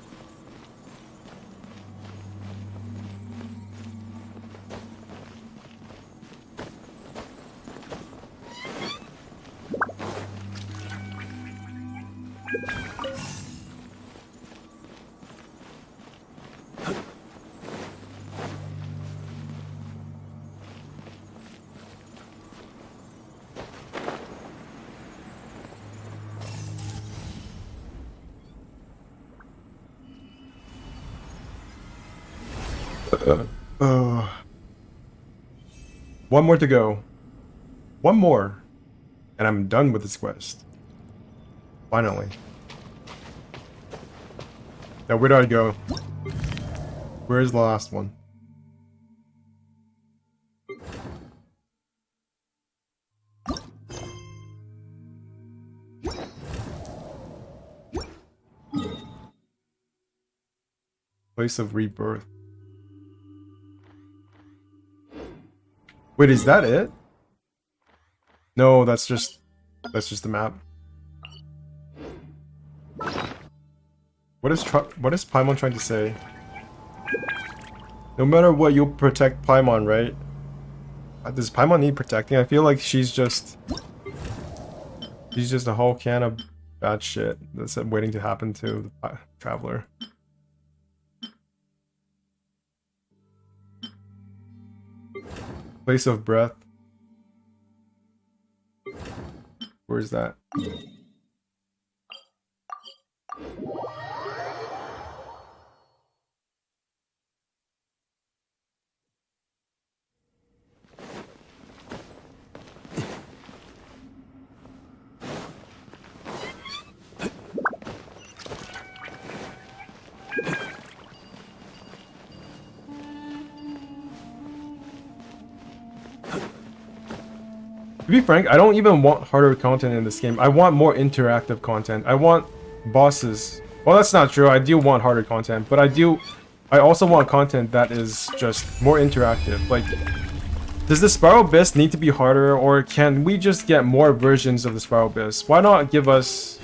One more to go. One more. And I'm done with this quest. Finally. Now where do I go? Where's the last one? Place of rebirth. Wait, is that it? No, that's just the map. What is Paimon trying to say? No matter what, you'll protect Paimon, right? Does Paimon need protecting? I feel like she's just a whole can of bad shit that's waiting to happen to the Traveler. Place of breath. Where is that? To be frank, I don't even want harder content in this game. I want more interactive content. I want bosses. Well, that's not true. I do want harder content, but I I also want content that is just more interactive. Like, does the Spiral Abyss need to be harder, or can we just get more versions of the Spiral Abyss? Why not give us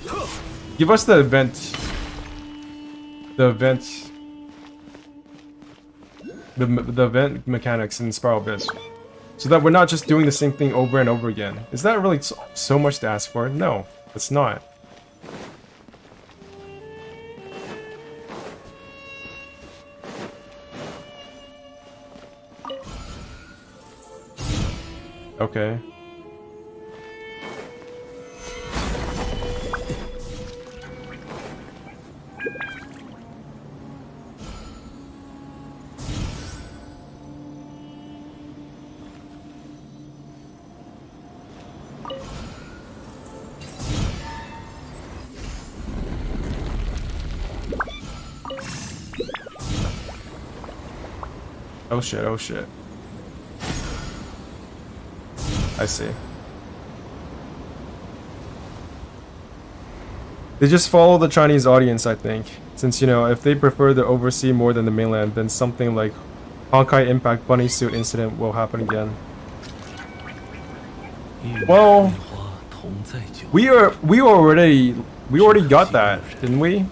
the event, the event mechanics in Spiral Abyss, so that we're not just doing the same thing over and over again? Is that really so much to ask for? No, it's not. Okay. Oh shit, oh shit. I see. They just follow the Chinese audience, I think. Since, you know, if they prefer the overseas more than the mainland, then something like Honkai Impact Bunny Suit incident will happen again. Well, we already got that, didn't we?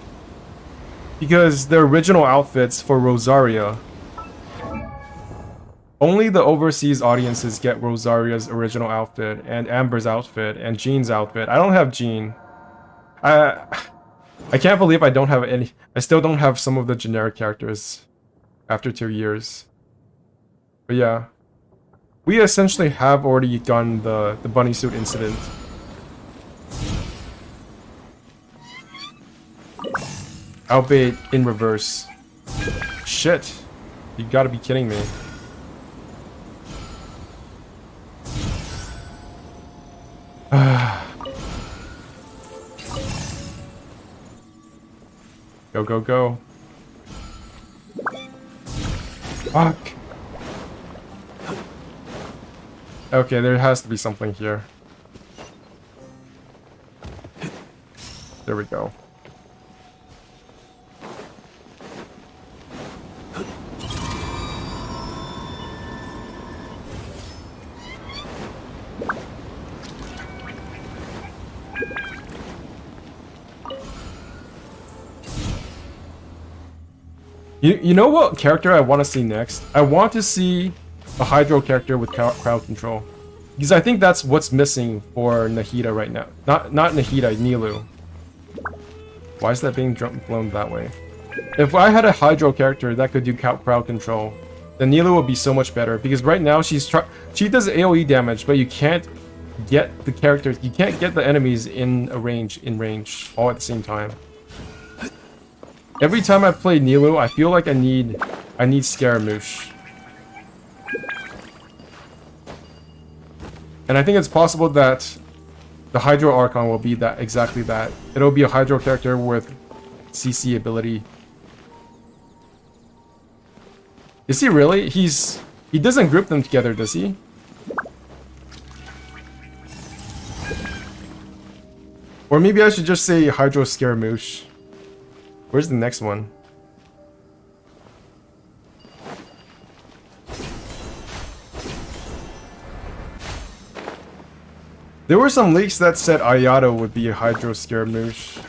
Because the original outfits for Rosaria, only the overseas audiences get Rosaria's original outfit, and Amber's outfit, and Jean's outfit. I don't have Jean. I can't believe I don't have any. I still don't have some of the generic characters after 2 years. But yeah, we essentially have already done the bunny suit incident. Albeit in reverse. Shit. You gotta be kidding me. Go, go, go. Fuck. Okay, there has to be something here. There we go. You know what character I want to see next? I want to see a Hydro character with crowd control. Because I think that's what's missing for Nahida right now. Not Nahida, Nilou. Why is that being blown that way? If I had a Hydro character that could do crowd control, then Nilou would be so much better. Because right now she does AoE damage, but you can't get the characters, you can't get the enemies in range all at the same time. Every time I play Nilou, I feel like I need Scaramouche. And I think it's possible that the Hydro Archon will be exactly that. It'll be a Hydro character with CC ability. Is he really? He doesn't group them together, does he? Or maybe I should just say Hydro Scaramouche. Where's the next one? There were some leaks that said Ayato would be a Hydro Scaramouche.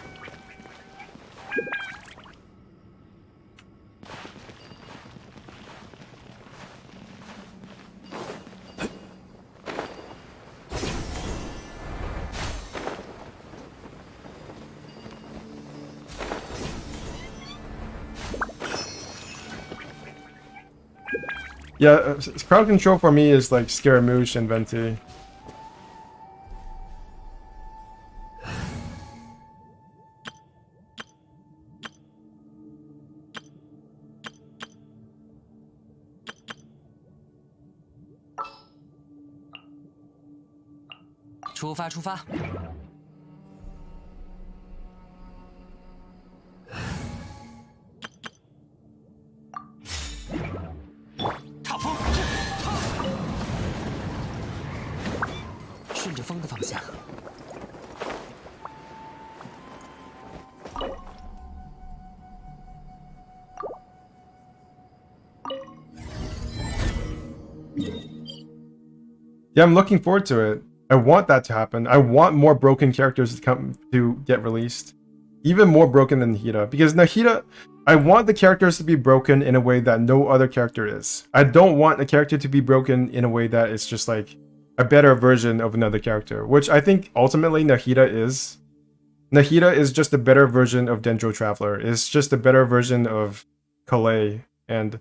Yeah, crowd control for me is like Scaramouche and Venti.出发！顺着风的方向。Yeah, I'm looking forward to it. I want that to happen. I want more broken characters to get released. Even more broken than Nahida. Because Nahida, I want the characters to be broken in a way that no other character is. I don't want a character to be broken in a way that is just like a better version of another character. Which I think ultimately Nahida is. Nahida is just a better version of Dendro Traveler. It's just a better version of Kalei. And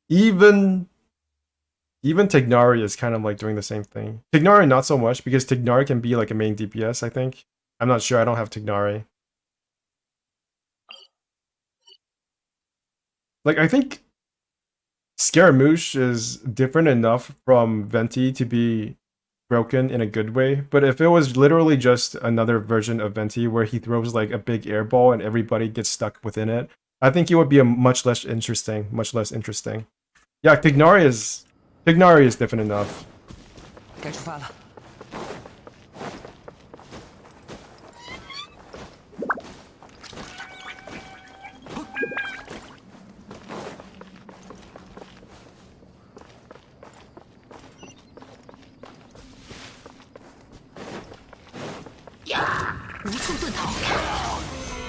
even Tignari is kind of like doing the same thing. Tignari not so much, because Tignari can be like a main DPS, I think. I'm not sure, I don't have Tignari. Like, I think Scaramouche is different enough from Venti to be broken in a good way, but if it was literally just another version of Venti where he throws like a big air ball and everybody gets stuck within it, I think it would be a much less interesting. Yeah, Tignari is different enough. 该出发了。无处遁逃。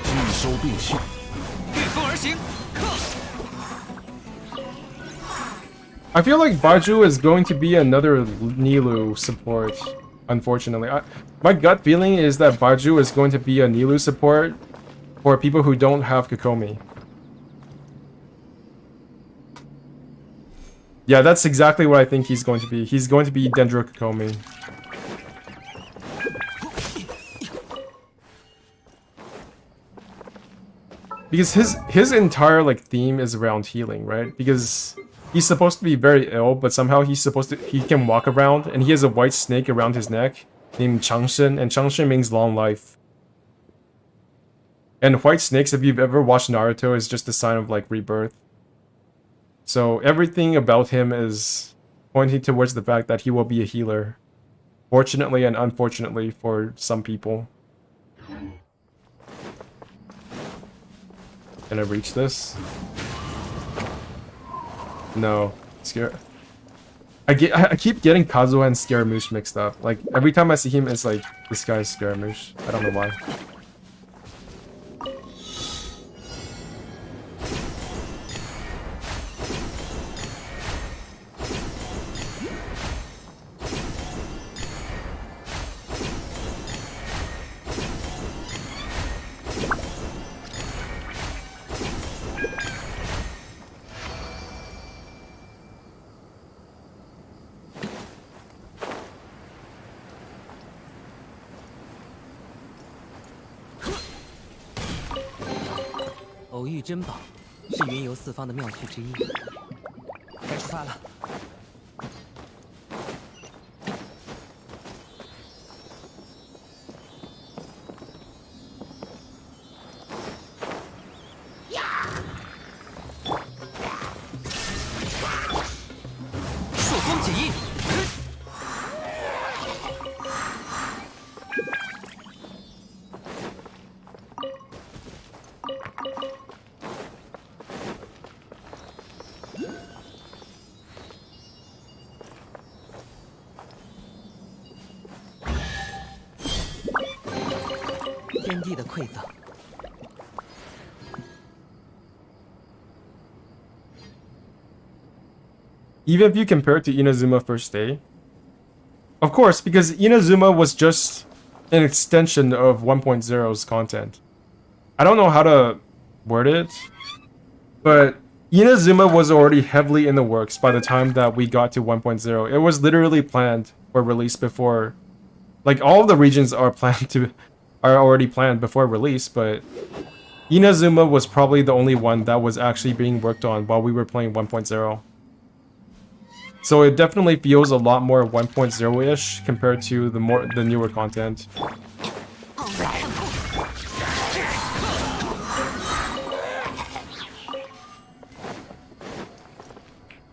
一收并蓄。御风而行，克！ I feel like Baju is going to be another Nilou support, unfortunately. My gut feeling is that Baju is going to be a Nilou support for people who don't have Kokomi. Yeah, that's exactly what I think he's going to be. He's going to be Dendro Kokomi. Because his entire like theme is around healing, right? Because he's supposed to be very ill, but somehow he can walk around, and he has a white snake around his neck named Changshen, and Changshen means long life. And white snakes, if you've ever watched Naruto, is just a sign of like rebirth. So everything about him is pointing towards the fact that he will be a healer. Fortunately and unfortunately for some people. Can I reach this? No. I keep getting Kazuha and Scaramouche mixed up. Like, every time I see him, it's like, this guy's Scaramouche. I don't know why. “偶遇珍宝”是云游四方的妙趣之一。该出发了。朔风起义。 天地的馈赠。Even if you compare it to Inazuma First Day. Of course, because Inazuma was just an extension of 1.0's content. I don't know how to word it, but Inazuma was already heavily in the works by the time that we got to 1.0. It was literally planned for release before. Like, all of the regions are already planned before release, but Inazuma was probably the only one that was actually being worked on while we were playing 1.0. So it definitely feels a lot more 1.0-ish compared to the newer content.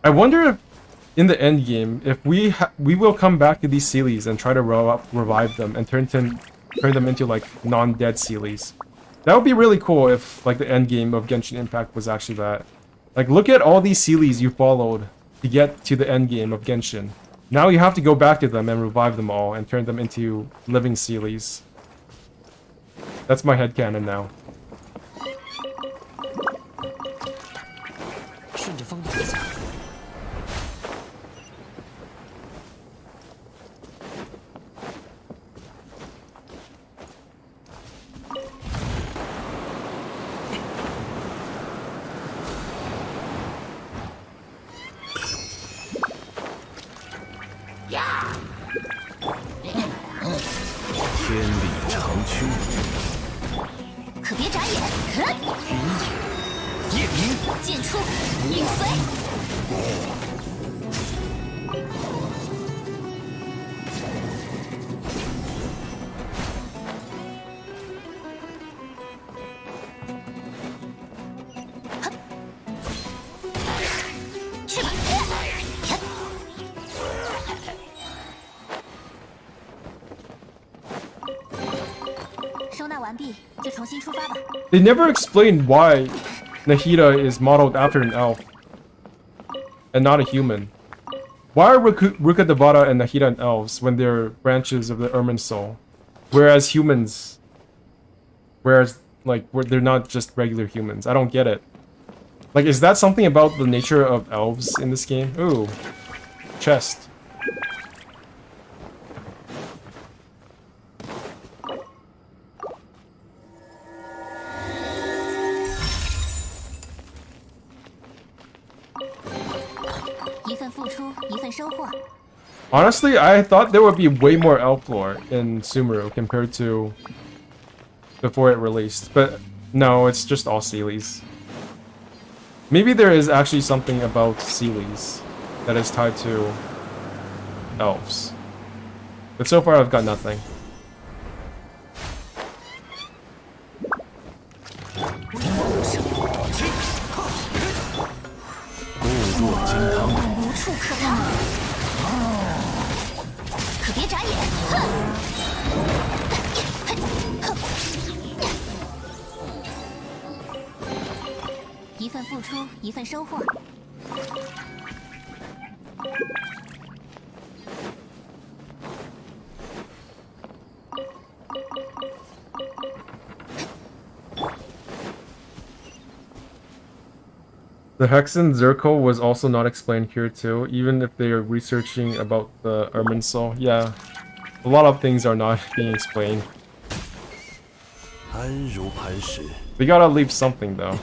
I wonder if in the end game, if we will come back to these Sealies and try to revive them and turn them into like non-dead Sealies. That would be really cool if like the end game of Genshin Impact was actually that. Like, look at all these Sealies you followed to get to the end game of Genshin. Now you have to go back to them and revive them all and turn them into living Sealies. That's my headcanon now. 顺着风走。天理长驱，可别眨眼。夜明，剑出，影随。去吧。收纳完毕，就重新出发吧。 They never explained why Nahida is modeled after an elf and not a human. Why are Ruka Devata and Nahida and elves when they're branches of the Ermin soul? Whereas humans... they're not just regular humans. I don't get it. Like, is that something about the nature of elves in this game? Ooh. Chest. Honestly, I thought there would be way more elf lore in Sumeru compared to before it released, but no, it's just all Sealies. Maybe there is actually something about Sealies that is tied to elves. But so far I've got nothing. The Hexen Zirkel was also not explained here too, even if they are researching about the Ermin Soul. Yeah, a lot of things are not being explained. They gotta leave something though.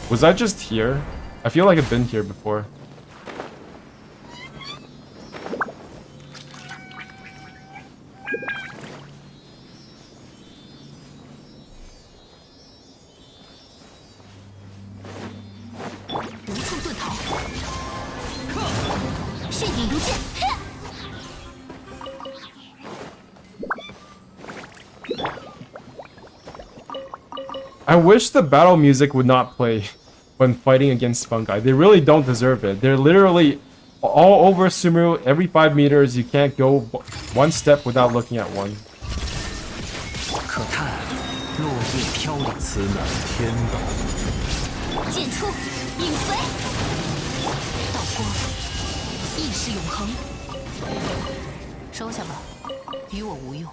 Was I just here? I feel like I've been here before. I wish the battle music would not play when fighting against fungi. They really don't deserve it. They're literally all over Sumeru. Every 5 meters, you can't go one step without looking at one. 可叹落叶飘零，此乃天道。剑出，影随。道光，亦是永恒。收下吧，与我无用。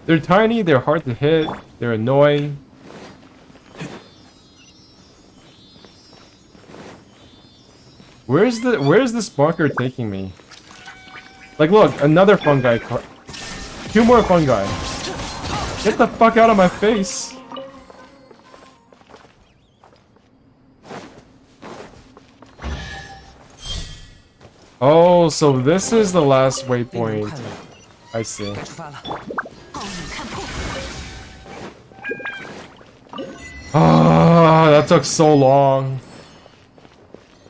They're tiny. They're hard to hit. They're annoying. Where's this marker taking me? Like, look, another fungi card. 2 more fungi. Get the fuck out of my face. Oh, so this is the last waypoint. I see. 该出发了。 Ah, that took so long.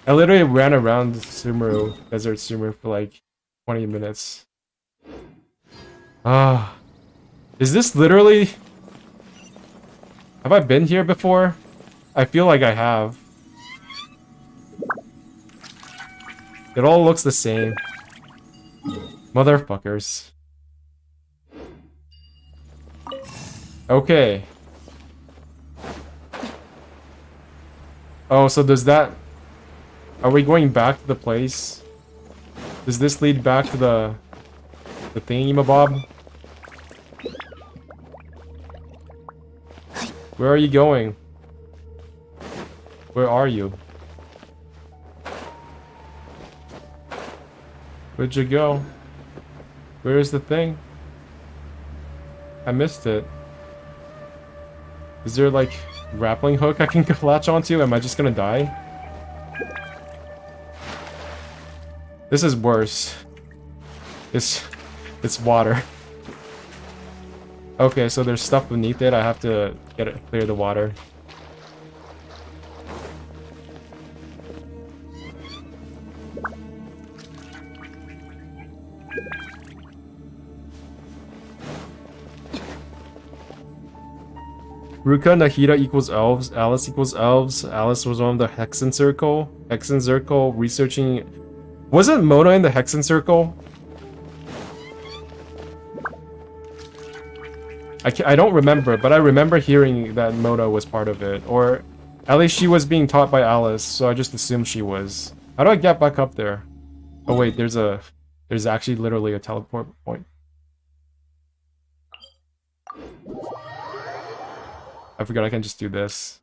I literally ran around Sumeru, Desert Sumeru, for like 20 minutes. Ah. Is this literally... Have I been here before? I feel like I have. It all looks the same. Motherfuckers. Okay. Oh, so does that... Are we going back to the place? Does this lead back to the thingy-mabob? Where are you going? Where are you? Where'd you go? Where's the thing? I missed it. Is there like grappling hook I can latch onto? Am I just gonna die? This is worse. It's water. Okay, so there's stuff beneath it. I have to get it, clear the water. Ruka Nahida equals elves. Alice equals elves. Alice was on the Hexen Circle. Hexen Circle researching... Wasn't Mona in the Hexen Circle? I don't remember, but I remember hearing that Mona was part of it. Or at least she was being taught by Alice, so I just assumed she was. How do I get back up there? Oh wait, there's actually literally a teleport point. I forgot I can just do this.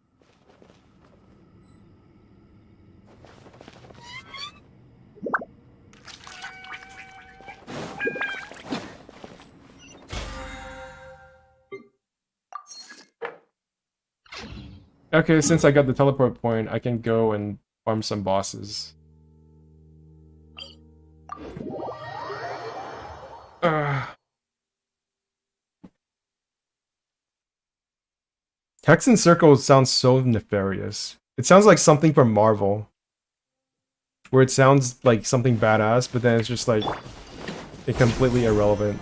Okay, since I got the teleport point, I can go and farm some bosses. Hexen Circle sounds so nefarious. It sounds like something from Marvel. Where it sounds like something badass, but then it's just like... completely irrelevant.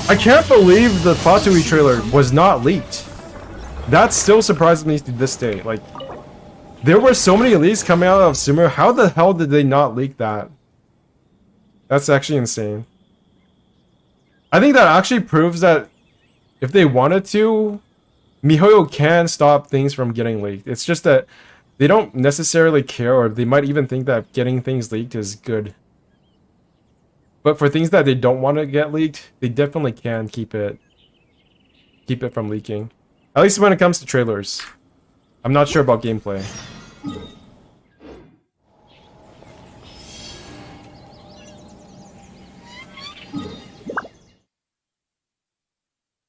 I can't believe the Fatui trailer was not leaked. That still surprises me to this day. Like, there were so many leaks coming out of Sumeru. How the hell did they not leak that? That's actually insane. I think that actually proves that if they wanted to, MiHoYo can stop things from getting leaked. It's just that they don't necessarily care, or they might even think that getting things leaked is good. But for things that they don't want to get leaked, they definitely can keep it from leaking. At least when it comes to trailers. I'm not sure about gameplay.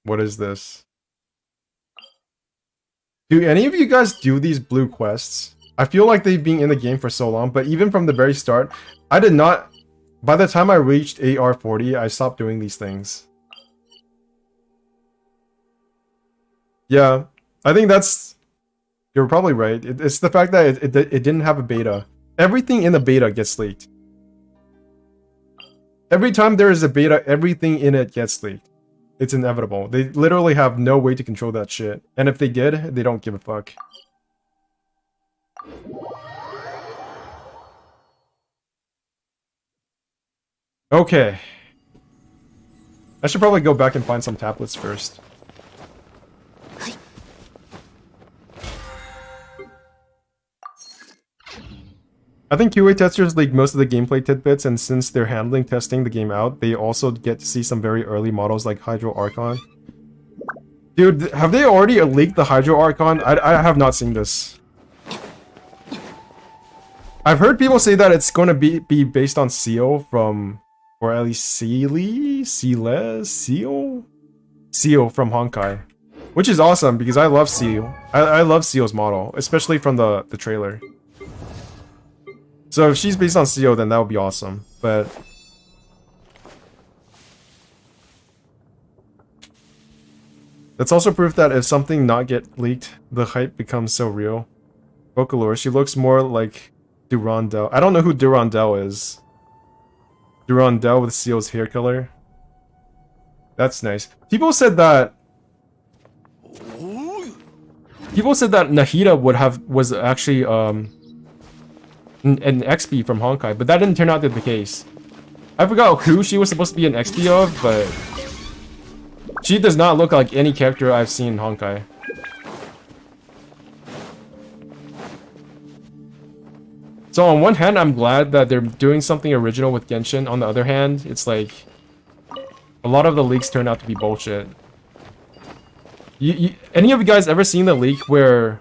What is this? Do any of you guys do these blue quests? I feel like they've been in the game for so long, but even from the very start, I did not... By the time I reached AR40, I stopped doing these things. Yeah, I think that's... You're probably right. It's the fact that it didn't have a beta. Everything in the beta gets leaked. Every time there is a beta, everything in it gets leaked. It's inevitable. They literally have no way to control that shit. And if they did, they don't give a fuck. Okay. I should probably go back and find some tablets first. I think QA testers leak most of the gameplay tidbits, and since they're handling testing the game out, they also get to see some very early models like Hydro Archon. Dude, have they already leaked the Hydro Archon? I have not seen this. I've heard people say that it's going to be based on Seal from, or at least Seal from Honkai, which is awesome because I love Seal. I love Seal's model, especially from the trailer. So if she's based on Seal, then that would be awesome. But that's also proof that if something not get leaked, the hype becomes so real. Vocaloid, she looks more like Durandal. I don't know who Durandal is. Durandal with Seal's hair color. That's nice. People said that Nahida was actually an XP from Honkai, but that didn't turn out to be the case. I forgot who she was supposed to be an XP of, but she does not look like any character I've seen in Honkai. So on one hand, I'm glad that they're doing something original with Genshin. On the other hand, it's like a lot of the leaks turn out to be bullshit. Any of you guys ever seen the leak where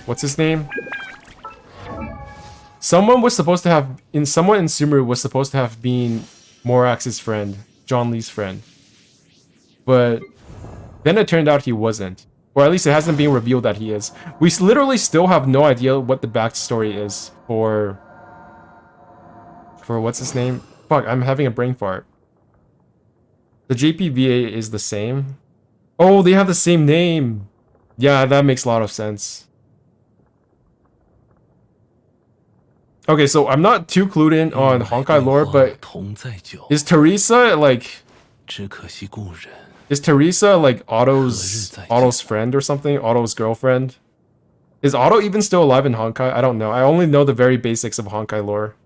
what's his name? Someone in Sumeru was supposed to have been Morax's friend, John Lee's friend. But then it turned out he wasn't. Or at least it hasn't been revealed that he is. We literally still have no idea what the backstory is for what's his name? Fuck, I'm having a brain fart. The JPVA is the same. Oh, they have the same name. Yeah, that makes a lot of sense. Okay, so I'm not too clued in on Honkai lore, but is Teresa like Otto's friend or something? Otto's girlfriend? Is Otto even still alive in Honkai? I don't know. I only know the very basics of Honkai lore.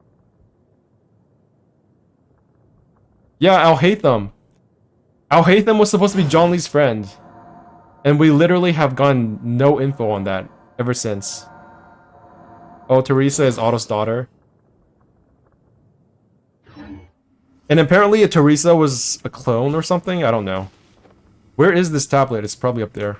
Yeah, Alhaitham. Alhaitham was supposed to be John Lee's friend. And we literally have gotten no info on that ever since. Oh, Teresa is Otto's daughter. And apparently Teresa was a clone or something? I don't know. Where is this tablet? It's probably up there.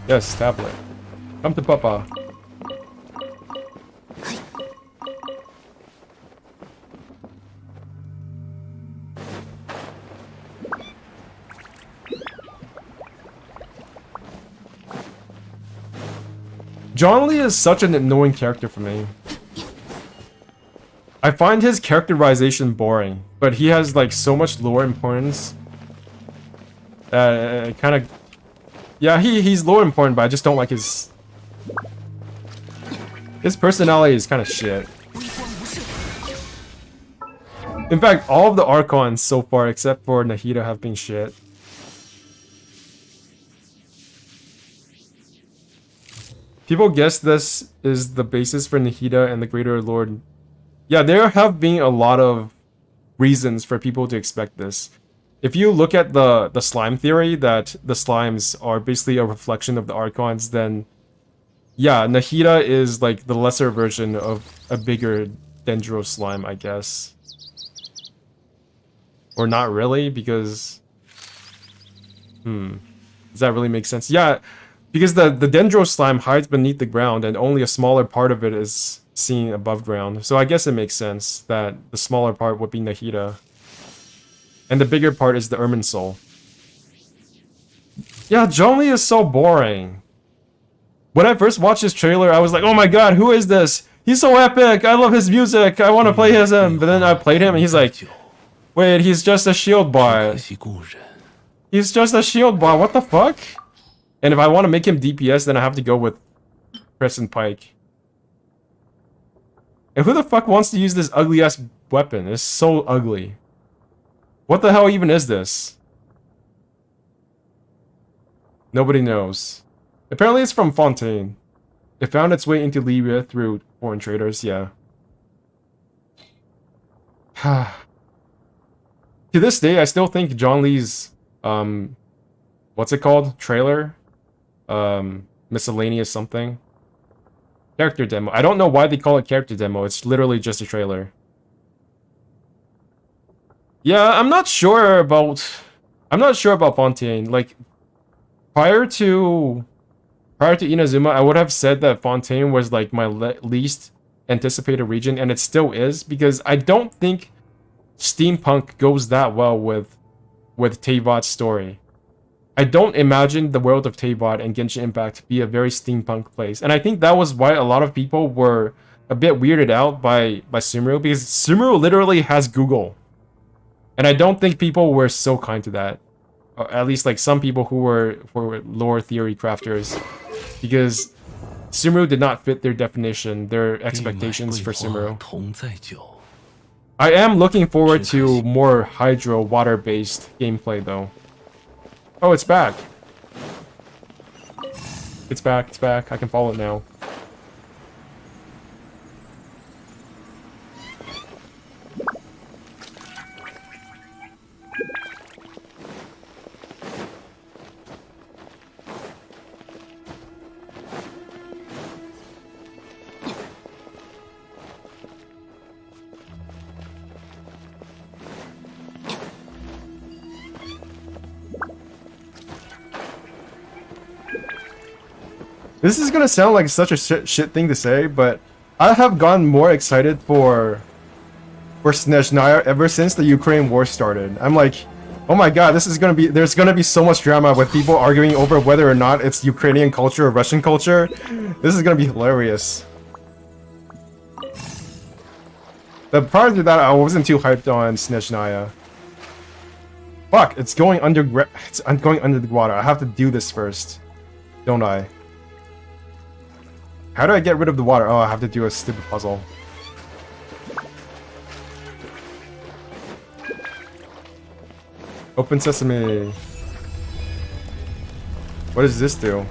Yes, tablet. Come to Papa. John Lee is such an annoying character for me. I find his characterization boring, but he has like so much lore importance. Kind of, yeah, he's lore important, but I just don't like his personality is kind of shit. In fact, all of the Archons so far, except for Nahida, have been shit. People guess this is the basis for Nahida and the Greater Lord. Yeah, there have been a lot of reasons for people to expect this. If you look at the slime theory, that the slimes are basically a reflection of the Archons, then yeah, Nahida is like the lesser version of a bigger Dendro slime, I guess. Or not really, because... Does that really make sense? Yeah, because the Dendro slime hides beneath the ground and only a smaller part of it is seen above ground. So I guess it makes sense that the smaller part would be Nahida. And the bigger part is the Irminsul. Yeah, John Lee is so boring. When I first watched this trailer, I was like, oh my god, who is this? He's so epic! I love his music! I want to play as him! But then I played him and he's like, wait, he's just a shield bot. He's just a shield bot, what the fuck? And if I want to make him DPS, then I have to go with Crescent Pike. And who the fuck wants to use this ugly-ass weapon? It's so ugly. What the hell even is this? Nobody knows. Apparently it's from Fontaine. It found its way into Libya through foreign traders, yeah. To this day, I still think John Lee's, what's it called? Trailer? Miscellaneous something? Character demo. I don't know why they call it character demo. It's literally just a trailer. Yeah, I'm not sure about Fontaine. Like, prior to Inazuma, I would have said that Fontaine was like my least anticipated region, and it still is, because I don't think steampunk goes that well with Teyvat's story. I don't imagine the world of Teyvat and Genshin Impact to be a very steampunk place, and I think that was why a lot of people were a bit weirded out by Sumeru, because Sumeru literally has Google, and I don't think people were so kind to that. Or at least like some people who were lore theory crafters, because Sumeru did not fit their definition, their expectations for Sumeru. I am looking forward to more hydro water-based gameplay though. Oh, it's back. It's back, it's back. I can follow it now. This is gonna sound like such a shit thing to say, but I have gotten more excited for Snezhnaya ever since the Ukraine war started. I'm like, oh my god, there's gonna be so much drama with people arguing over whether or not it's Ukrainian culture or Russian culture. This is gonna be hilarious. But prior to that, I wasn't too hyped on Snezhnaya. Fuck, it's going under the water. I have to do this first, don't I? How do I get rid of the water? Oh, I have to do a stupid puzzle. Open sesame. What does this do?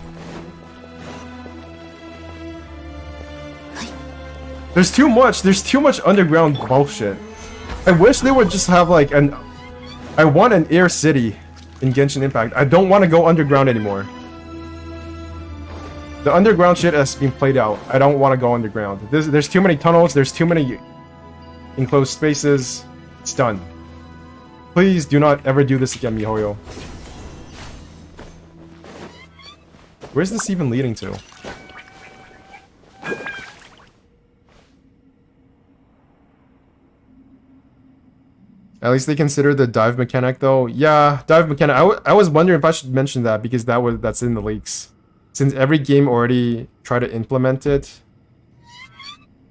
There's too much underground bullshit. I wish they would just have like I want an air city in Genshin Impact. I don't want to go underground anymore. The underground shit has been played out. I don't want to go underground. There's too many tunnels. There's too many enclosed spaces. It's done. Please do not ever do this again, MiHoYo. Where's this even leading to? At least they consider the dive mechanic, though. Yeah, dive mechanic. I was wondering if I should mention that, because that's in the leaks. Since every game already tried to implement it.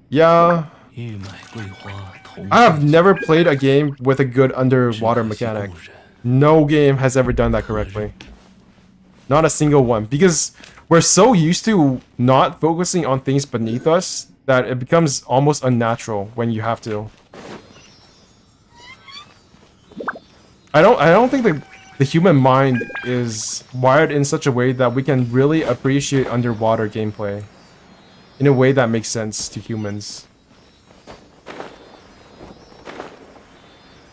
Yeah. I have never played a game with a good underwater mechanic. No game has ever done that correctly. Not a single one. Because we're so used to not focusing on things beneath us that it becomes almost unnatural when you have to. I don't think the human mind is wired in such a way that we can really appreciate underwater gameplay in a way that makes sense to humans.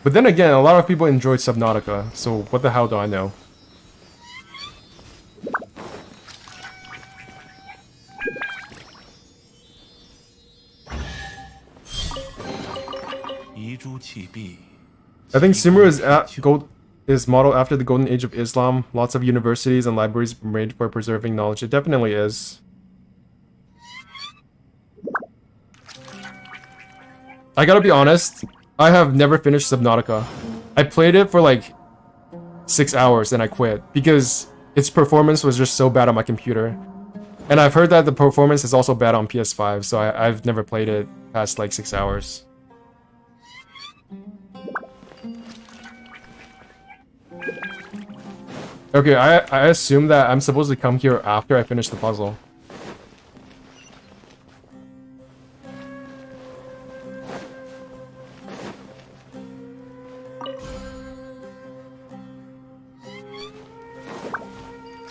But then again, a lot of people enjoyed Subnautica, so what the hell do I know? I think Sumeru is modeled after the golden age of Islam. Lots of universities and libraries made for preserving knowledge. It definitely is. I gotta be honest, I have never finished Subnautica. I played it for like 6 hours and I quit because its performance was just so bad on my computer. And I've heard that the performance is also bad on PS5, so I've never played it past like 6 hours. Okay, I assume that I'm supposed to come here after I finish the puzzle.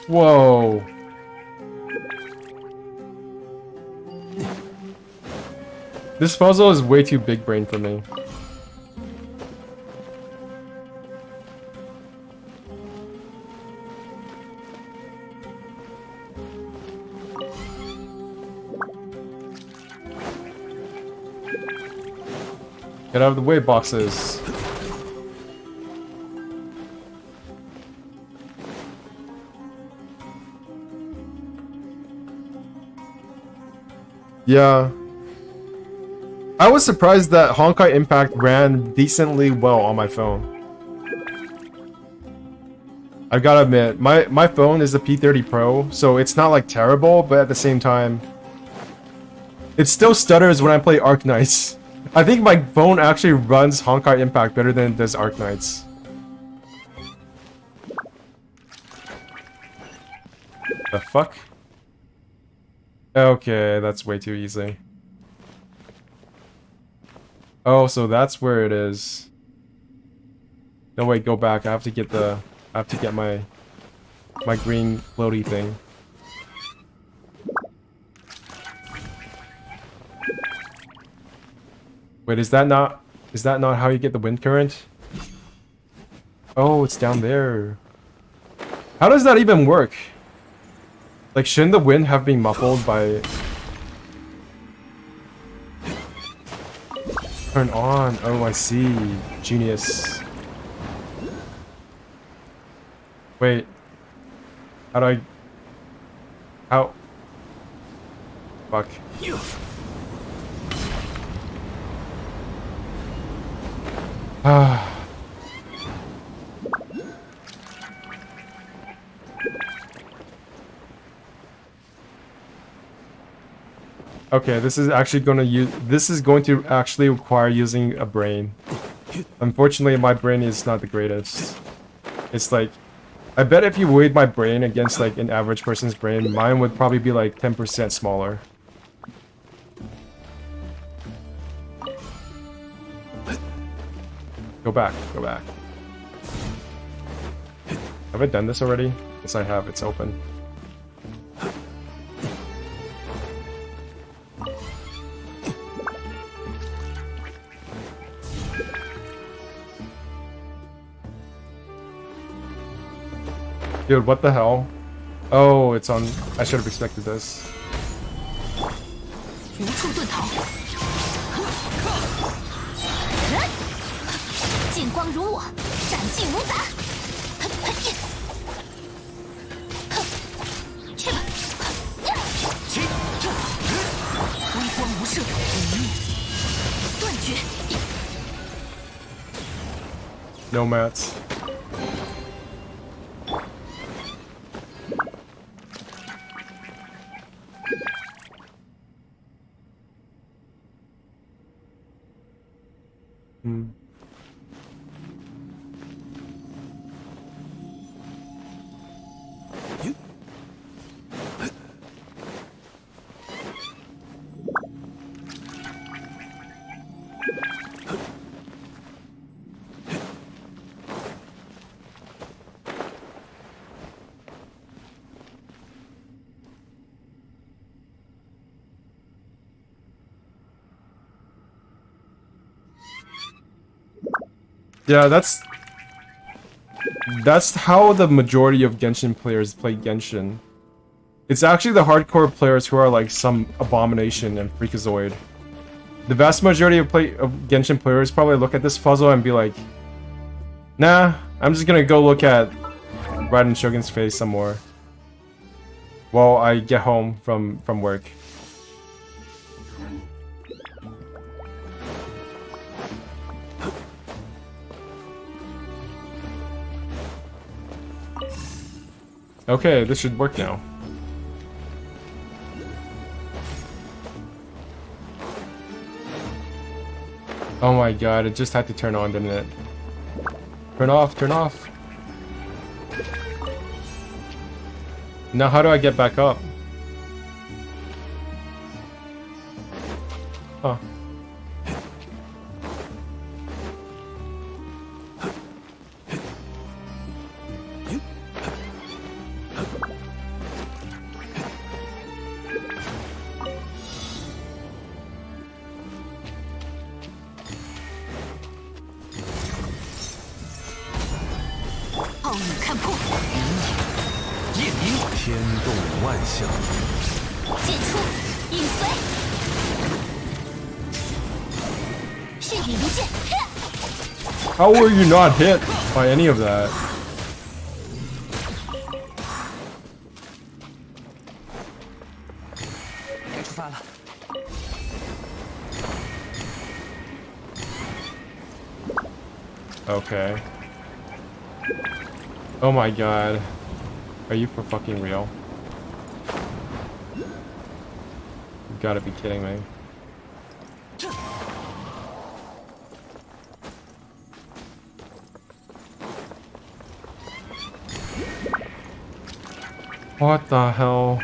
Whoa. This puzzle is way too big brain for me. Get out of the way, boxes. Yeah. I was surprised that Honkai Impact ran decently well on my phone. I gotta admit, my phone is a P30 Pro, so it's not like terrible, but at the same time, it still stutters when I play Arknights. I think my phone actually runs Honkai Impact better than it does Arknights. The fuck? Okay, that's way too easy. Oh, so that's where it is. No, wait, go back. I have to get my green floaty thing. Wait, is that not how you get the wind current? Oh, it's down there. How does that even work? Like, shouldn't the wind have been muffled by... Turn on. Oh, I see. Genius. Wait. How do I... How... Fuck. Ah. Okay, this is going to actually require using a brain. Unfortunately, my brain is not the greatest. It's like, I bet if you weighed my brain against like an average person's brain, mine would probably be like 10% smaller. Go back, go back. Have I done this already? Yes, I have. It's open. Dude, what the hell? Oh, it's on... I should have expected this. 无处遁逃，剑光如我，斩尽无杂。去吧，微光无射，断绝。No mats. Yeah, that's how the majority of Genshin players play Genshin. It's actually the hardcore players who are like some abomination and freakazoid. The vast majority of Genshin players probably look at this puzzle and be like, nah, I'm just gonna go look at Raiden Shogun's face some more while I get home from work. Okay, this should work now. Oh my god, it just had to turn on, didn't it? Turn off, turn off. Now how do I get back up? Huh. 天动万象，进出，影随，血影如剑。 How were you not hit by any of that? Okay. Oh my god. Are you for fucking real? You gotta be kidding me. What the hell?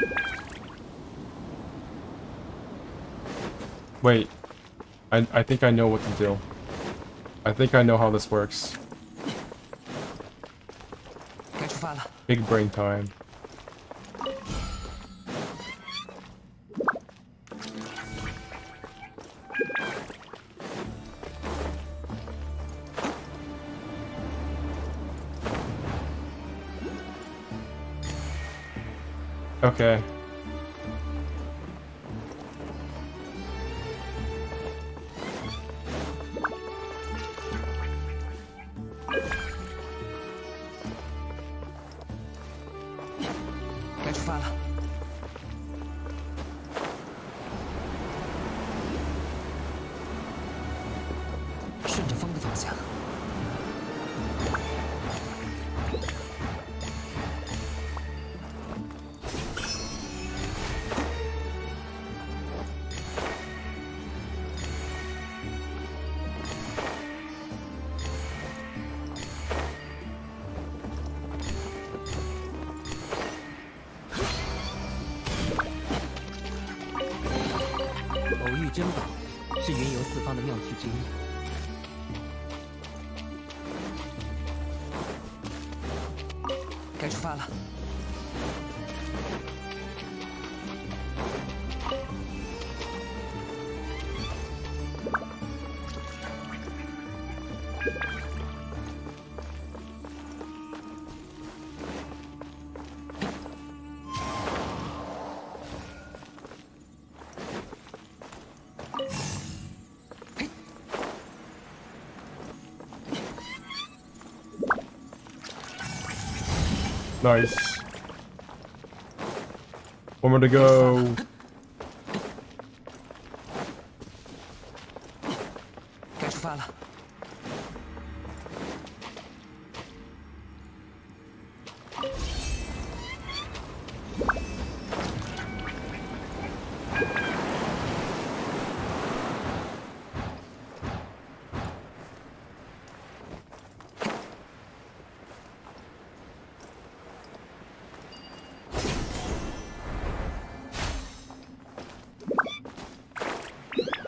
Wait. I think I know what to do. I think I know how this works. Big brain time. Okay. Nice. One more to go.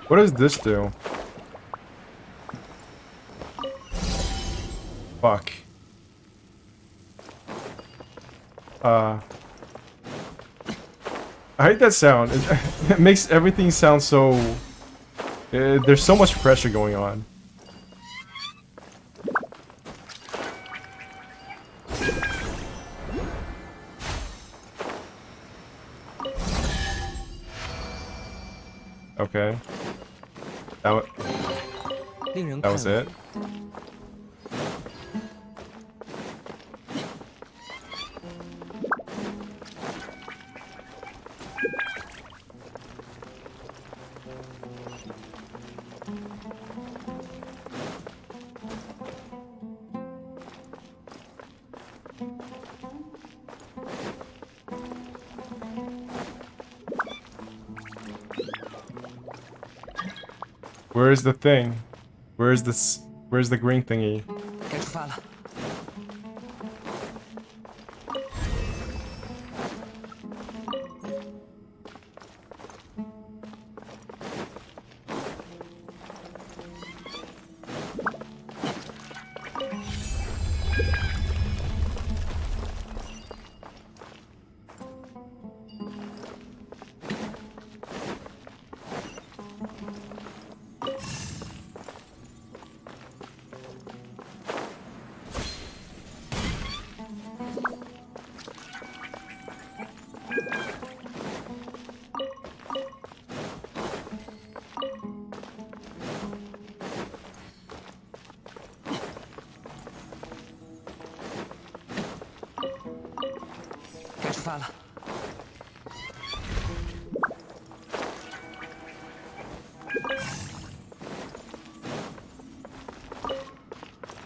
What does this do? Fuck. I hate that sound. It makes everything sound so... there's so much pressure going on. Okay. That was it. Where's the thing? Where's this? Where's the green thingy? 发了。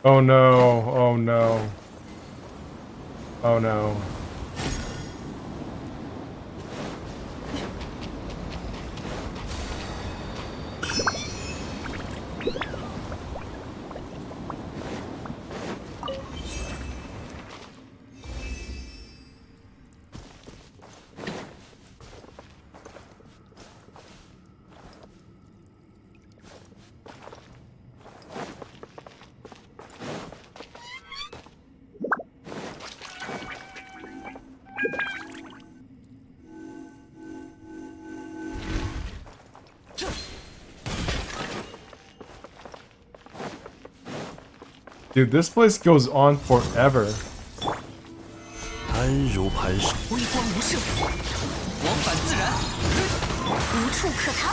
Oh no, oh no. Oh no. Dude, this place goes on forever. 安如磐石，微光无射，往返自然。无处可逃。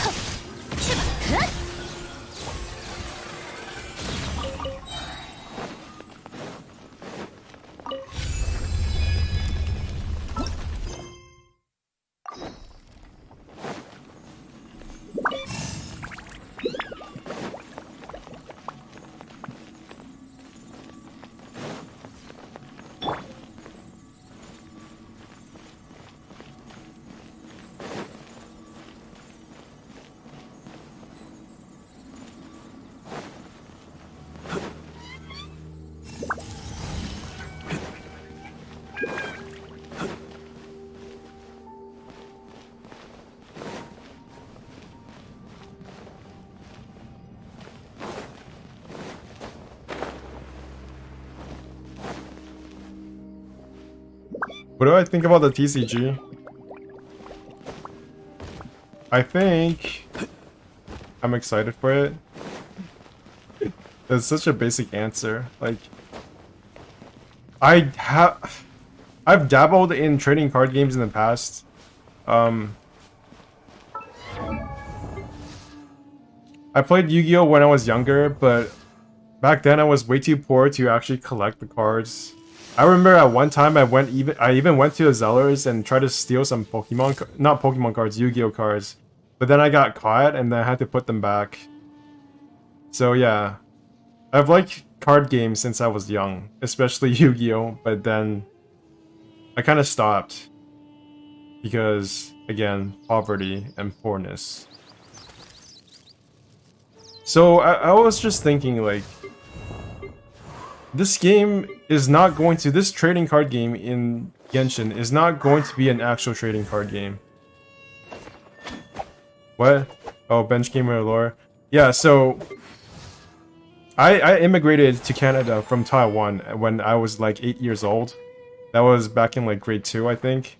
哼，去吧！哼 What do I think about the TCG? I think I'm excited for it. That's such a basic answer. Like, I've dabbled in trading card games in the past. I played Yu-Gi-Oh when I was younger, but back then I was way too poor to actually collect the cards. I remember at one time I even went to the Zellers and tried to steal some not Pokemon cards, Yu-Gi-Oh cards. But then I got caught and then I had to put them back. So yeah, I've liked card games since I was young, especially Yu-Gi-Oh, but then I kind of stopped because, again, poverty and poorness. So I was just thinking, like, this game is not going to, this trading card game in Genshin is not going to be an actual trading card game. What? Oh, bench gamer lore. Yeah, so I immigrated to Canada from Taiwan when I was like 8 years old. That was back in like grade 2, I think.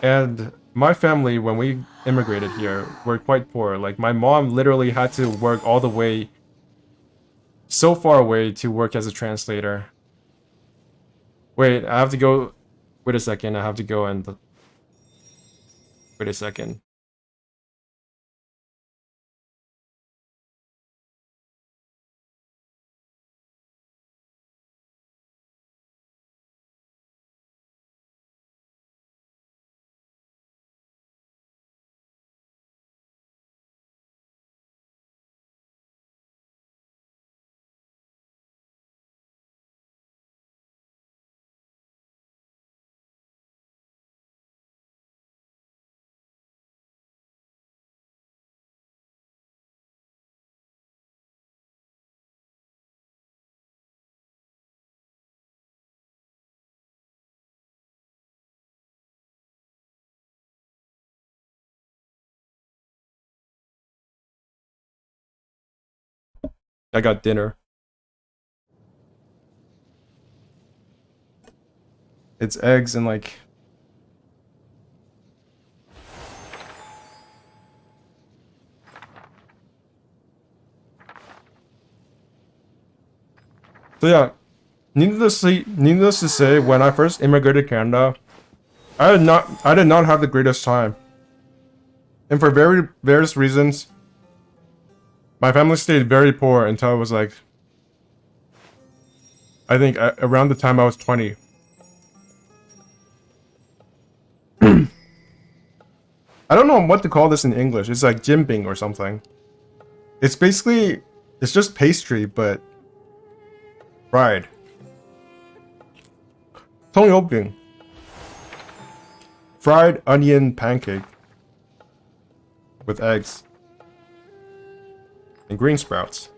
And my family, when we immigrated here, were quite poor. Like, my mom literally had to work all the way so far away to work as a translator. Wait, I have to go. Wait a second, I have to go and. Wait a second. I got dinner. It's eggs and like. So yeah, needless to say, when I first immigrated to Canada, I did not have the greatest time. And for various reasons, my family stayed very poor until I was like I think around the time I was 20. I don't know what to call this in English. It's like jimping or something. It's basically, it's just pastry, but fried. 葱油饼. Fried onion pancake with eggs and green sprouts.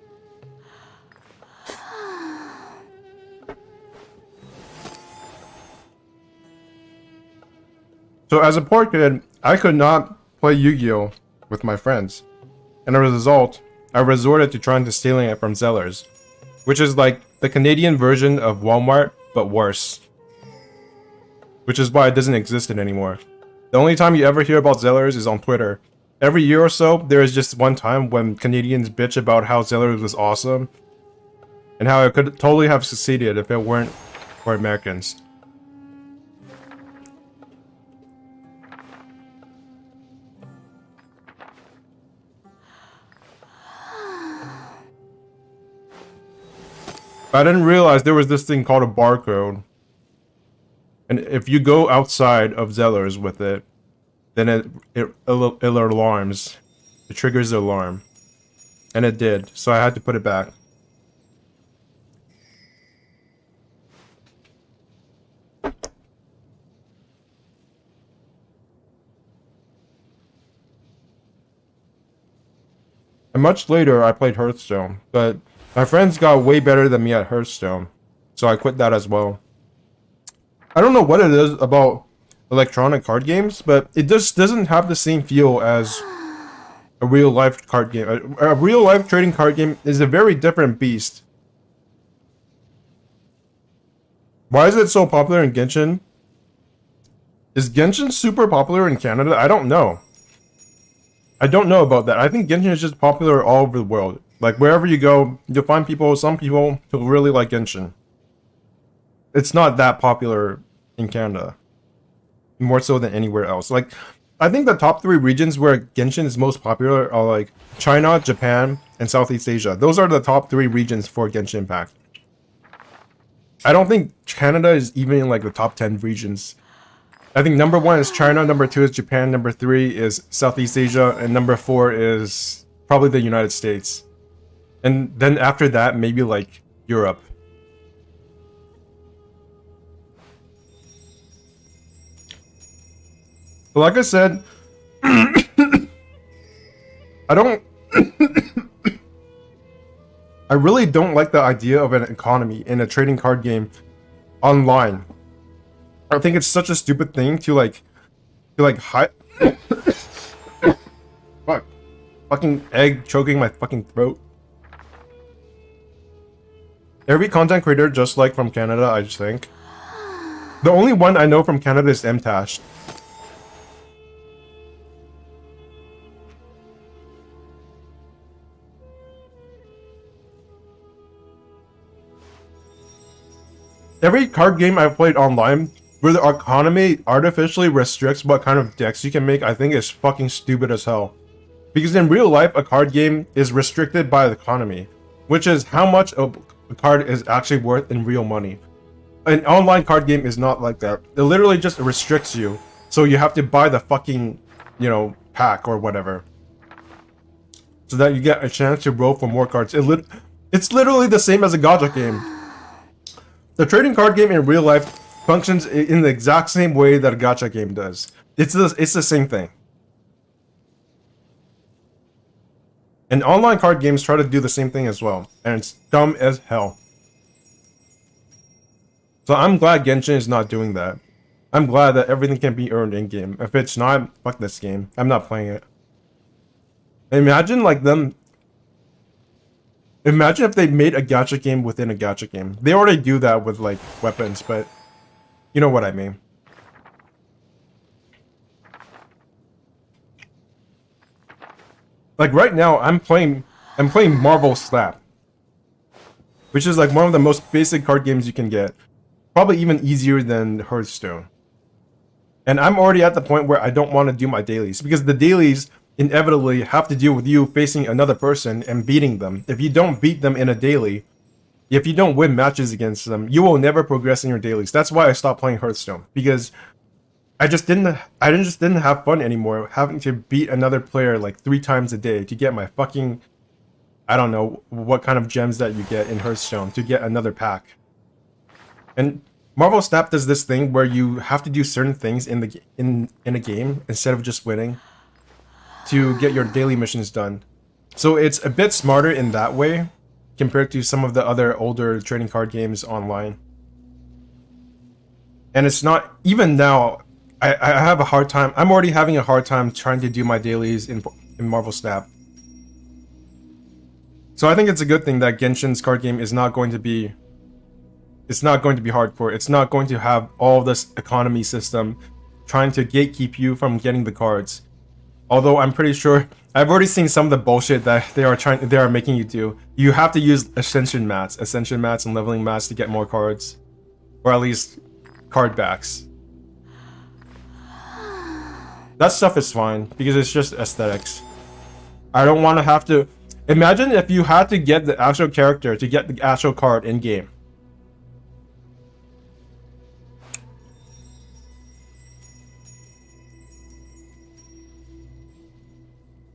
So as a poor kid, I could not play Yu-Gi-Oh! With my friends. And as a result, I resorted to trying to stealing it from Zellers. Which is like the Canadian version of Walmart, but worse. Which is why it doesn't exist anymore. The only time you ever hear about Zellers is on Twitter. Every year or so, there is just one time when Canadians bitch about how Zellers was awesome. And how it could totally have succeeded if it weren't for Americans. I didn't realize there was this thing called a barcode. And if you go outside of Zellers with it, then it alarms. It triggers the alarm. And it did, so I had to put it back. And much later, I played Hearthstone, but my friends got way better than me at Hearthstone, so I quit that as well. I don't know what it is about electronic card games, but it just doesn't have the same feel as a real-life card game. A real-life trading card game is a very different beast. Why is it so popular in Genshin? Is Genshin super popular in Canada? I don't know. I don't know about that. I think Genshin is just popular all over the world. Like, wherever you go, you'll find some people who really like Genshin. It's not that popular in Canada. More so than anywhere else. Like, I think the top 3 regions where Genshin is most popular are like China, Japan, and Southeast Asia. Those are the top 3 regions for Genshin Impact. I don't think Canada is even in like the top 10 regions. I think number 1 is China, number 2 is Japan, number 3 is Southeast Asia, and number 4 is probably the United States. And then after that, maybe like Europe. But like I said, I don't... I really don't like the idea of an economy in a trading card game online. I think it's such a stupid thing to hide... Fuck. Fucking egg choking my fucking throat. Every content creator just like from Canada, I just think. The only one I know from Canada is MTash. Every card game I've played online where the economy artificially restricts what kind of decks you can make, I think is fucking stupid as hell. Because in real life, a card game is restricted by the economy, which is how much a card is actually worth in real money. An online card game is not like that. It literally just restricts you, so you have to buy the fucking, pack or whatever, so that you get a chance to roll for more cards. It's literally the same as a gacha game. The trading card game in real life functions in the exact same way that a gacha game does. It's the same thing. And online card games try to do the same thing as well, and it's dumb as hell. So I'm glad Genshin is not doing that. I'm glad that everything can be earned in-game. If it's not, fuck this game. I'm not playing it. Imagine Imagine if they made a gacha game within a gacha game. They already do that with like weapons, but you know what I mean. Like right now, I'm playing Marvel Snap, which is like one of the most basic card games you can get. Probably even easier than Hearthstone. And I'm already at the point where I don't want to do my dailies, because the dailies inevitably have to deal with you facing another person and beating them. If you don't beat them in a daily, if you don't win matches against them, you will never progress in your dailies. That's why I stopped playing Hearthstone, because I just didn't have fun anymore having to beat another player like 3 times a day to get my fucking, I don't know what kind of gems that you get in Hearthstone to get another pack. And Marvel Snap does this thing where you have to do certain things in the in a game instead of just winning to get your daily missions done. So it's a bit smarter in that way compared to some of the other older trading card games online. And it's not, even now, I have a hard time. I'm already having a hard time trying to do my dailies in Marvel Snap. So I think it's a good thing that Genshin's card game is not going to be, it's not going to be hardcore. It's not going to have all this economy system trying to gatekeep you from getting the cards. Although I'm pretty sure I've already seen some of the bullshit that they are making you do. You have to use ascension mats and leveling mats to get more cards, or at least card backs. That stuff is fine because it's just aesthetics. I don't want to have to. Imagine if you had to get the actual character to get the actual card in game.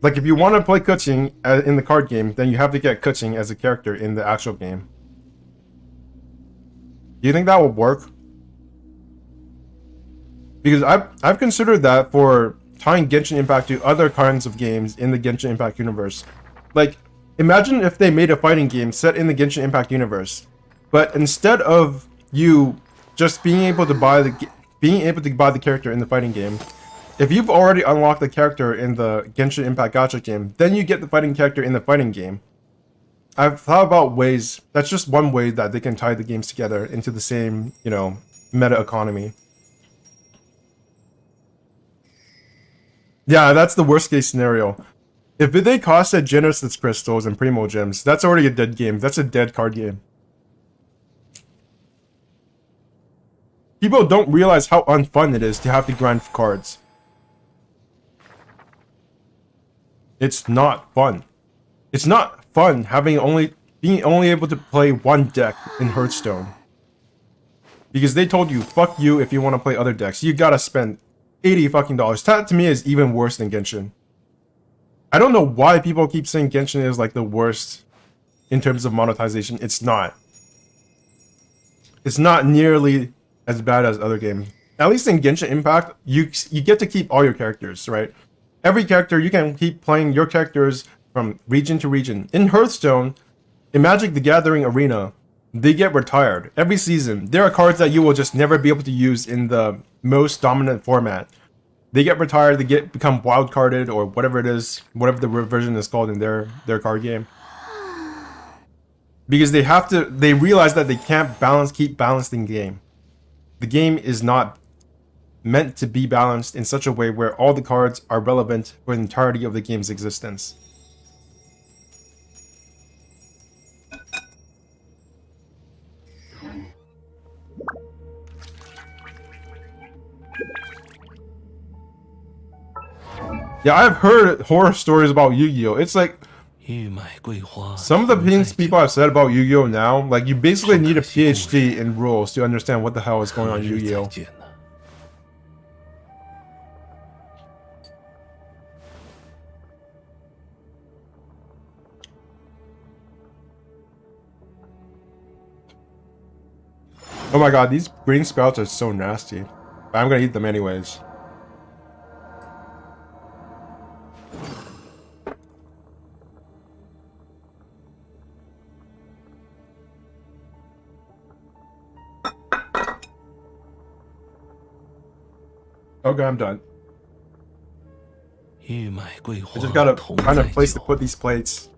Like, if you want to play Kuching in the card game, then you have to get Kuching as a character in the actual game. Do you think that would work? Because I've considered that for tying Genshin Impact to other kinds of games in the Genshin Impact universe. Like, imagine if they made a fighting game set in the Genshin Impact universe, but instead of you just being able to buy the character in the fighting game, if you've already unlocked the character in the Genshin Impact Gacha game, then you get the fighting character in the fighting game. I've thought about ways, that's just one way that they can tie the games together into the same, you know, meta economy. Yeah, that's the worst case scenario. If they costed Genesis crystals and Primo gems, that's already a dead game. That's a dead card game. People don't realize how unfun it is to have to grind for cards. It's not fun. It's not fun being only able to play one deck in Hearthstone. Because they told you, fuck you if you want to play other decks. You gotta spend $80 fucking dollars. That to me is even worse than Genshin. I don't know why people keep saying Genshin is like the worst in terms of monetization. It's not. It's not nearly as bad as other games. At least in Genshin Impact, you get to keep all your characters, right? Every character, you can keep playing your characters from region to region. In Hearthstone, in Magic the Gathering Arena, they get retired every season. There are cards that you will just never be able to use in the most dominant format. They get retired, they become wild carded or whatever it is, whatever the version is called in their card game. Because they realize that they can't keep balancing the game. The game is not meant to be balanced in such a way where all the cards are relevant for the entirety of the game's existence. Yeah, I've heard horror stories about Yu-Gi-Oh! It's like, some of the things people have said about Yu-Gi-Oh! Now, like, you basically need a PhD in rules to understand what the hell is going on in Yu-Gi-Oh! Oh my god, these green sprouts are so nasty. But I'm gonna eat them anyways. Okay, I'm done. I just gotta find a place to put these plates.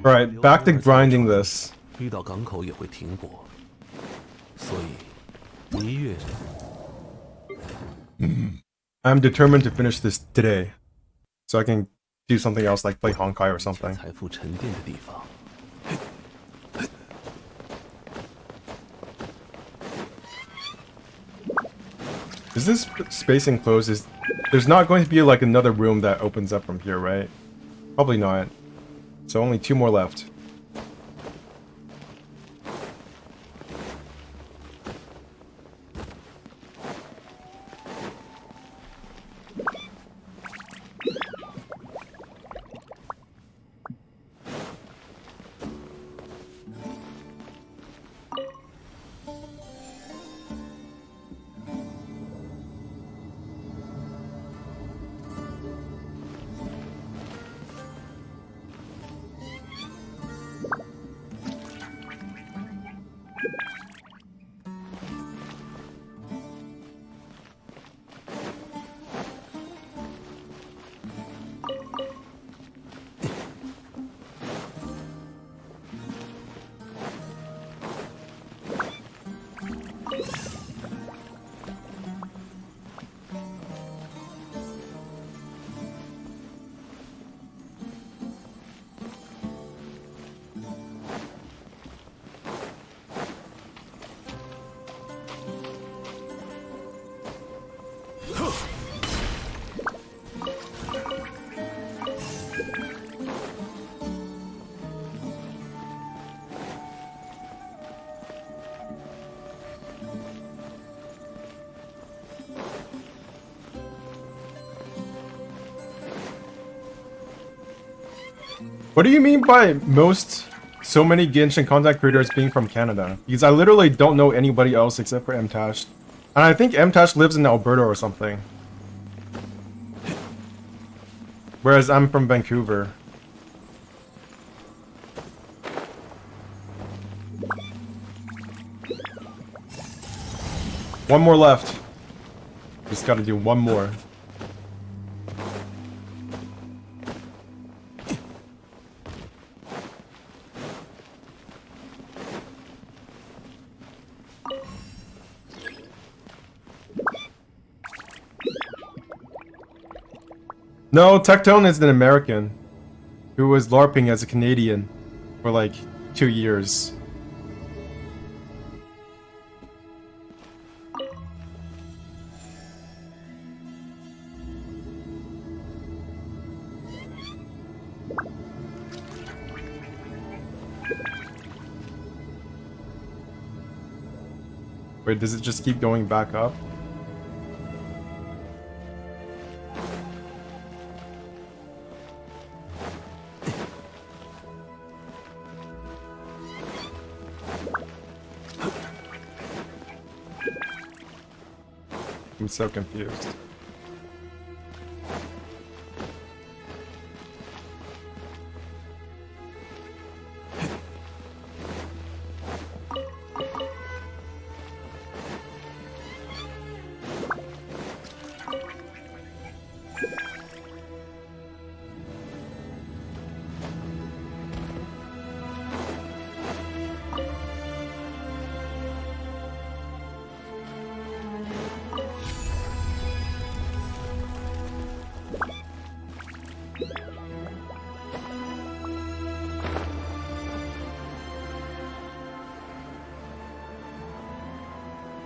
Alright, back to grinding this. 遇到港口也会停泊，所以1月。I'm determined to finish this today, so I can do something else like play Honkai or something. 财富沉淀的地方。 Is this space enclosed? There's not going to be like another room that opens up from here, right? Probably not. So only 2 more left. What do you mean by so many Genshin content creators being from Canada? Because I literally don't know anybody else except for MTash. And I think MTash lives in Alberta or something. Whereas I'm from Vancouver. One more left. Just gotta do one more. No, Tectone is an American who was LARPing as a Canadian for like 2 years. Wait, does it just keep going back up? I'm so confused.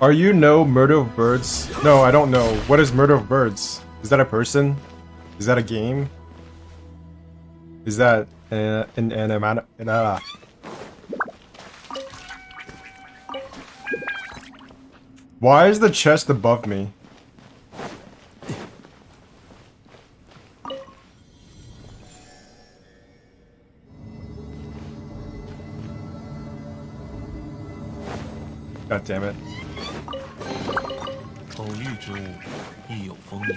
Are you no Murder of Birds? No, I don't know. What is Murder of Birds? Is that a person? Is that a game? Is that an Why is the chest above me? God damn it. 偶遇之物亦有风影。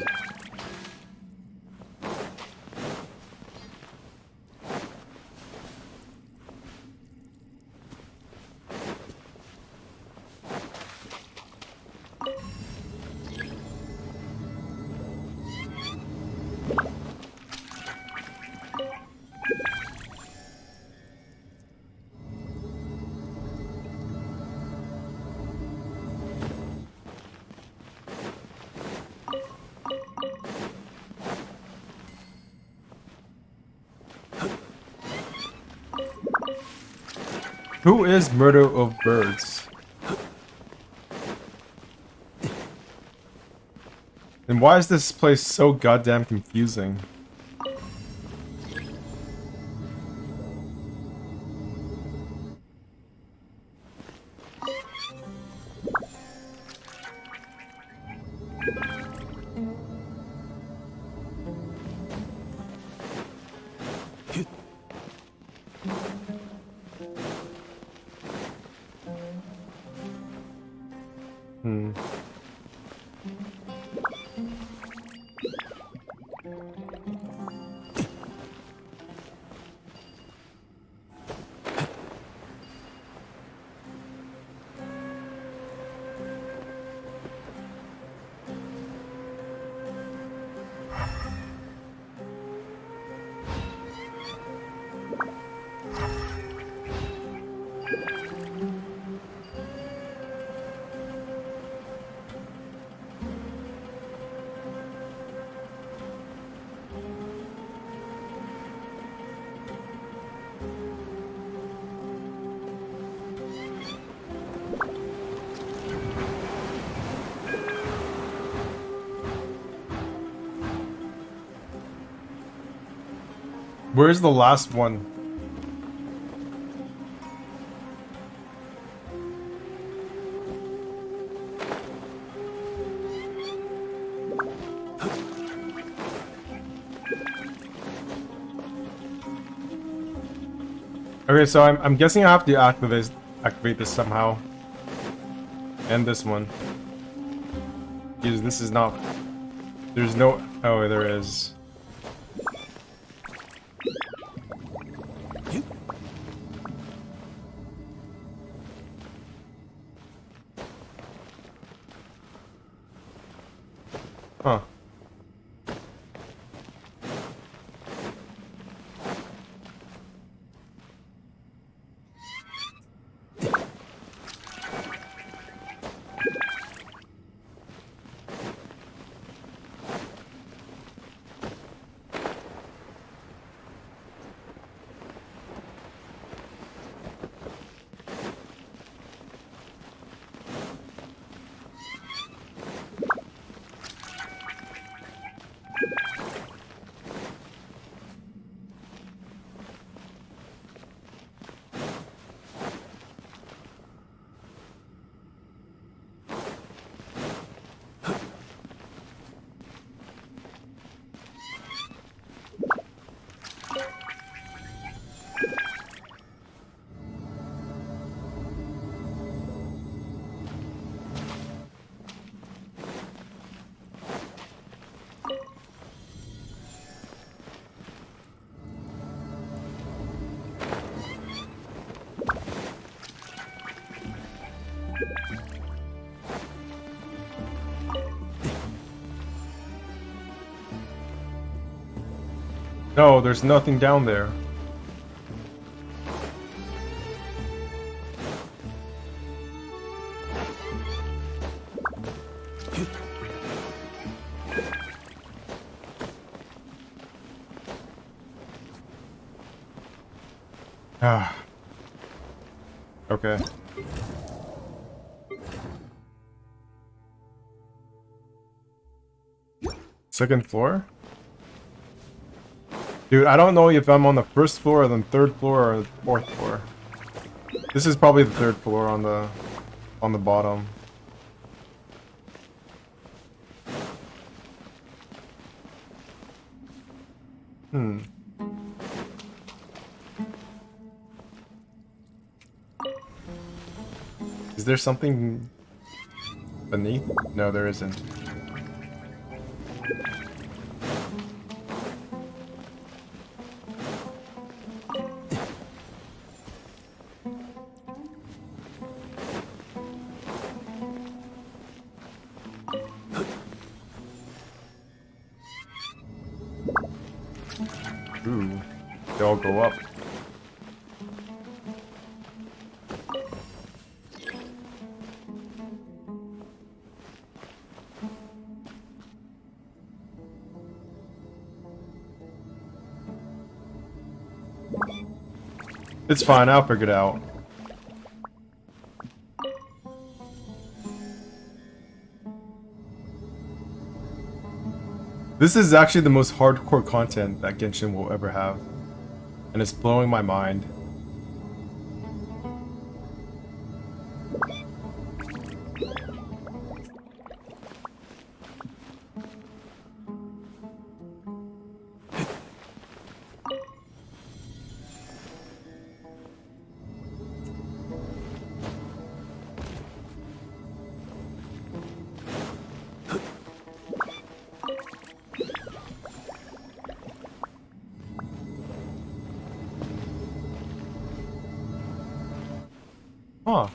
Who is Murder of Birds? And why is this place so goddamn confusing? Hmm. Where's the last one? Okay, so I'm guessing I have to activate this somehow. And this one. Because this is not... There's no... Oh, there is. Huh. No, there's nothing down there. Ah. Okay. Second floor? Dude, I don't know if I'm on the first floor or the third floor or the fourth floor. This is probably the third floor on the bottom. Hmm. Is there something beneath? No, there isn't. Ooh, they all go up. It's fine, I'll figure it out. This is actually the most hardcore content that Genshin will ever have. And it's blowing my mind. Huh.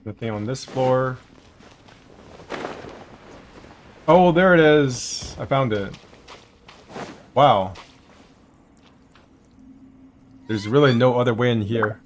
The thing on this floor. Oh, there it is. I found it. Wow. There's really no other way in here.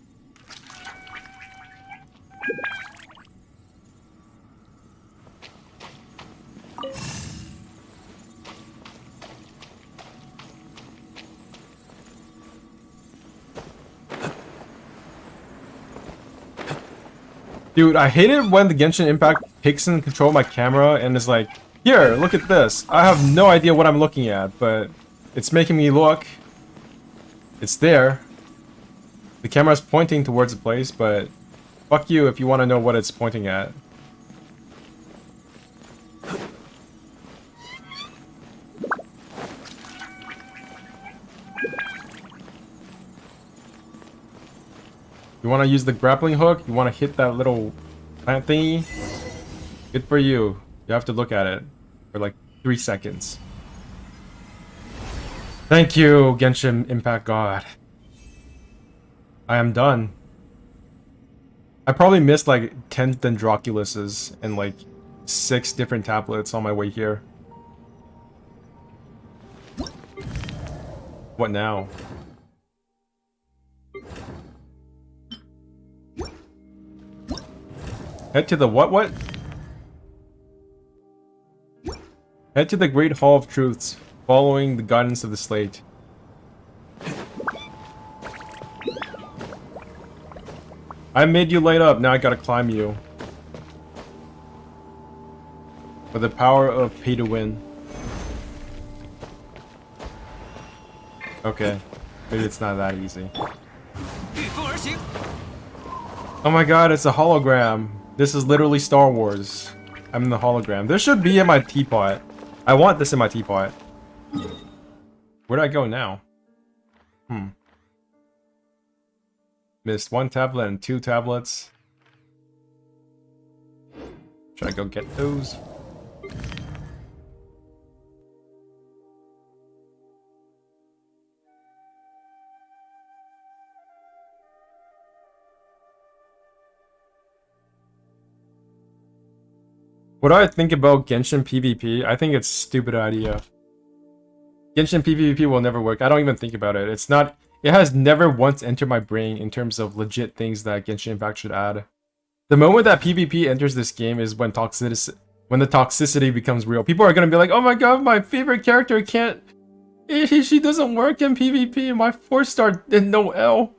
Dude, I hate it when the Genshin Impact takes in control of my camera and is like, here, look at this. I have no idea what I'm looking at, but it's making me look. It's there. The camera's pointing towards a place, but fuck you if you want to know what it's pointing at. You want to use the grappling hook? You want to hit that little plant thingy? Good for you. You have to look at it for like 3 seconds. Thank you, Genshin Impact God. I am done. I probably missed like 10 Dendroculuses and like 6 different tablets on my way here. What now? Head to the what? Head to the Great Hall of Truths, following the guidance of the slate. I made you light up, now I gotta climb you. For the power of pay to win. Okay, maybe it's not that easy. Oh my god, it's a hologram. This is literally Star Wars. I'm in the hologram. This should be in my teapot. I want this in my teapot. Where'd I go now? Missed 1 tablet and 2 tablets. Should I go get those? What do I think about Genshin PvP? I think it's a stupid idea. Genshin PvP will never work. I don't even think about it. It's not... It has never once entered my brain in terms of legit things that Genshin Impact should add. The moment that PvP enters this game is when the toxicity becomes real. People are gonna be like, oh my god, my favorite character can't... She doesn't work in PvP. My 4-star Noelle.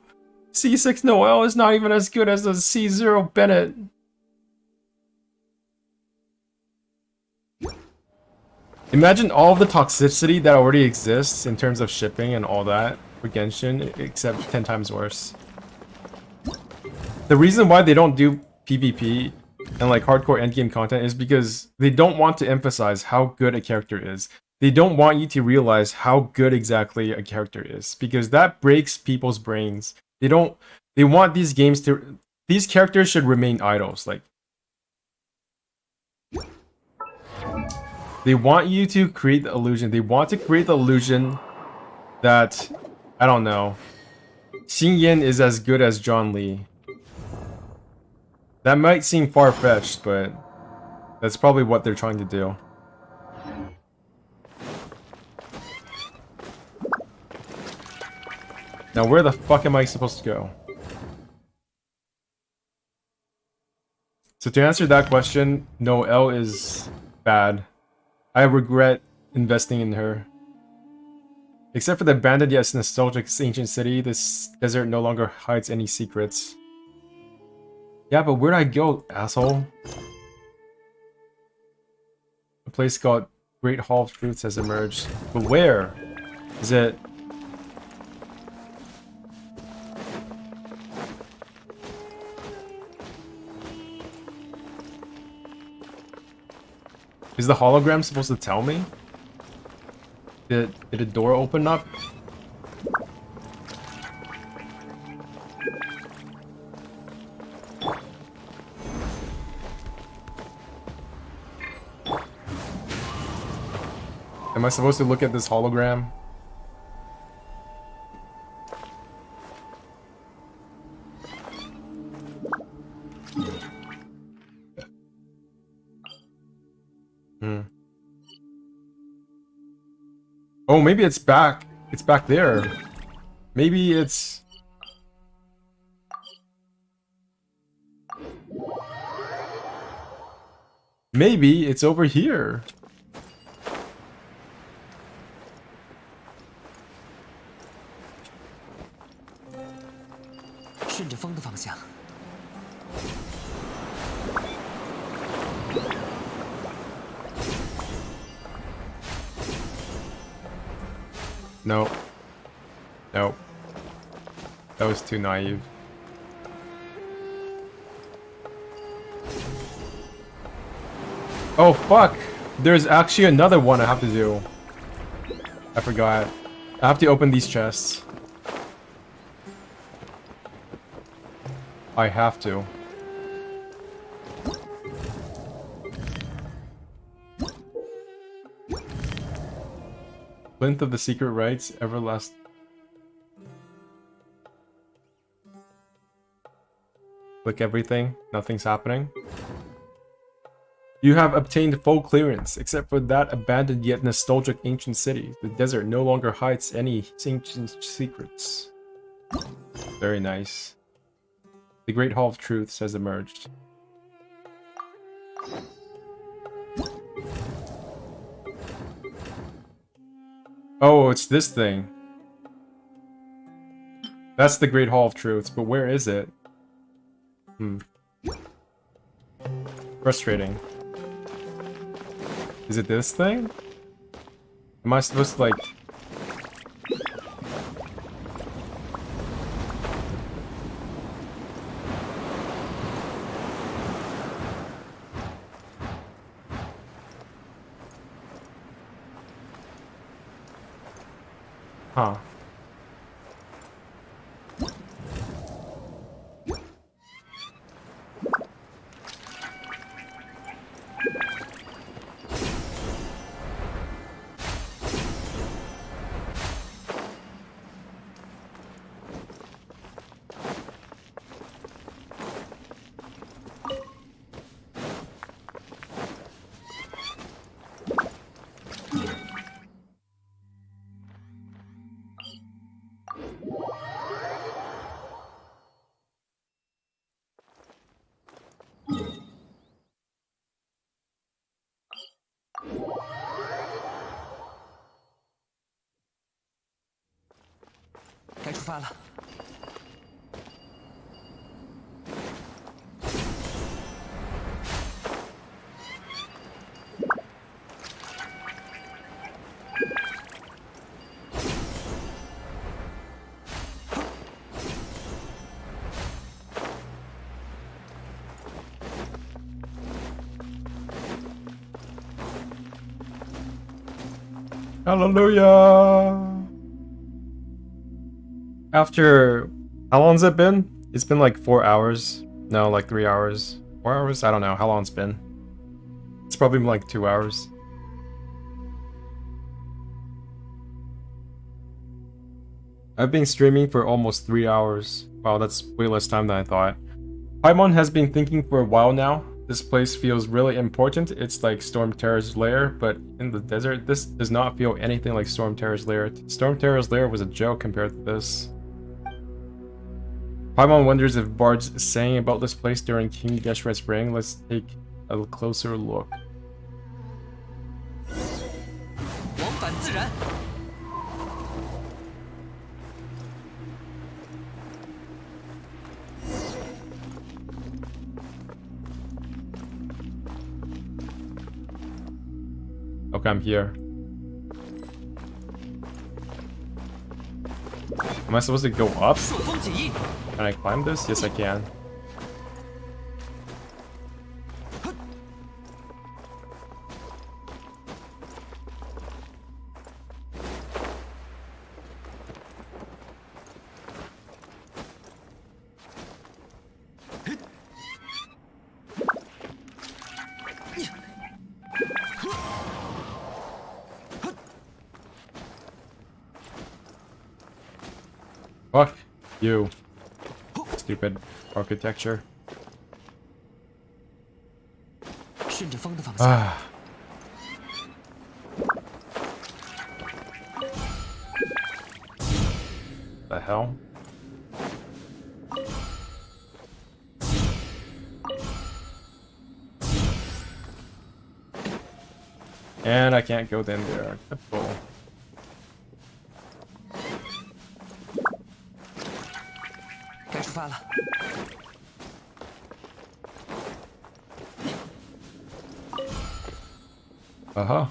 C6 Noelle is not even as good as the C0 Bennett. Imagine all of the toxicity that already exists in terms of shipping and all that for Genshin, except 10 times worse. The reason why they don't do PvP and like hardcore endgame content is because they don't want to emphasize how good a character is. They don't want you to realize how good exactly a character is, because that breaks people's brains. They want these games to... These characters should remain idols, like... They want you to create the illusion. They want to create the illusion that, I don't know, Xing Yin is as good as John Lee. That might seem far-fetched, but that's probably what they're trying to do. Now, where the fuck am I supposed to go? So to answer that question, no, L is bad. I regret investing in her. Except for the abandoned yet nostalgic ancient city, this desert no longer hides any secrets. Yeah, but where'd I go, asshole? A place called Great Hall of Truths has emerged. But where? Is it... Is the hologram supposed to tell me? Did a door open up? Am I supposed to look at this hologram? Oh, maybe it's back. It's back there. Maybe it's... Maybe it's over here. Nope. Nope. That was too naive. Oh fuck! There's actually another one I have to do. I forgot. I have to open these chests. I have to. Plinth of the Secret Rites, Everlast. Click everything, nothing's happening. You have obtained full clearance, except for that abandoned yet nostalgic ancient city. The desert no longer hides any ancient secrets. Very nice. The Great Hall of Truths has emerged. Oh, it's this thing. That's the Great Hall of Truths, but where is it? Frustrating. Is it this thing? Am I supposed to, like... Huh. Hallelujah! After... How long's it been? It's been like 4 hours. No, like 3 hours. 4 hours? I don't know how long it's been. It's probably been like 2 hours. I've been streaming for almost 3 hours. Wow, that's way less time than I thought. Paimon has been thinking for a while now. This place feels really important. It's like Storm Terror's lair, but in the desert, this does not feel anything like Storm Terror's lair. Storm Terror's lair was a joke compared to this. Paimon wonders if bards sang about this place during King Geshret's reign. Let's take a closer look. 往返自然。 Okay, I'm here. Am I supposed to go up? 朔风起义， Can I climb this? Yes, I can. Fuck you. Stupid architecture. 顺着风的方向。 Ah. The hell? And I can't go in there. Typical. 该出发了。 Uh-huh.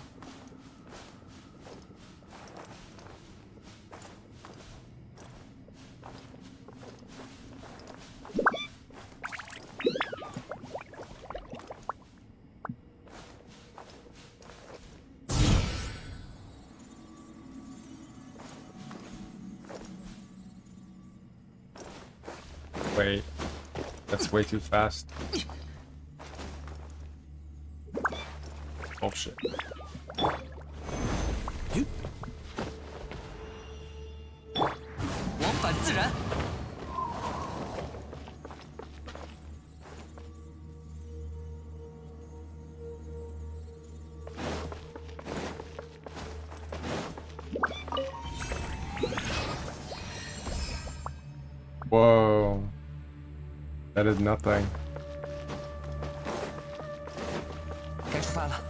Wait. That's way too fast. Oh shit. 往返自然。 Whoa. That is nothing. 该出发了。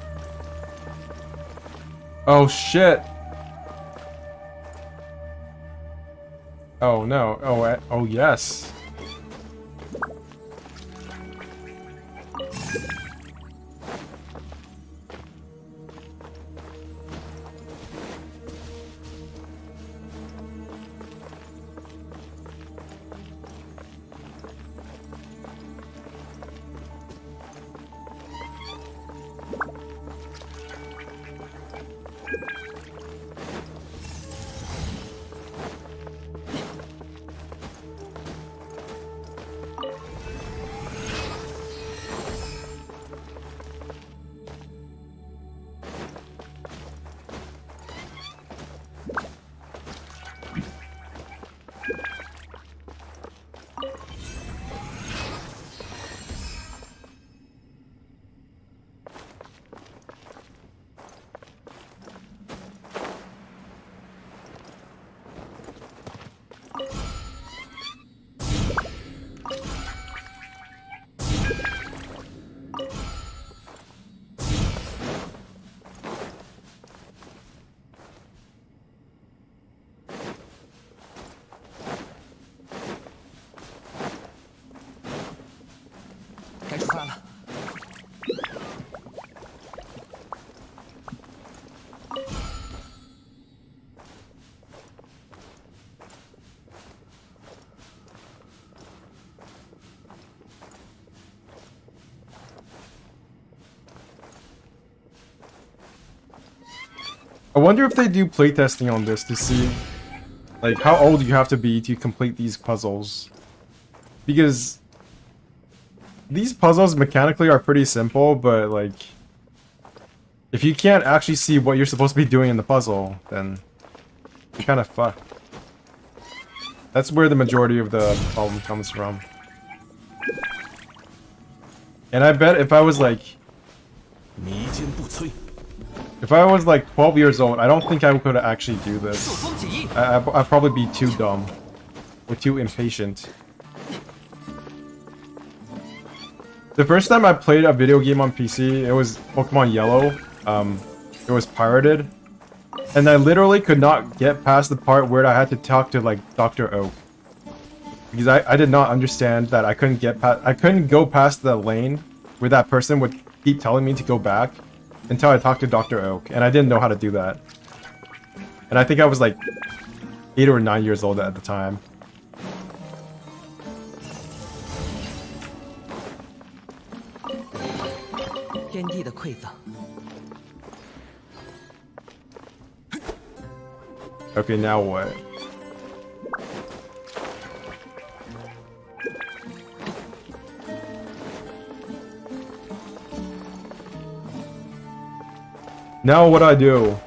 Oh shit. Oh no. Oh yes. I wonder if they do playtesting on this to see, like, how old you have to be to complete these puzzles. Because these puzzles mechanically are pretty simple, but, like, if you can't actually see what you're supposed to be doing in the puzzle, then you're kind of fucked. That's where the majority of the problem comes from. And I bet if I was like... 弥坚不摧。 If I was like 12 years old, I don't think I could actually do this. I'd probably be too dumb. Or too impatient. The first time I played a video game on PC, it was Pokemon Yellow. It was pirated. And I literally could not get past the part where I had to talk to, like, Dr. Oak. Because I did not understand that I couldn't go past the lane where that person would keep telling me to go back until I talked to Dr. Oak. And I didn't know how to do that. And I think I was like 8 or 9 years old at the time. Okay, now what? Now what do I do?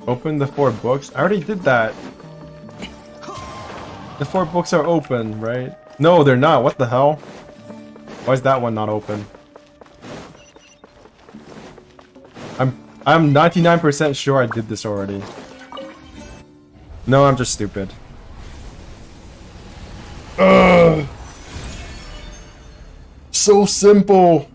Open the 4 books? I already did that. The 4 books are open, right? No, they're not. What the hell? Why is that one not open? I'm 99% sure I did this already. No, I'm just stupid. Ugh. So simple.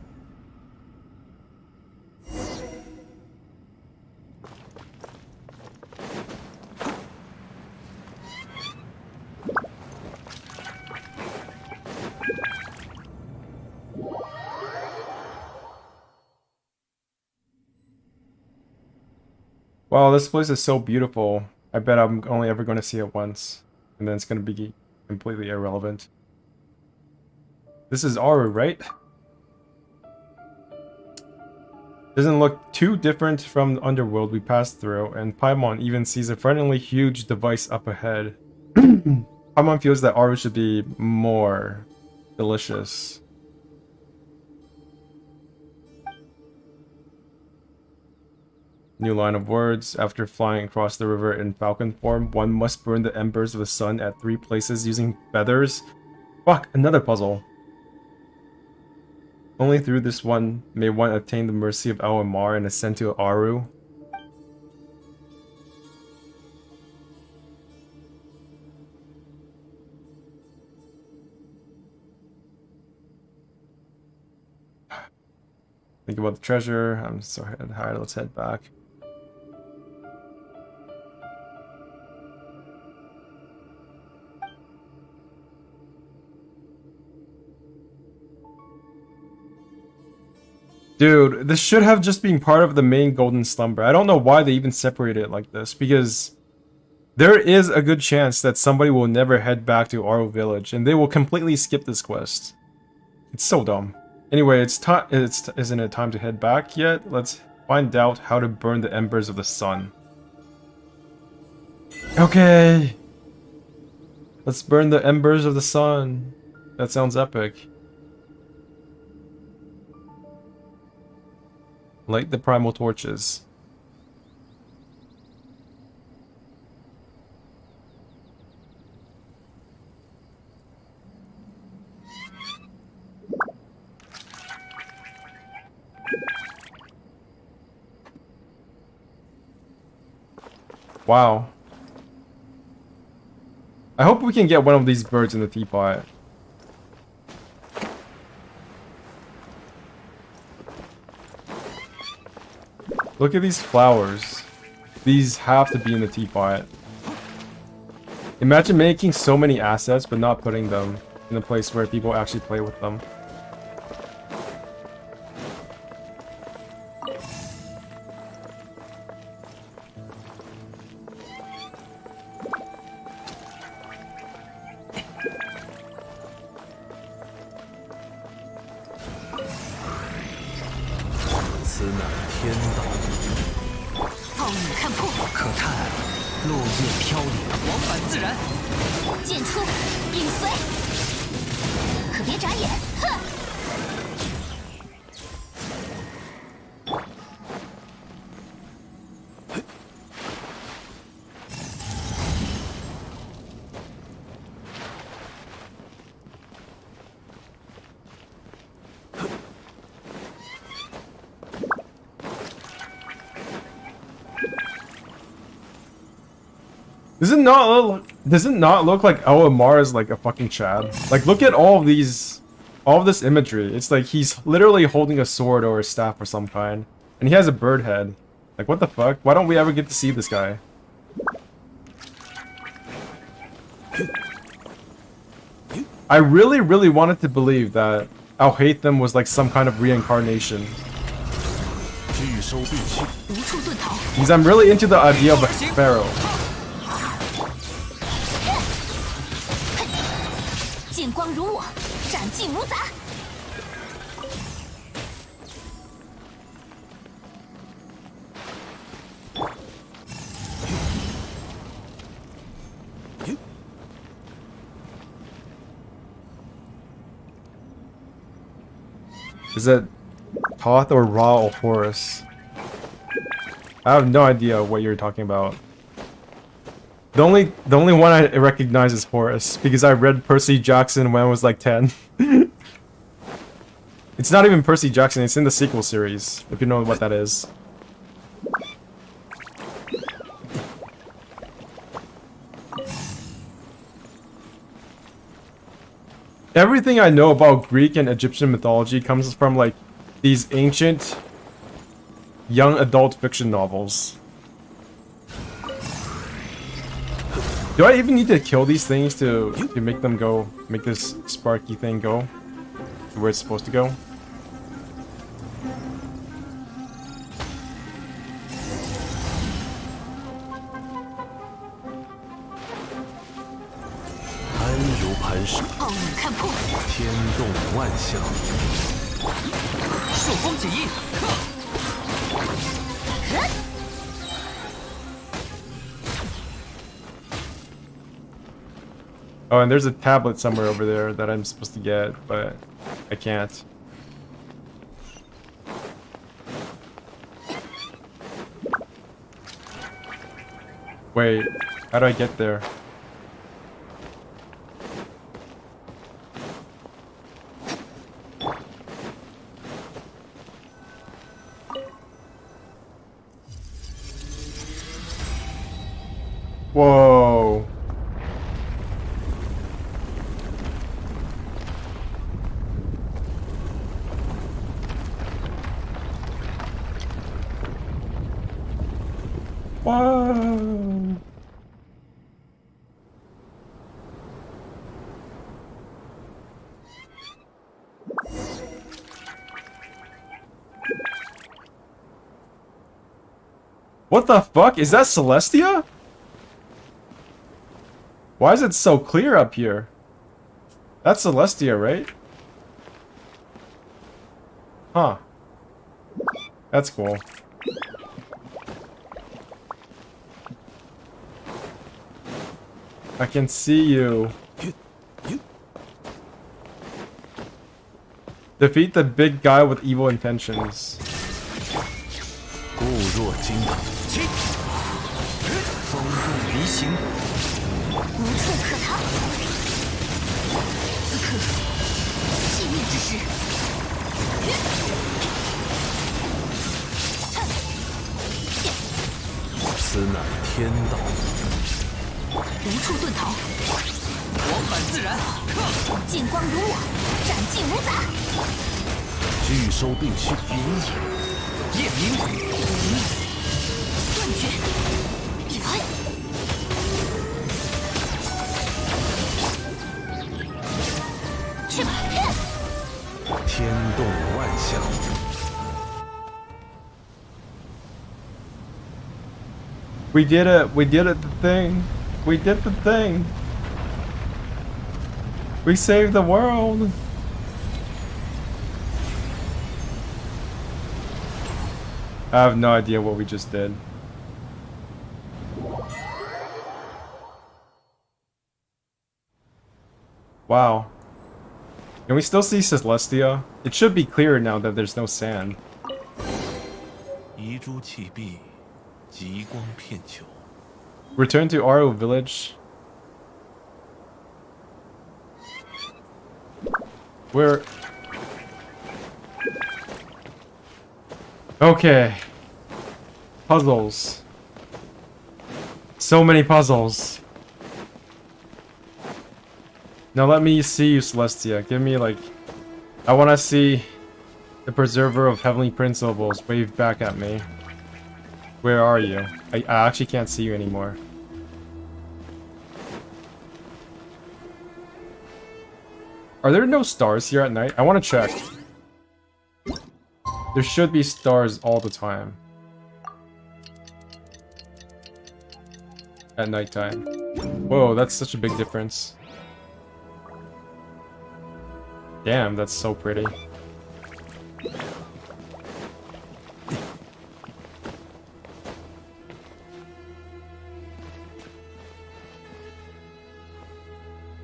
Wow, this place is so beautiful. I bet I'm only ever going to see it once. And then it's going to be completely irrelevant. This is Aru, right? Doesn't look too different from the underworld we passed through, and Paimon even sees a frighteningly huge device up ahead. Paimon feels that Aru should be more delicious. New line of words. After flying across the river in falcon form, one must burn the embers of the sun at 3 places using feathers. Fuck, another puzzle. Only through this one may one attain the mercy of Aomar and ascend to Aru. Think about the treasure. I'm so tired. Let's head back. Dude, this should have just been part of the main Golden Slumber. I don't know why they even separated it like this, because there is a good chance that somebody will never head back to Aru Village, and they will completely skip this quest. It's so dumb. Anyway, isn't it time to head back yet? Let's find out how to burn the embers of the sun. Okay. Let's burn the embers of the sun. That sounds epic. Light the primal torches. Wow. I hope we can get one of these birds in the teapot. Look at these flowers. These have to be in the teapot. Imagine making so many assets but not putting them in a place where people actually play with them. Does it not look like Oamar is like a fucking Chad? Like, look at all of this imagery. It's like he's literally holding a sword or a staff or some kind, and he has a bird head. Like, what the fuck? Why don't we ever get to see this guy? I really, really wanted to believe that Alhaitham was like some kind of reincarnation. 拒收并蓄， 无处遁逃。 Because I'm really into the idea of a pharaoh. 剑光如我，斩尽无杂。 Is it Toth or Ra or Horus? I have no idea what you're talking about. The only one I recognize is Horus because I read Percy Jackson when I was like 10. It's not even Percy Jackson, it's in the sequel series, if you know what that is. Everything I know about Greek and Egyptian mythology comes from like these ancient young adult fiction novels. Do I even need to kill these things to make them go, make this sparky thing go to where it's supposed to go? Oh, and there's a tablet somewhere over there that I'm supposed to get, but I can't. Wait, how do I get there? Whoa. Whoa. What the fuck? Is that Celestia? Why is it so clear up here? That's Celestia, right? Huh. That's cool. I can see you. Defeat the big guy with evil intentions. 固若金汤，风动离形，无处可逃。此刻，熄灭之时。此乃天道。无处遁逃。往返自然。剑光如我，斩尽无杂。拒收并蓄，云也，夜明，断绝。来。去吧。天动万象。 We did it! We did it! The thing! We did the thing! We saved the world! I have no idea what we just did. Wow. Can we still see Celestia? It should be clearer now that there's no sand. 遗珠弃璧，极光片球。 Return to Aro village. Where? Okay. Puzzles. So many puzzles. Now let me see you, Celestia. Give me like... I want to see the Preserver of Heavenly Principles wave back at me. Where are you? I actually can't see you anymore. Are there no stars here at night? I want to check. There should be stars all the time. At nighttime. Whoa, that's such a big difference. Damn, that's so pretty.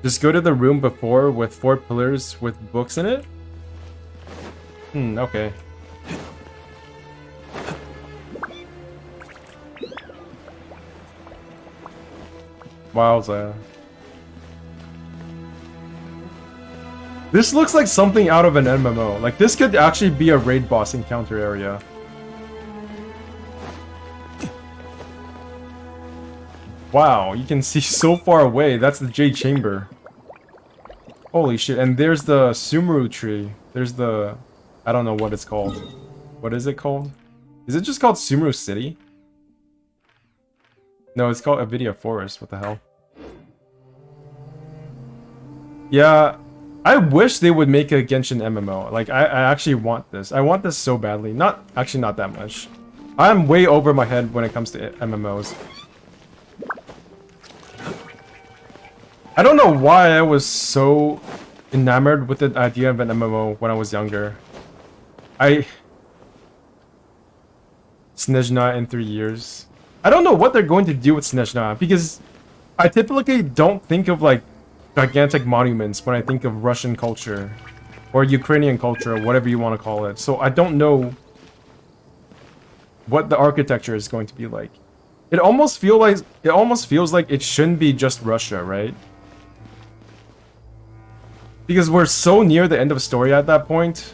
Just go to the room before with 4 pillars with books in it? Okay. Wowza. This looks like something out of an MMO. Like, this could actually be a raid boss encounter area. Wow, you can see so far away. That's the Jade Chamber. Holy shit, and there's the Sumeru tree. There's the... I don't know what it's called. What is it called? Is it just called Sumeru City? No, it's called Avidia Forest. What the hell? Yeah, I wish they would make a Genshin MMO. Like, I actually want this. I want this so badly. Not that much. I'm way over my head when it comes to MMOs. I don't know why I was so enamored with the idea of an MMO when I was younger. Snezhna in 3 years. I don't know what they're going to do with Snezhna, because I typically don't think of, like, gigantic monuments when I think of Russian culture. Or Ukrainian culture, or whatever you want to call it. So I don't know what the architecture is going to be like. It almost feels like it shouldn't be just Russia, right? Because we're so near the end of the story at that point.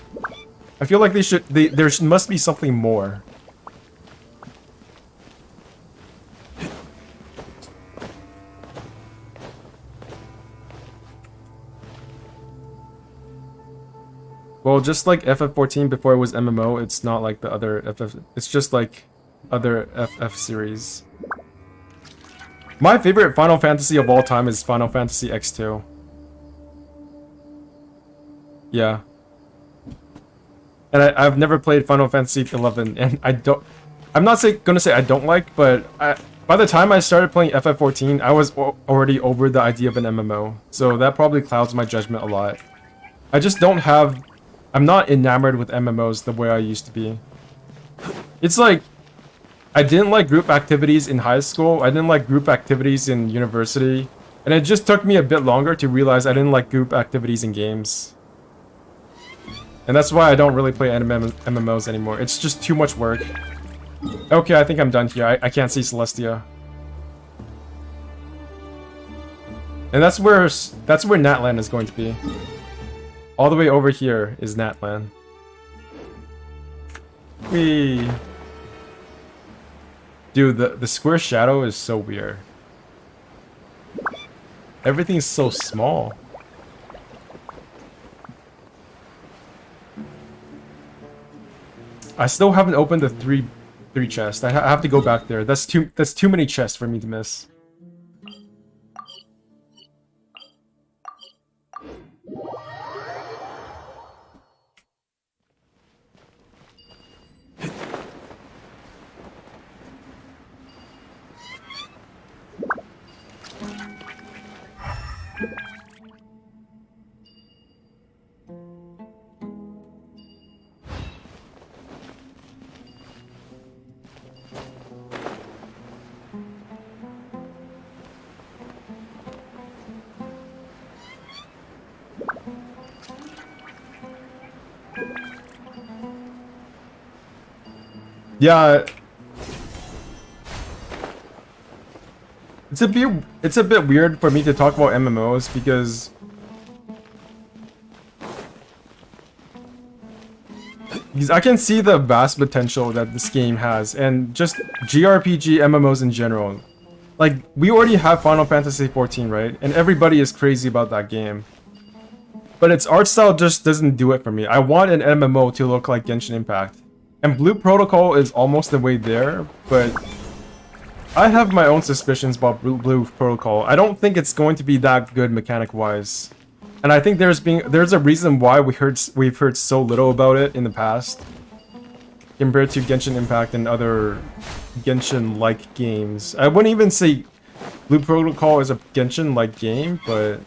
I feel like there must be something more. Well, just like FF14 before it was MMO, it's not like the other FF... It's just like other FF series. My favorite Final Fantasy of all time is Final Fantasy X2. Yeah. And I've never played Final Fantasy 11, and I'm not gonna say I don't like, but by the time I started playing FF14, I was already over the idea of an MMO. So that probably clouds my judgment a lot. I just don't have... I'm not enamored with MMOs the way I used to be. It's like, I didn't like group activities in high school, I didn't like group activities in university, and it just took me a bit longer to realize I didn't like group activities in games. And that's why I don't really play MMOs anymore. It's just too much work. Okay, I think I'm done here. I can't see Celestia. And that's where Natlan is going to be. All the way over here is Natlan. Whee! Dude, the square shadow is so weird. Everything's so small. I still haven't opened the three chests. I have to go back there. That's too many chests for me to miss. Yeah, it's a bit weird for me to talk about MMOs because I can see the vast potential that this game has, and just JRPG MMOs in general. like, we already have Final Fantasy 14, right? And everybody is crazy about that game. But its art style just doesn't do it for me. I want an MMO to look like Genshin Impact. And Blue Protocol is almost the way there, but I have my own suspicions about Blue Protocol. I don't think it's going to be that good mechanic-wise. And I think there's a reason why we've heard so little about it in the past compared to Genshin Impact and other Genshin-like games. I wouldn't even say Blue Protocol is a Genshin-like game, but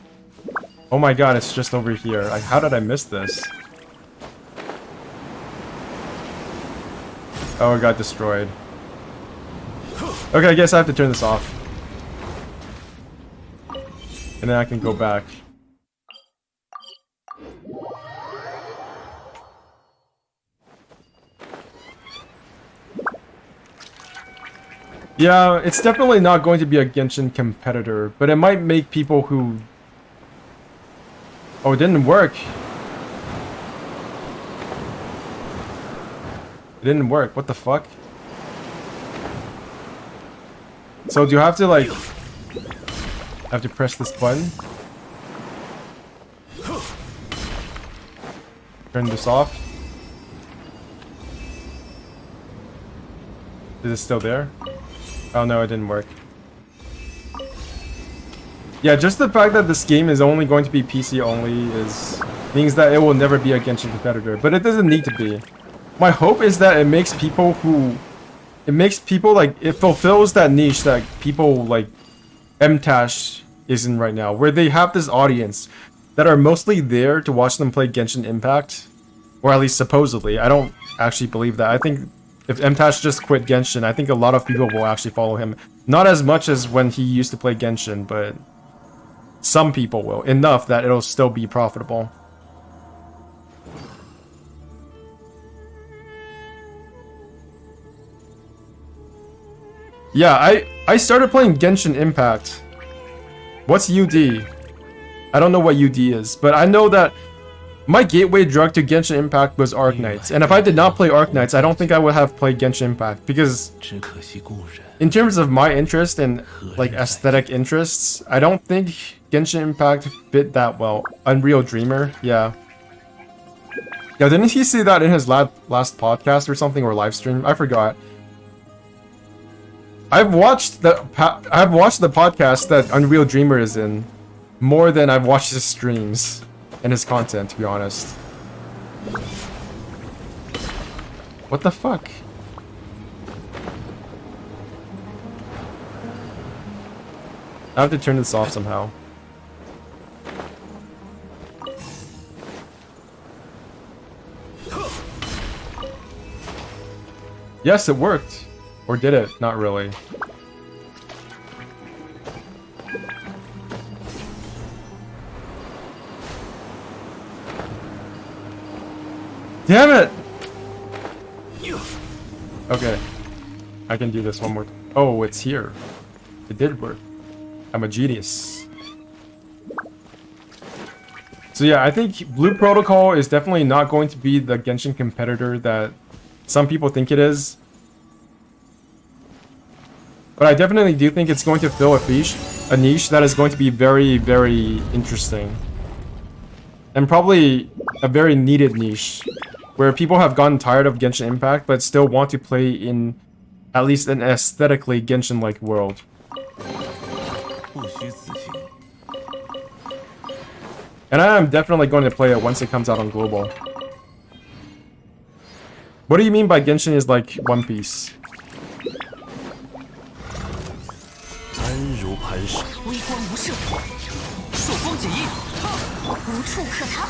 oh my god, it's just over here. Like, how did I miss this? Oh, it got destroyed. Okay, I guess I have to turn this off. And then I can go back. Yeah, it's definitely not going to be a Genshin competitor, but it might make people who... Oh, it didn't work. It didn't work. What the fuck? So do you have to, like... have to press this button? Turn this off? Is it still there? Oh no, it didn't work. Yeah, just the fact that this game is only going to be PC only means that it will never be a Genshin competitor, but it doesn't need to be. My hope is that it makes people like, it fulfills that niche that people like MTash is in right now, where they have this audience that are mostly there to watch them play Genshin Impact, or at least supposedly. I don't actually believe that. I think if MTash just quit Genshin, I think a lot of people will actually follow him. Not as much as when he used to play Genshin, but some people will. Enough that it'll still be profitable. Yeah, I started playing Genshin Impact. What's UD? I don't know what UD is, but I know that my gateway drug to Genshin Impact was Arknights, and if I did not play Arknights, I don't think I would have played Genshin Impact, because in terms of my interest and like aesthetic interests, I don't think Genshin Impact fit that well. Unreal Dreamer, yeah. Yeah, didn't he say that in his last podcast or something, or live stream? I forgot. I've watched the podcast that Unreal Dreamer is in more than I've watched his streams and his content, to be honest. What the fuck? I have to turn this off somehow. Yes, it worked. Or did it? Not really. Damn it! Okay. I can do this one more. Oh, it's here. It did work. I'm a genius. So yeah, I think Blue Protocol is definitely not going to be the Genshin competitor that some people think it is. But I definitely do think it's going to fill a niche that is going to be very, very interesting. And probably a very needed niche, where people have gotten tired of Genshin Impact, but still want to play in at least an aesthetically Genshin-like world. And I am definitely going to play it once it comes out on global. What do you mean by Genshin is like One Piece? 微光无射，朔风解印，无处可逃。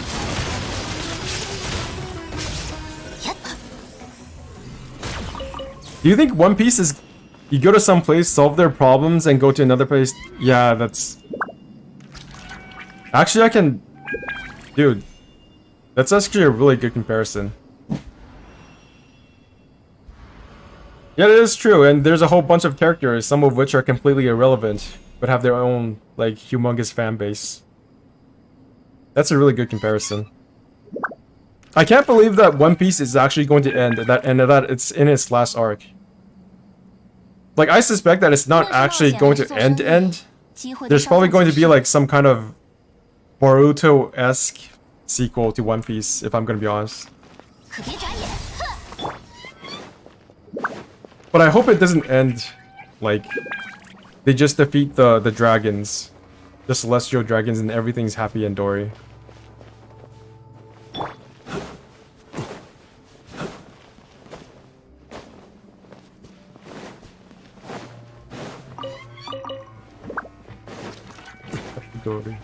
Do you think One Piece is... You go to some place, solve their problems, and go to another place? Yeah, that's... Actually, I can... Dude. That's actually a really good comparison. Yeah, it is true, and there's a whole bunch of characters, some of which are completely irrelevant, but have their own, like, humongous fan base. That's a really good comparison. I can't believe that One Piece is actually going to end, that it's in its last arc. Like, I suspect that it's not actually going to end. There's probably going to be like some kind of Boruto-esque sequel to One Piece, if I'm gonna be honest. 可别眨眼，哼！ But I hope it doesn't end like they just defeat the dragons, the celestial dragons, and everything's happy and dory. Dory.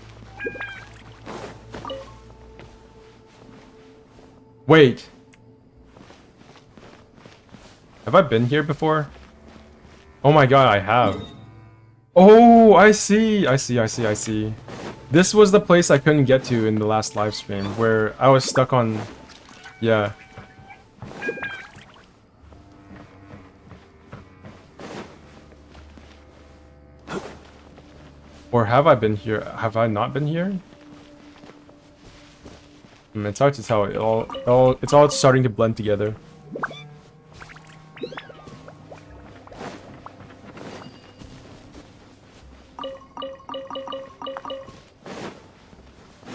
Wait. Have I been here before? Oh my god, I have. Oh, I see. This was the place I couldn't get to in the last live stream, where I was stuck on... Yeah. Or have I been here? Have I not been here? It's hard to tell. It's all starting to blend together.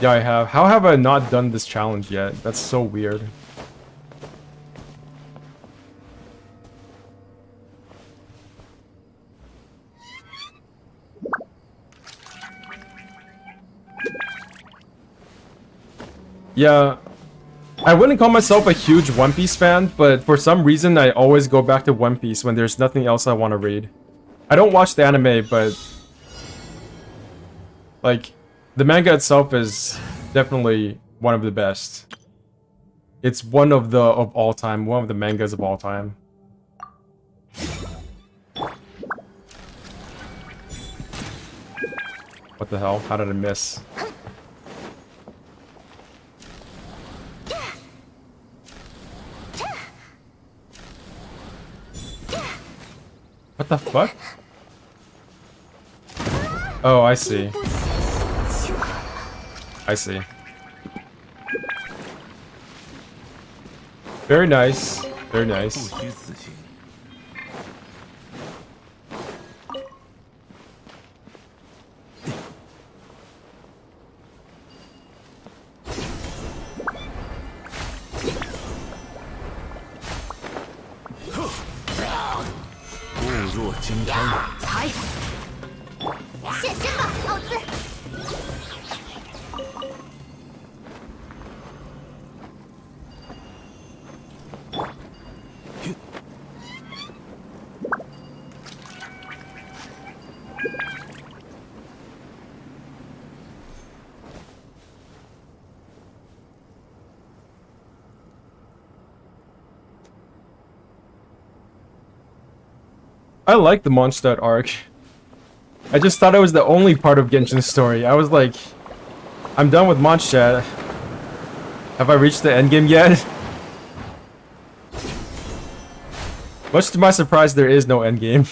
Yeah, I have. How have I not done this challenge yet? That's so weird. Yeah, I wouldn't call myself a huge One Piece fan, but for some reason I always go back to One Piece when there's nothing else I want to read. I don't watch the anime, but like the manga itself is definitely one of the best. It's one of all time, one of the mangas of all time. What the hell? How did I miss? What the fuck? Oh, I see. I see. Very nice. Very nice. 不虚此行。 固若金汤。 踩！现身吧，奥兹！ I like the Mondstadt arc. I just thought it was the only part of Genshin's story. I was like, I'm done with Mondstadt. Have I reached the endgame yet? Much to my surprise, there is no endgame.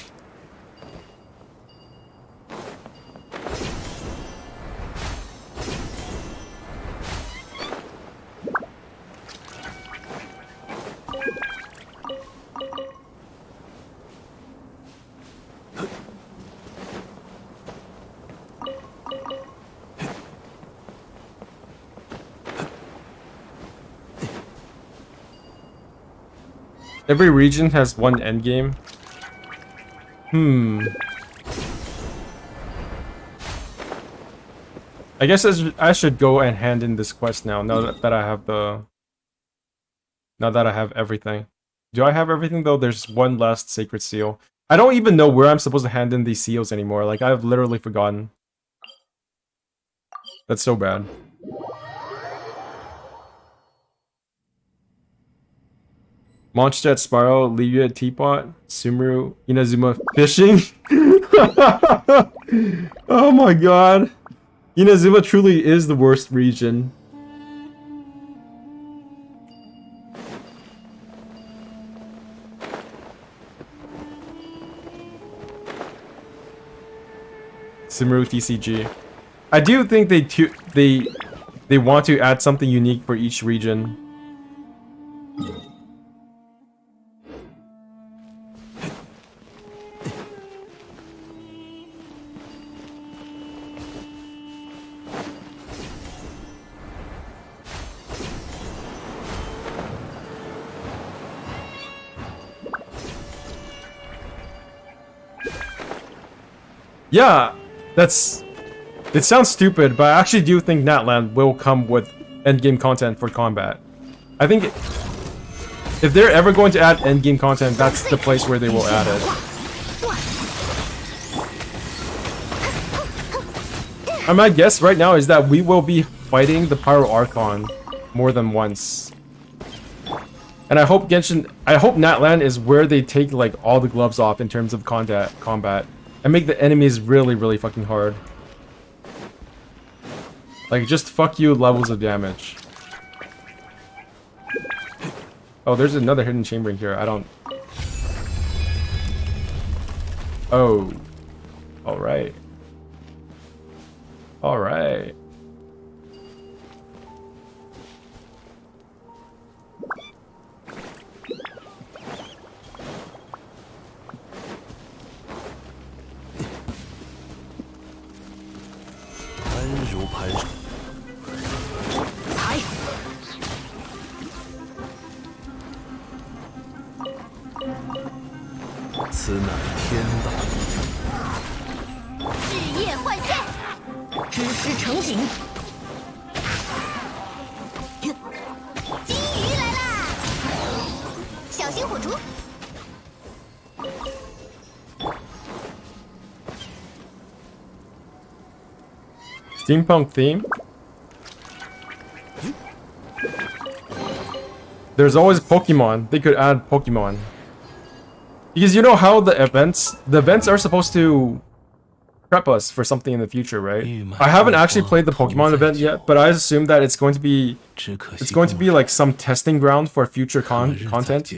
Every region has one endgame. I guess I should go and hand in this quest now. Now that I have everything. Do I have everything though? There's one last sacred seal. I don't even know where I'm supposed to hand in these seals anymore. Like, I've literally forgotten. That's so bad. Mondstadt Spiral, Lilia Teapot, Sumeru, Inazuma Fishing. Oh my god. Inazuma truly is the worst region. Sumeru TCG. I do think they want to add something unique for each region. Yeah, it sounds stupid, but I actually do think Natland will come with endgame content for combat. I think if they're ever going to add endgame content, that's the place where they will add it. And my guess right now is that we will be fighting the Pyro Archon more than once. And I hope Natland is where they take like all the gloves off in terms of combat and make the enemies really, really fucking hard. Like just fuck you levels of damage. Oh, there's another hidden chamber in here. I don't. Oh. Alright. Alright. Steampunk theme? There's always Pokemon. They could add Pokemon. Because you know how the events are supposed to prep us for something in the future, right? I haven't actually played the Pokemon event yet, but I assume that it's going to be like some testing ground for future content.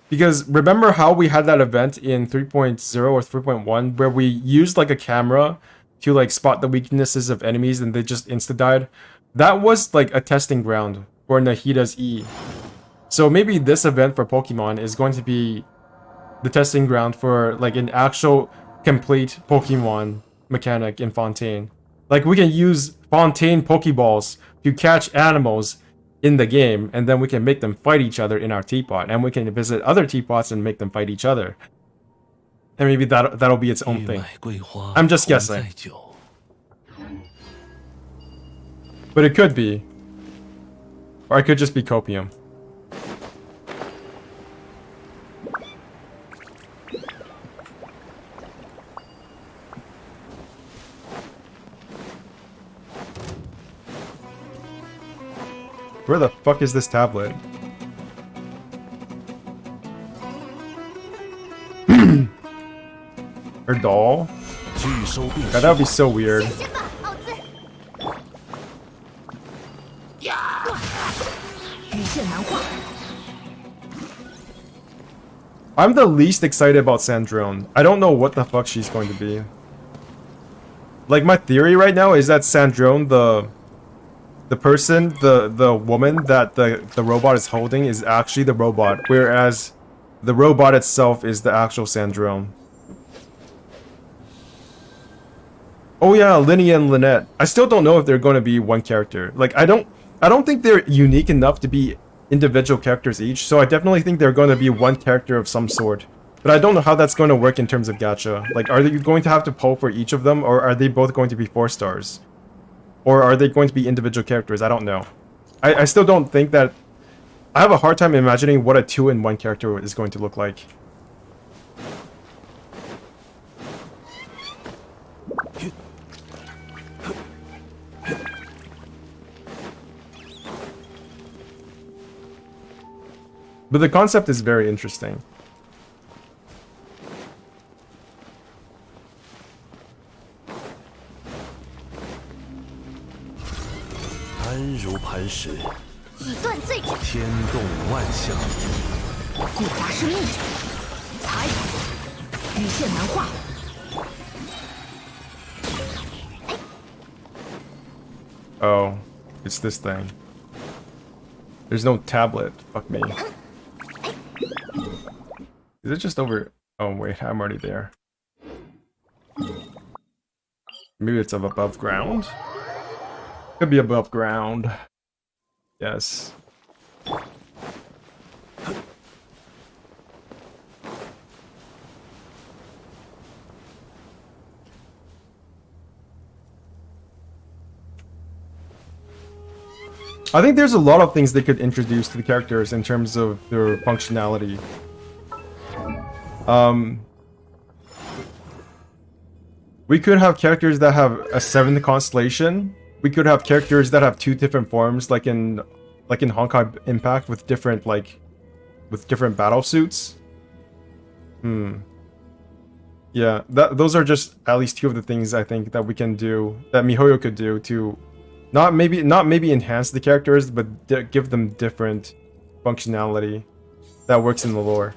Because remember how we had that event in 3.0 or 3.1 where we used like a camera to like spot the weaknesses of enemies and they just insta-died? That was like a testing ground for Nahida's E. So maybe this event for Pokemon is going to be the testing ground for like an actual complete Pokemon mechanic in Fontaine. Like we can use Fontaine Pokeballs to catch animals in the game, and then we can make them fight each other in our teapot, and we can visit other teapots and make them fight each other. And maybe that'll be its own thing. I'm just guessing. But it could be. Or it could just be copium. Where the fuck is this tablet? Her doll? God, that would be so weird. I'm the least excited about Sandrone. I don't know what the fuck she's going to be. Like, my theory right now is that Sandrone, the person, the woman that the robot is holding is actually the robot, whereas the robot itself is the actual Sandrone. Oh yeah, Linnea and Lynette. I still don't know if they're going to be one character. Like, I don't think they're unique enough to be individual characters each, so I definitely think they're going to be one character of some sort. But I don't know how that's going to work in terms of gacha. Like, are you going to have to pull for each of them, or are they both going to be 4 stars? Or are they going to be individual characters? I don't know. I still don't think that... I have a hard time imagining what a 2-in-1 character is going to look like. But the concept is very interesting. Oh, it's this thing. There's no tablet. Fuck me. Is it just over... Oh wait, I'm already there. Maybe it's above ground? Could be above ground. Yes. I think there's a lot of things they could introduce to the characters in terms of their functionality. We could have characters that have a 7th constellation. We could have characters that have 2 different forms, like in Honkai Impact, with different battle suits. Yeah, those are just at least 2 of the things I think that we can do, that MiHoYo could do to not maybe enhance the characters, but give them different functionality that works in the lore.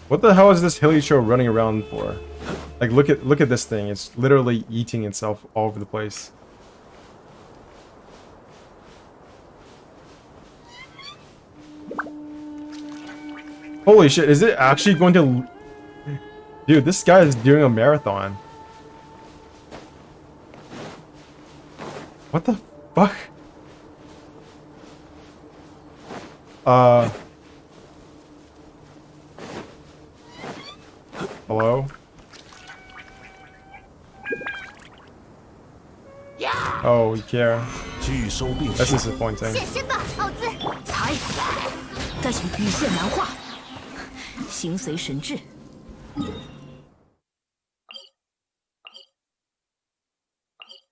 What the hell is this Hilicho running around for? Like, look at this thing. It's literally eating itself all over the place. Holy shit, is it actually going to... Dude, this guy is doing a marathon. What the fuck? Hello? Oh, you care. 拒收并 That's 收， disappointing. 现身吧，奥兹！才，但是羽线难画，形随神智。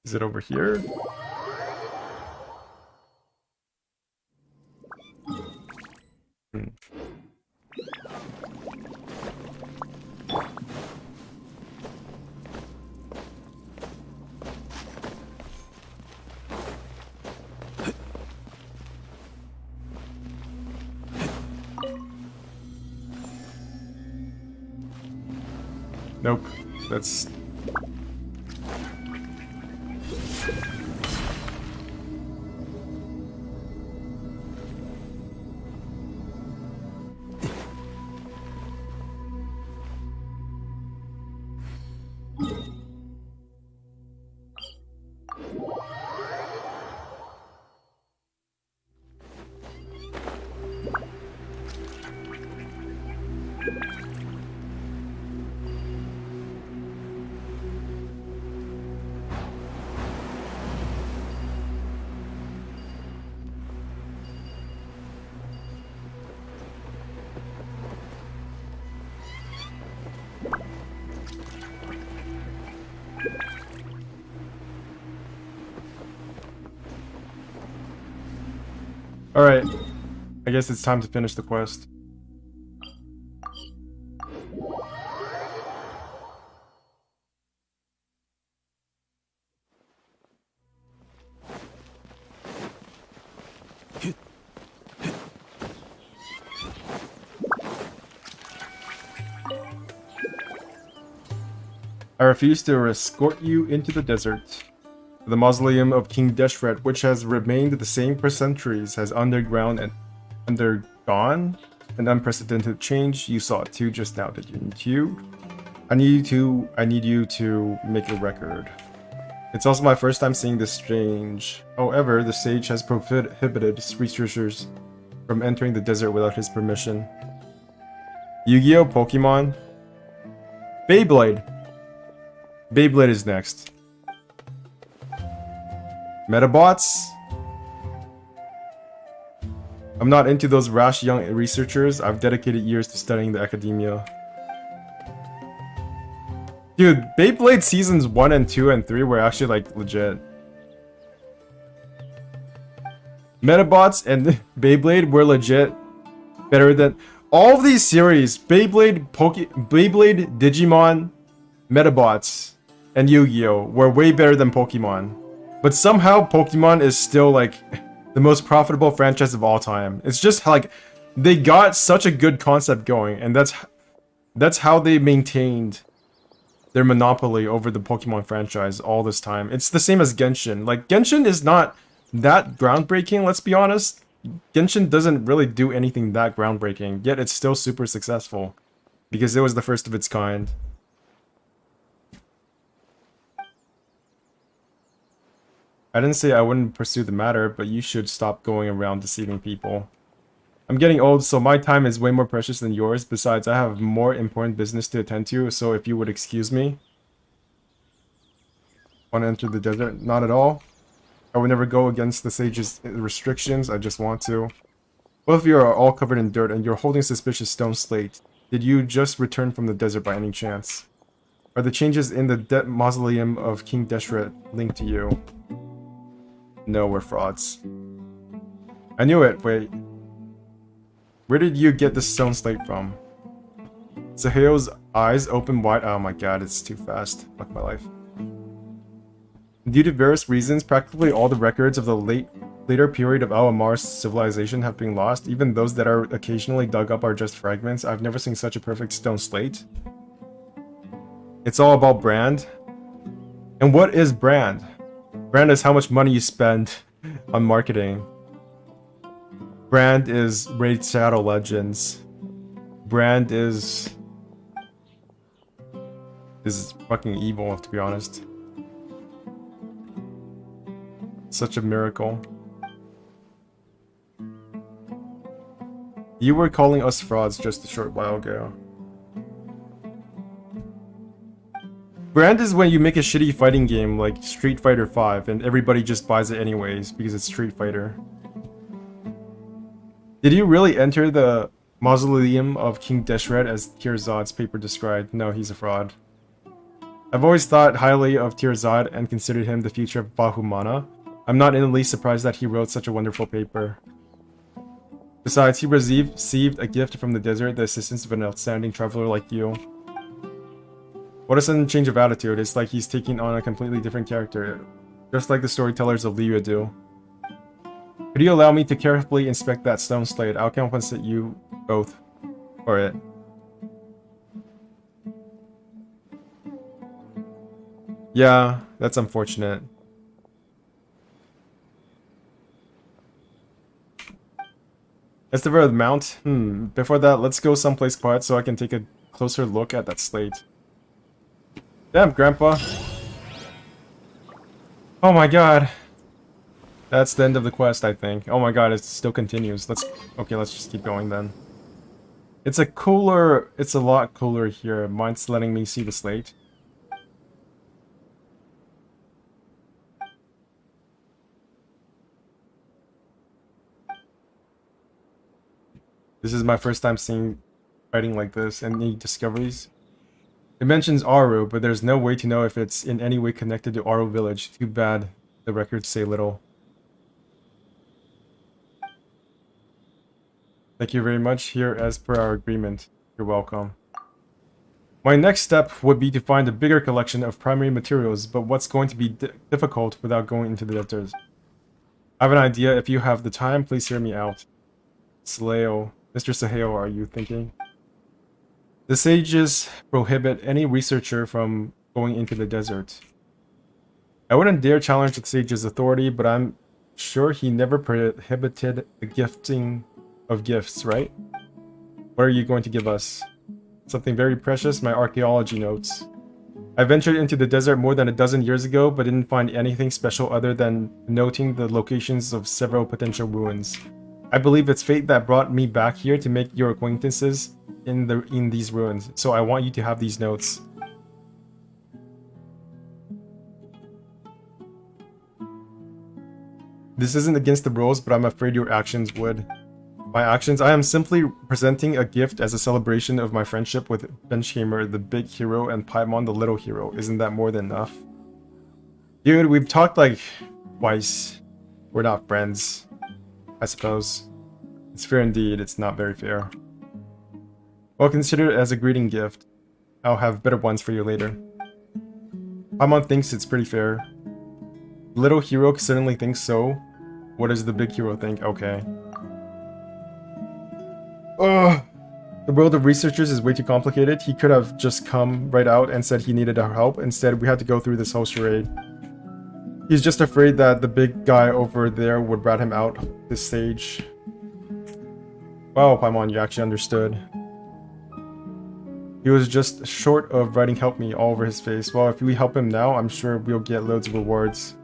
Is it over here? Nope. That's... Alright. I guess it's time to finish the quest. I refuse to escort you into the desert. The mausoleum of King Deshret, which has remained the same for centuries, has undergone and undergone an unprecedented change. You saw it too just now, didn't you? I need you to make a record. It's also my first time seeing this change. However, the sage has prohibited researchers from entering the desert without his permission. Yu-Gi-Oh! Pokemon? Beyblade! Beyblade is next. Metabots? I'm not into those rash young researchers. I've dedicated years to studying the academia. Dude, Beyblade seasons 1 and 2 and 3 were actually like legit. Metabots and Beyblade were legit better than all of these series. Beyblade, Digimon, Metabots, and Yu-Gi-Oh! Were way better than Pokemon. But somehow Pokemon is still like the most profitable franchise of all time. It's just like they got such a good concept going, and that's how they maintained their monopoly over the Pokemon franchise all this time. It's the same as Genshin. Like, Genshin is not that groundbreaking, let's be honest. Genshin doesn't really do anything that groundbreaking, yet it's still super successful because it was the first of its kind. I didn't say I wouldn't pursue the matter, but you should stop going around deceiving people. I'm getting old, so my time is way more precious than yours. Besides, I have more important business to attend to, so if you would excuse me. want to enter the desert? Not at all. I would never go against the sage's restrictions. I just want to. Both of you are all covered in dirt, and you're holding a suspicious stone slate. Did you just return from the desert by any chance? Are the changes in the mausoleum of King Deshret linked to you? No, we're frauds. I knew it. Wait. Where did you get this stone slate from? Saheo's eyes open wide. Oh my god, it's too fast. Fuck my life. Due to various reasons, practically all the records of the later period of Al-Amar's civilization have been lost. Even those that are occasionally dug up are just fragments. I've never seen such a perfect stone slate. It's all about brand. And what is brand? Brand is how much money you spend on marketing. Brand is Raid Shadow Legends. Brand is fucking evil, to be honest. Such a miracle. You were calling us frauds just a short while ago. Brand is when you make a shitty fighting game like Street Fighter 5 and everybody just buys it anyways because it's Street Fighter. Did you really enter the mausoleum of King Deshret as Tirzad's paper described? No, he's a fraud. I've always thought highly of Tirzad and considered him the future of Bahumana. I'm not in the least surprised that he wrote such a wonderful paper. Besides, he received a gift from the desert, the assistance of an outstanding traveler like you. What a sudden change of attitude. It's like he's taking on a completely different character, just like the storytellers of Liyue do. Could you allow me to carefully inspect that stone slate? I'll compensate you both for it. Yeah, that's unfortunate. Let's devour the mount. Before that, let's go someplace quiet so I can take a closer look at that slate. Damn, Grandpa. Oh my god. That's the end of the quest, I think. Oh my god, it still continues. Okay, let's just keep going then. It's a lot cooler here. Mine's letting me see the slate. This is my first time seeing fighting like this. Any discoveries? It mentions Aru, but there's no way to know if it's in any way connected to Aru village. Too bad the records say little. Thank you very much. Here as per our agreement. You're welcome. My next step would be to find a bigger collection of primary materials, but what's going to be difficult without going into the desert? I have an idea. If you have the time, please hear me out. Sleo. Mr. Saheo, are you thinking? The sages prohibit any researcher from going into the desert. I wouldn't dare challenge the sage's authority, but I'm sure he never prohibited the gifting of gifts, right? What are you going to give us? Something very precious? My archaeology notes. I ventured into the desert more than a dozen years ago, but didn't find anything special other than noting the locations of several potential ruins. I believe it's fate that brought me back here to make your acquaintances in these ruins, so I want you to have these notes. This isn't against the rules, but I'm afraid your actions would. My actions? I am simply presenting a gift as a celebration of my friendship with Benchgamer, the big hero, and Paimon, the little hero. Isn't that more than enough? Dude, we've talked like twice. We're not friends, I suppose. It's fair indeed, it's not very fair. Well, consider it as a greeting gift. I'll have better ones for you later. Paimon thinks it's pretty fair. Little hero certainly thinks so. What does the big hero think? Okay. Ugh. The world of researchers is way too complicated. He could have just come right out and said he needed our help. Instead, we had to go through this whole charade. He's just afraid that the big guy over there would rat him out this stage. Wow, Paimon, you actually understood. He was just short of writing "help me" all over his face. Well, if we help him now, I'm sure we'll get loads of rewards.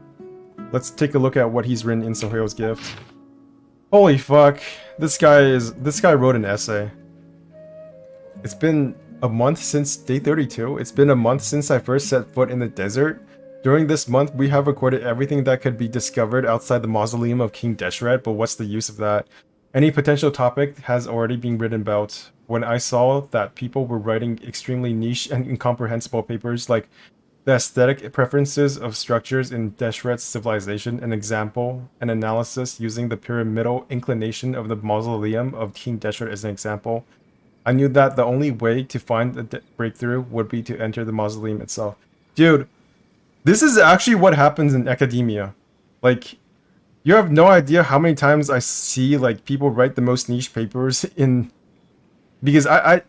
Let's take a look at what he's written in Soheo's gift. Holy fuck. This guy wrote an essay. It's been a month since day 32. It's been a month since I first set foot in the desert. During this month, we have recorded everything that could be discovered outside the mausoleum of King Deshret, but what's the use of that? Any potential topic has already been written about. When I saw that people were writing extremely niche and incomprehensible papers like the aesthetic preferences of structures in Deshret's civilization, an example, an analysis using the pyramidal inclination of the mausoleum of King Deshret as an example, I knew that the only way to find a breakthrough would be to enter the mausoleum itself. Dude, this is actually what happens in academia. Like, you have no idea how many times I see like people write the most niche papers in, because I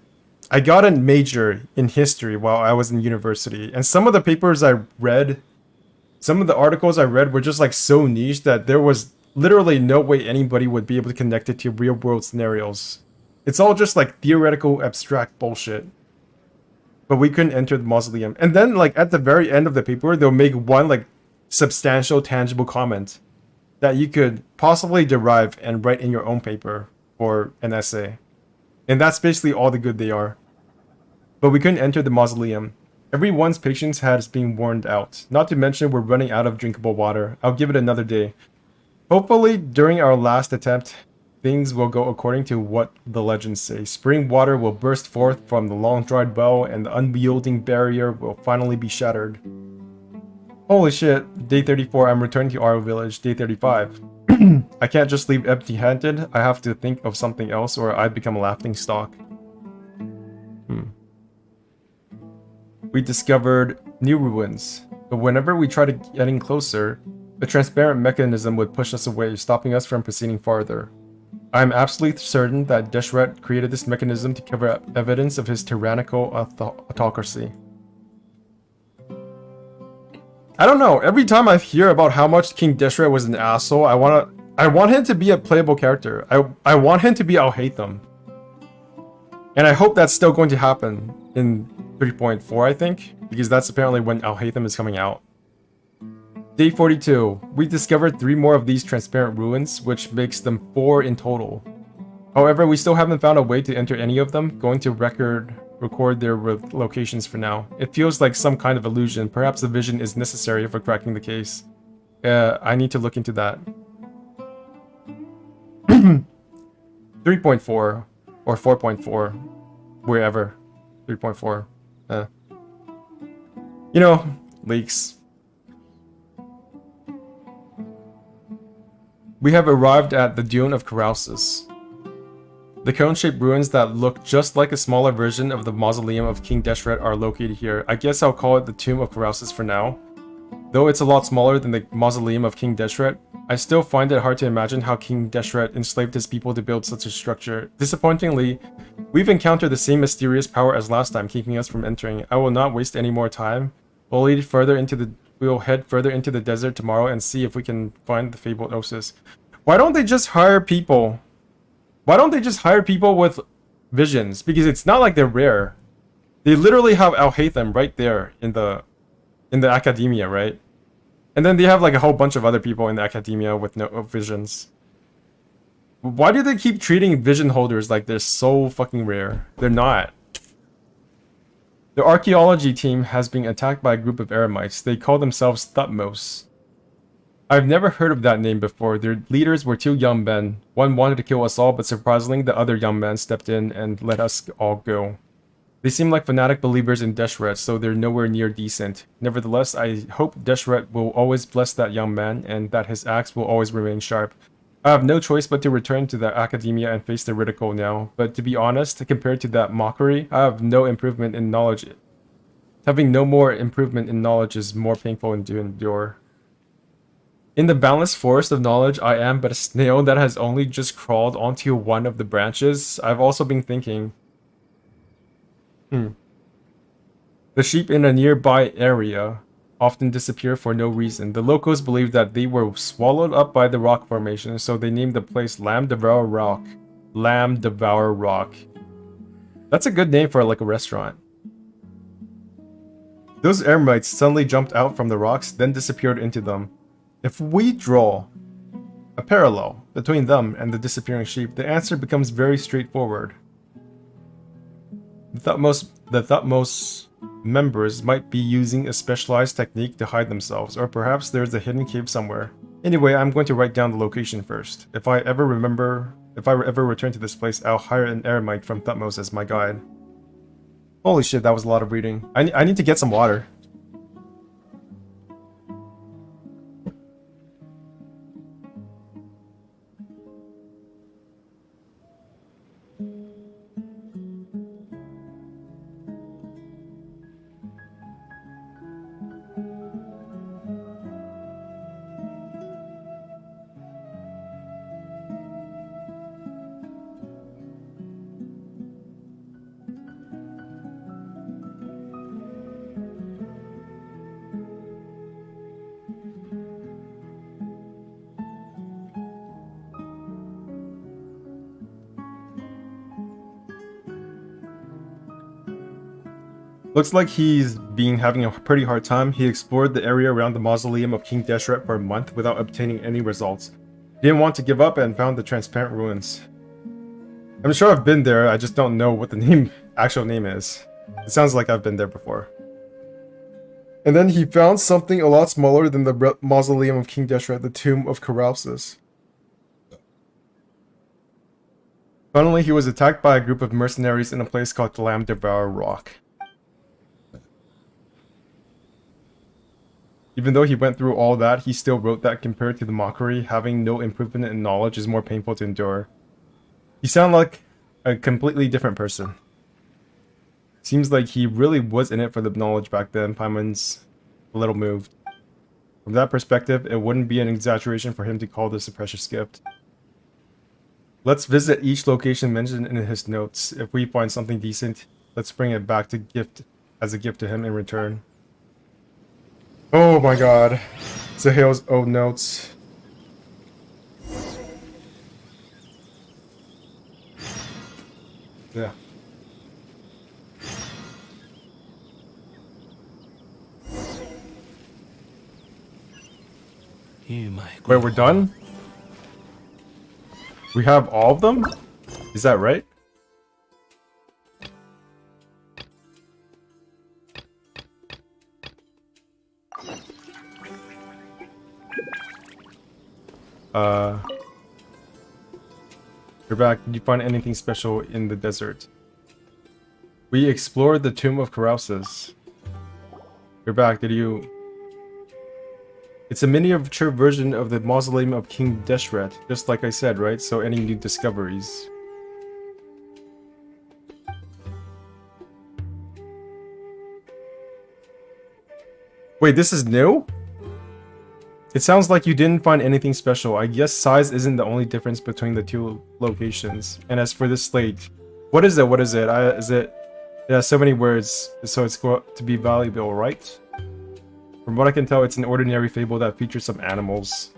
got a major in history while I was in university, and some of the papers I read, some of the articles I read were just like so niche that there was literally no way anybody would be able to connect it to real world scenarios. It's all just like theoretical abstract bullshit. But we couldn't enter the mausoleum. And then like at the very end of the paper, they'll make one like substantial tangible comment that you could possibly derive and write in your own paper or an essay. And that's basically all the good they are. But we couldn't enter the mausoleum. Everyone's patience has been worn out. Not to mention we're running out of drinkable water. I'll give it another day. Hopefully during our last attempt, things will go according to what the legends say. Spring water will burst forth from the long-dried well, and the unyielding barrier will finally be shattered. Holy shit, day 34, I'm returning to our village. Day 35. I can't just leave empty-handed. I have to think of something else or I'd become a laughingstock. We discovered new ruins, but whenever we tried getting closer, a transparent mechanism would push us away, stopping us from proceeding farther. I am absolutely certain that Deshret created this mechanism to cover up evidence of his tyrannical autocracy. I don't know, every time I hear about how much King Deshret was an asshole, I want him to be a playable character. I want him to be Al-Haytham. And I hope that's still going to happen in 3.4, I think, because that's apparently when Al-Haytham is coming out. Day 42. We discovered 3 more of these transparent ruins, which makes them 4 in total. However, we still haven't found a way to enter any of them, going to record their locations for now. It feels like some kind of illusion. Perhaps the vision is necessary for cracking the case. I need to look into that. 3.4 or 4.4, wherever. 3.4. You know, leaks. We have arrived at the Dune of Carousis. The cone-shaped ruins that look just like a smaller version of the mausoleum of King Deshret are located here. I guess I'll call it the Tomb of Carousis for now. Though it's a lot smaller than the mausoleum of King Deshret, I still find it hard to imagine how King Deshret enslaved his people to build such a structure. Disappointingly, we've encountered the same mysterious power as last time, keeping us from entering. I will not waste any more time. We'll head further into the desert tomorrow and see if we can find the fabled Osis. Why don't they just hire people? Why don't they just hire people with visions? Because it's not like they're rare. They literally have Al-Haytham right there in the academia, right? And then they have like a whole bunch of other people in the academia with no visions. Why do they keep treating vision holders like they're so fucking rare? They're not. The archaeology team has been attacked by a group of eremites. They call themselves Thutmose. I've never heard of that name before. Their leaders were 2 young men. One wanted to kill us all, but surprisingly, the other young man stepped in and let us all go. They seem like fanatic believers in Deshret, so they're nowhere near decent. Nevertheless, I hope Deshret will always bless that young man, and that his axe will always remain sharp. I have no choice but to return to the academia and face the ridicule now, but to be honest, compared to that mockery, I have no improvement in knowledge. Having no more improvement in knowledge is more painful to endure. In the boundless forest of knowledge, I am but a snail that has only just crawled onto one of the branches. I've also been thinking... The sheep in a nearby area often disappear for no reason. The locals believe that they were swallowed up by the rock formation, so they named the place Lamb Devour Rock. Lamb Devour Rock. That's a good name for like a restaurant. Those eremites suddenly jumped out from the rocks, then disappeared into them. If we draw a parallel between them and the disappearing sheep, the answer becomes very straightforward. The Thutmose members might be using a specialized technique to hide themselves, or perhaps there's a hidden cave somewhere. Anyway, I'm going to write down the location first. If I ever return to this place, I'll hire an eremite from Thutmose as my guide. Holy shit, that was a lot of reading. I need to get some water. Looks like he's having a pretty hard time. He explored the area around the mausoleum of King Deshret for a month without obtaining any results. He didn't want to give up and found the transparent ruins. I'm sure I've been there, I just don't know what the actual name is. It sounds like I've been there before. And then he found something a lot smaller than the mausoleum of King Deshret, the tomb of Carouses. Finally, he was attacked by a group of mercenaries in a place called the Lamb Devourer Rock. Even though he went through all that, he still wrote that compared to the mockery, having no improvement in knowledge is more painful to endure. He sounded like a completely different person. Seems like he really was in it for the knowledge back then. Paimon's a little moved. From that perspective, it wouldn't be an exaggeration for him to call this a precious gift. Let's visit each location mentioned in his notes. If we find something decent, let's bring it back to as a gift to him in return. Oh my god. Zahale's old notes. Yeah. Wait, we're done? We have all of them? Is that right? You're back. Did you find anything special in the desert? We explored the tomb of Carouses. You're back. Did you... It's a miniature version of the mausoleum of King Deshret, just like I said, right? So any new discoveries? Wait, this is new? It sounds like you didn't find anything special. I guess size isn't the only difference between the two locations. And as for this slate, what is it? What is it? It has so many words, so it's going to be valuable, right? From what I can tell, it's an ordinary fable that features some animals.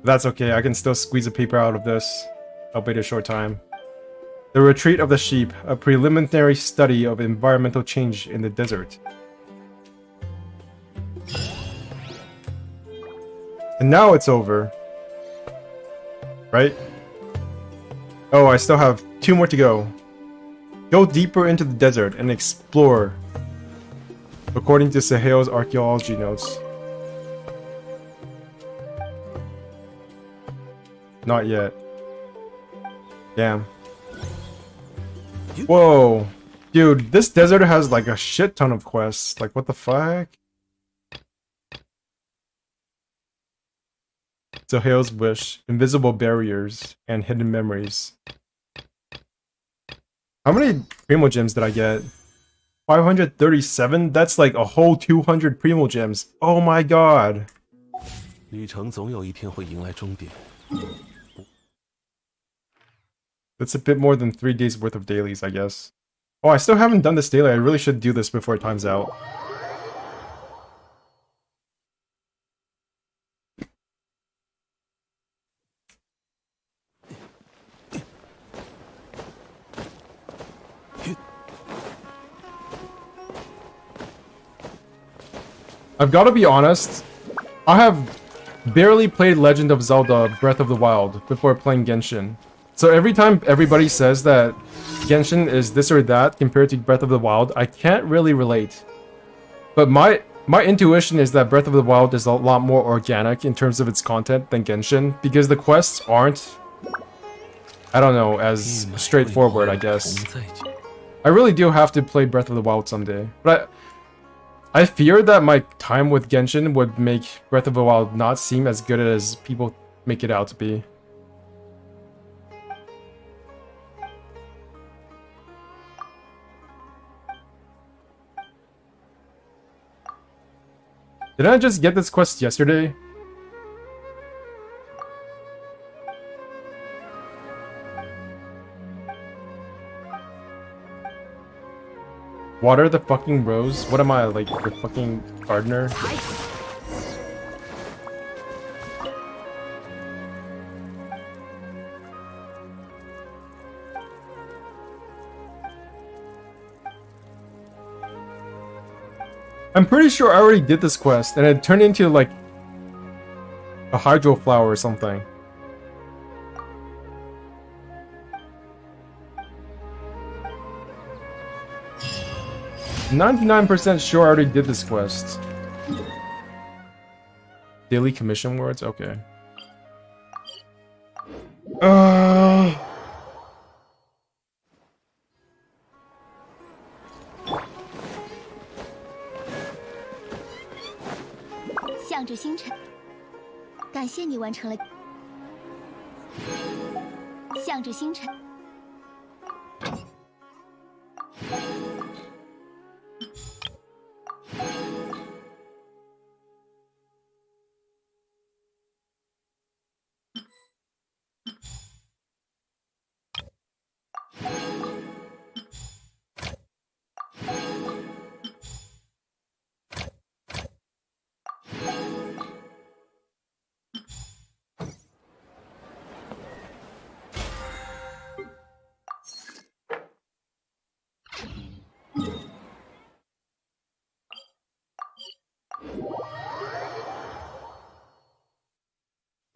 That's okay, I can still squeeze a paper out of this, albeit a short time. The Retreat of the Sheep, a preliminary study of environmental change in the desert. And now it's over. Right? Oh, I still have 2 more to go. Go deeper into the desert and explore. According to Zahale's archaeology notes. Not yet. Damn. Whoa. Dude, this desert has like a shit ton of quests. Like, what the fuck? Zahale's Wish, Invisible Barriers, and Hidden Memories. How many Primo Gems did I get? 537? That's like a whole 200 Primo Gems. Oh my god. 旅程总有一天会迎来终点. That's a bit more than 3 days worth of dailies, I guess. Oh, I still haven't done this daily. I really should do this before it time's out. I've got to be honest, I have barely played Legend of Zelda Breath of the Wild before playing Genshin. So every time everybody says that Genshin is this or that compared to Breath of the Wild, I can't really relate. But my intuition is that Breath of the Wild is a lot more organic in terms of its content than Genshin, because the quests aren't, I don't know, as straightforward, I guess. I really do have to play Breath of the Wild someday. But I fear that my time with Genshin would make Breath of the Wild not seem as good as people make it out to be. Did I just get this quest yesterday? Water the fucking rose? What am I, like, the fucking gardener? I'm pretty sure I already did this quest, and it turned into, like, a hydro flower or something. I'm 99% sure I already did this quest. Daily commission words? Okay. 向着星辰，感谢你完成了。向着星辰。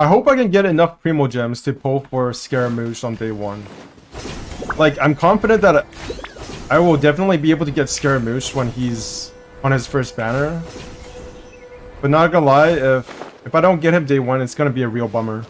I hope I can get enough Primo Gems to pull for Scaramouche on day 1. Like, I'm confident that I will definitely be able to get Scaramouche when he's on his first banner. But not gonna lie, if I don't get him day 1, it's gonna be a real bummer.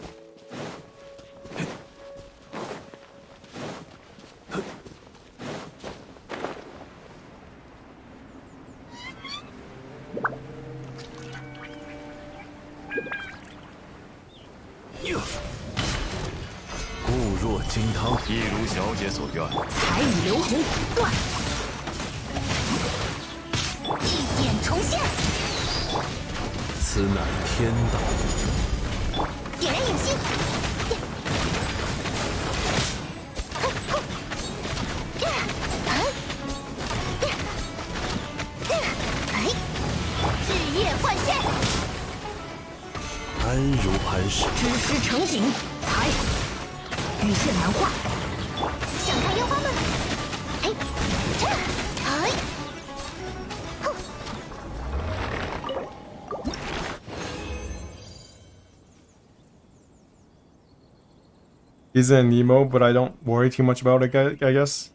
He's an Nemo, but I don't worry too much about it, I guess.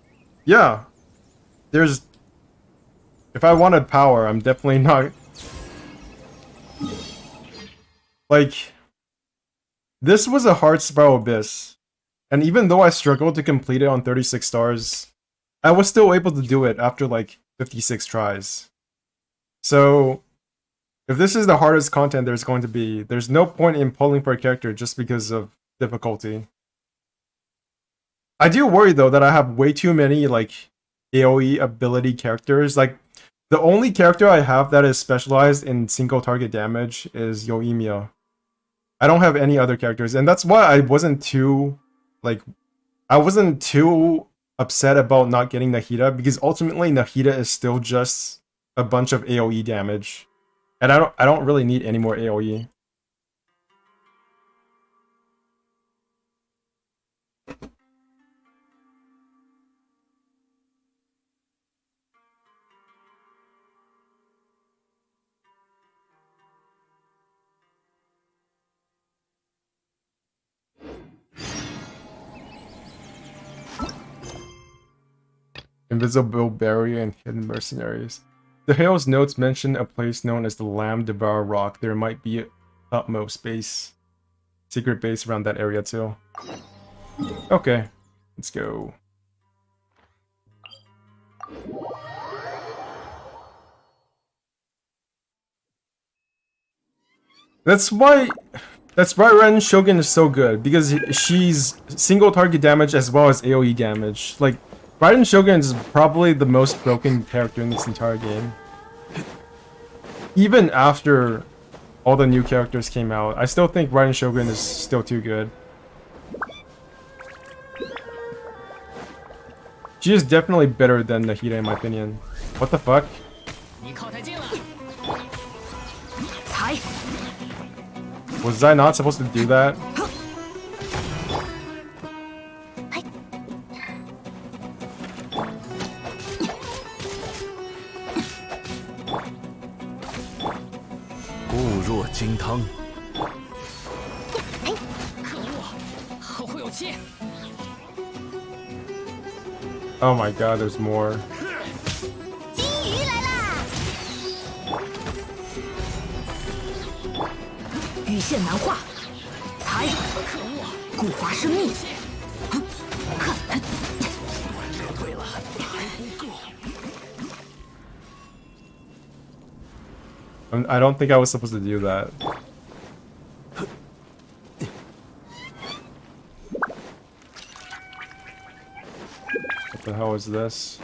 Yeah. There's... If I wanted power, I'm definitely not... Like... This was a hard Spiral Abyss. And even though I struggled to complete it on 36 stars, I was still able to do it after like 56 tries. So... If this is the hardest content there's going to be, there's no point in pulling for a character just because of difficulty. I do worry though that I have way too many like AoE ability characters. Like the only character I have that is specialized in single target damage is Yoimiya. I don't have any other characters, and that's why I wasn't too upset about not getting Nahida, because ultimately Nahida is still just a bunch of AoE damage. And I don't really need any more AoE. Invisible Barrier and Hidden Mercenaries. The Hale's notes mention a place known as the Lamb Devour Rock. There might be a utmost base, secret base around that area too. Okay, let's go. That's why Ren Shogun is so good, because she's single target damage as well as AoE damage. Like, Raiden Shogun is probably the most broken character in this entire game. Even after all the new characters came out, I still think Raiden Shogun is still too good. She is definitely better than Nahida in my opinion. What the fuck? Was I not supposed to do that? Oh my god, there's more. I don't think I was supposed to do that. What the hell is this?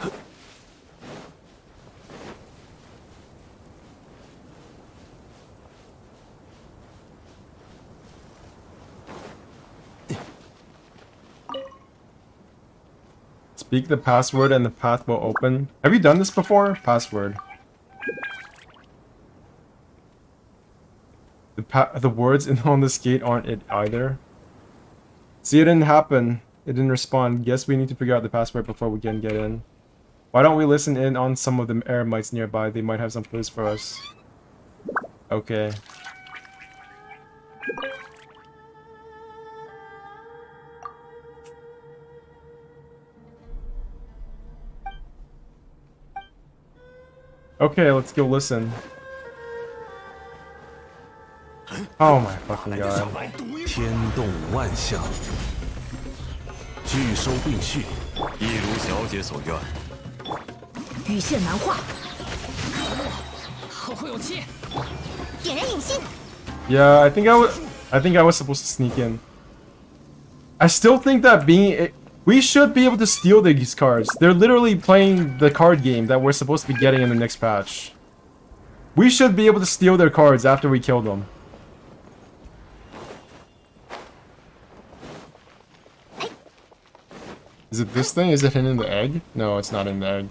Speak the password and the path will open. Have you done this before? Password. The words on this gate aren't it either. See, it didn't happen. It didn't respond. Guess we need to figure out the password before we can get in. Why don't we listen in on some of the Eremites nearby? They might have some clues for us. Okay. Okay, let's go listen. Oh my fucking god. 天动万象，聚收并蓄，一如小姐所愿。羽线难画。后会有期。点燃引信。Yeah, I think I was supposed to sneak in. I still think that we should be able to steal these cards. They're literally playing the card game that we're supposed to be getting in the next patch. We should be able to steal their cards after we kill them. Is it this thing? Is it hidden in the egg? No, it's not in the egg.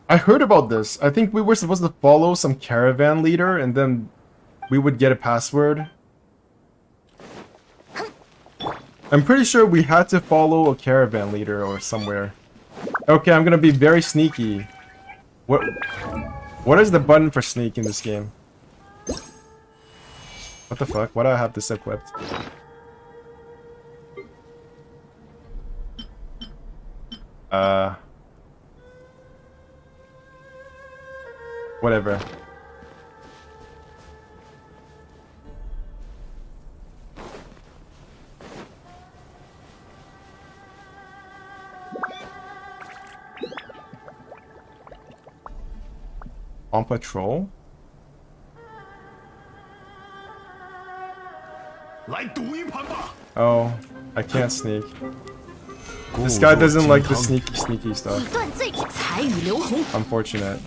I heard about this. I think we were supposed to follow some caravan leader and then we would get a password. I'm pretty sure we had to follow a caravan leader or somewhere. Okay, I'm gonna be very sneaky. What is the button for sneak in this game? What the fuck? Why do I have this equipped? Whatever. On patrol? Oh, I can't sneak. This guy doesn't like the sneaky stuff. Unfortunate.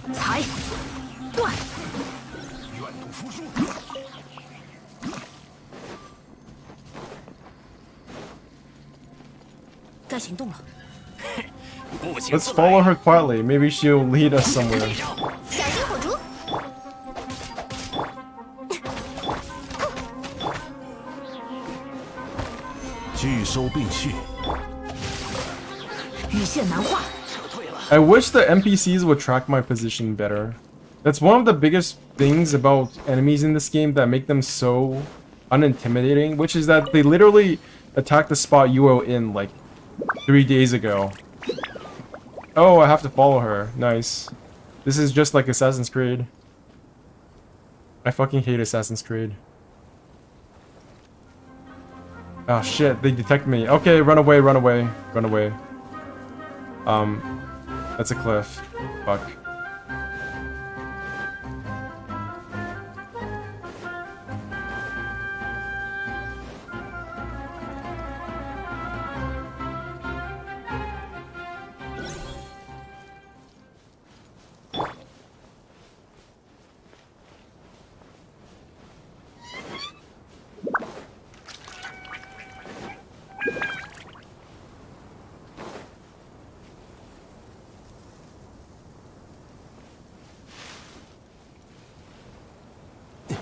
Let's follow her quietly. Maybe she'll lead us somewhere. I wish the NPCs would track my position better. That's one of the biggest things about enemies in this game that make them so unintimidating, which is that they literally attacked the spot you were in like 3 days ago. Oh, I have to follow her. Nice. This is just like Assassin's Creed. I fucking hate Assassin's Creed. Oh shit, they detect me. Okay, run away, run away, run away. That's a cliff. Fuck.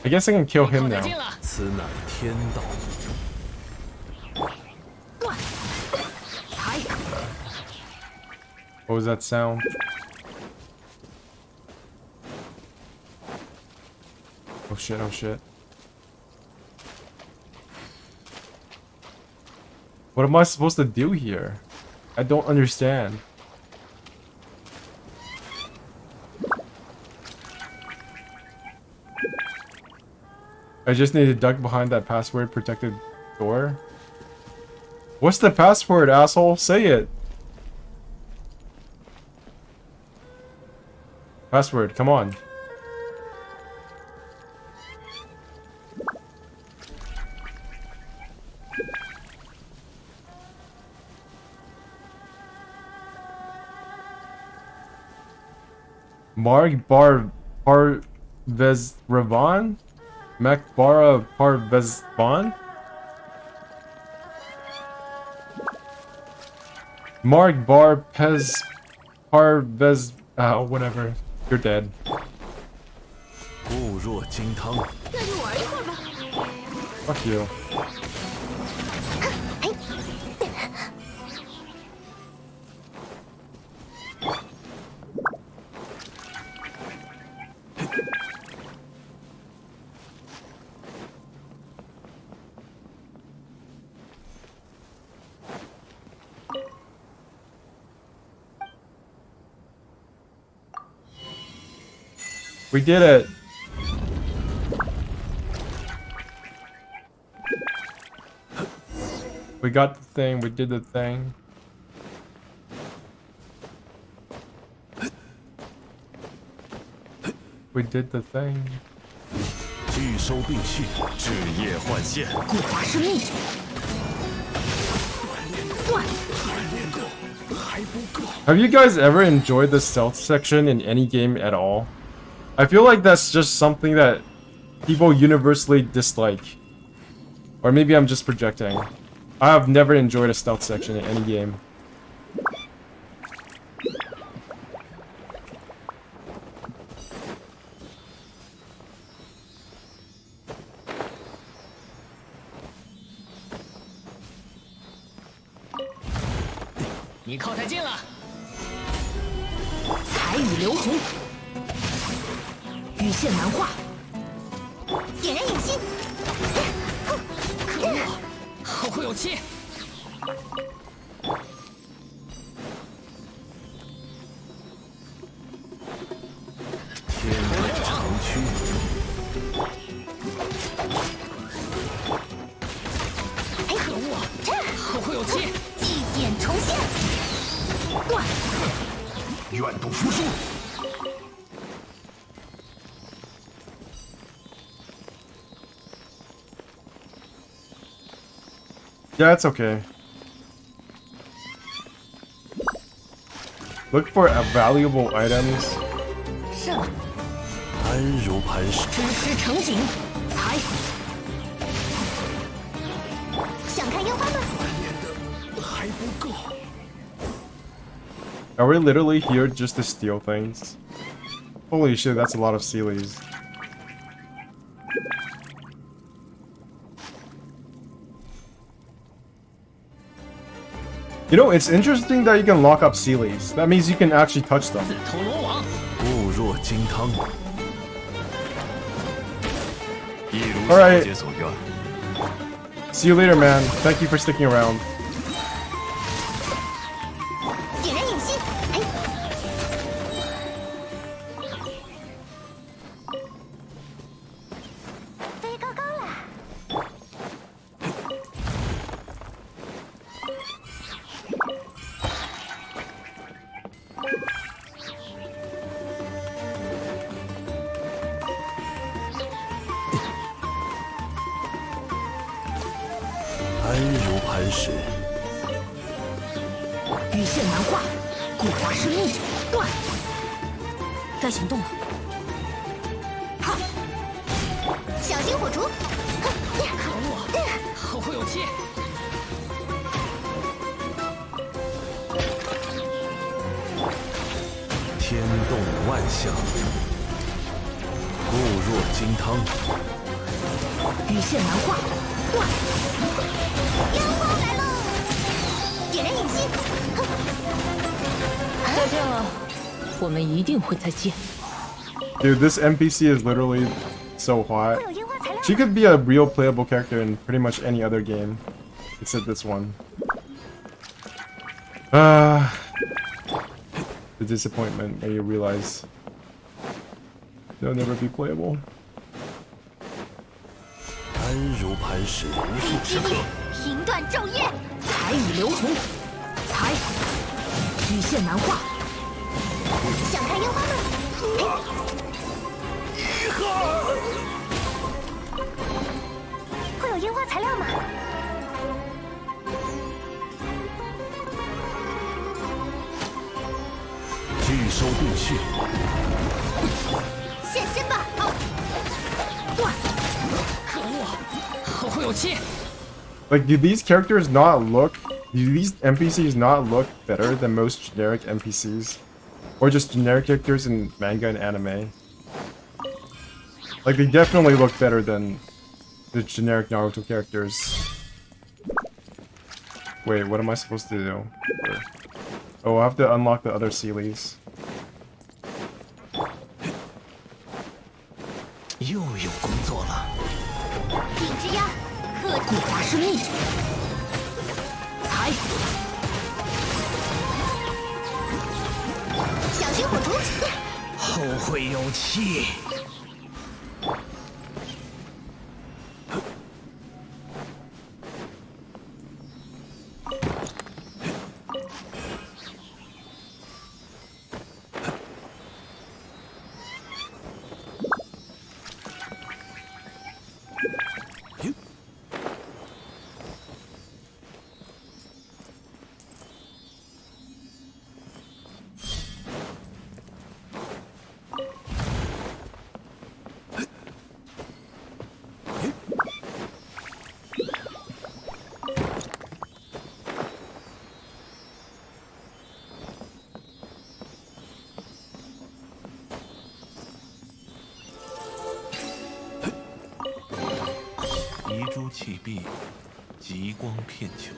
I guess I can kill him now. 此乃天道。 What was that sound? Oh shit, oh shit. What am I supposed to do here? I don't understand. I just need to duck behind that password protected door. What's the password, asshole? Say it. Password, come on. Marg Bar Vezravan? Makbara Parvezvan? Marg Bar Pez Parvez whatever. You're dead. 固若金汤。 那就玩一会儿吧。 Fuck you. We did it. We got the thing, we did the thing. We did the thing. 拒收并蓄，置业换现。古华生命。断。 Have you guys ever enjoyed the stealth section in any game at all? I feel like that's just something that people universally dislike. Or maybe I'm just projecting. I have never enjoyed a stealth section in any game. You 靠太近了。彩雨流红，羽线难画，点燃引心。可恶，后会有期。天地长驱。可恶，后会有期。祭典重现。断。 愿赌服输。 Yeah, it's okay. Look for valuable items. 胜，安如磐石。支持成景。才。想看烟花吗？还不够。 Are we literally here just to steal things? Holy shit, that's a lot of Sealies. You know, it's interesting that you can lock up Sealies. That means you can actually touch them. 四头罗网，固若金汤。一如 All 小 right. 姐所愿。 See you later, man. Thank you for sticking around. 点燃影星，哎，飞高高了。安如磐石，羽线难画，古华生命断。该行动了。哈！小心火烛。可恶，后会有期。天动万象，固若金汤。羽线难画，断。烟花来喽！点燃影星。再见了，我们一定会再见。 Dude, this NPC is literally so hot. 会有烟花材料。 She could be a real playable character in pretty much any other game, except this one. The disappointment that you realize they'll never be playable. 安如磐石，无数之力平断昼夜，彩雨流红，彩，羽线难画。想看烟花吗？会有烟花材料吗？拒收并蓄。现身吧！断！可恶，后会有期。 Like, do these characters not look? Do these NPCs not look better than most generic NPCs, or just generic characters in manga and anime? Like, they definitely look better than the generic Naruto characters. Wait, what am I supposed to do? Oh, I have to unlock the other Sealies. 又有工作了。影之鸦，克古华生命。彩，小心火烛。后会有期。遗珠弃璧，极光片球。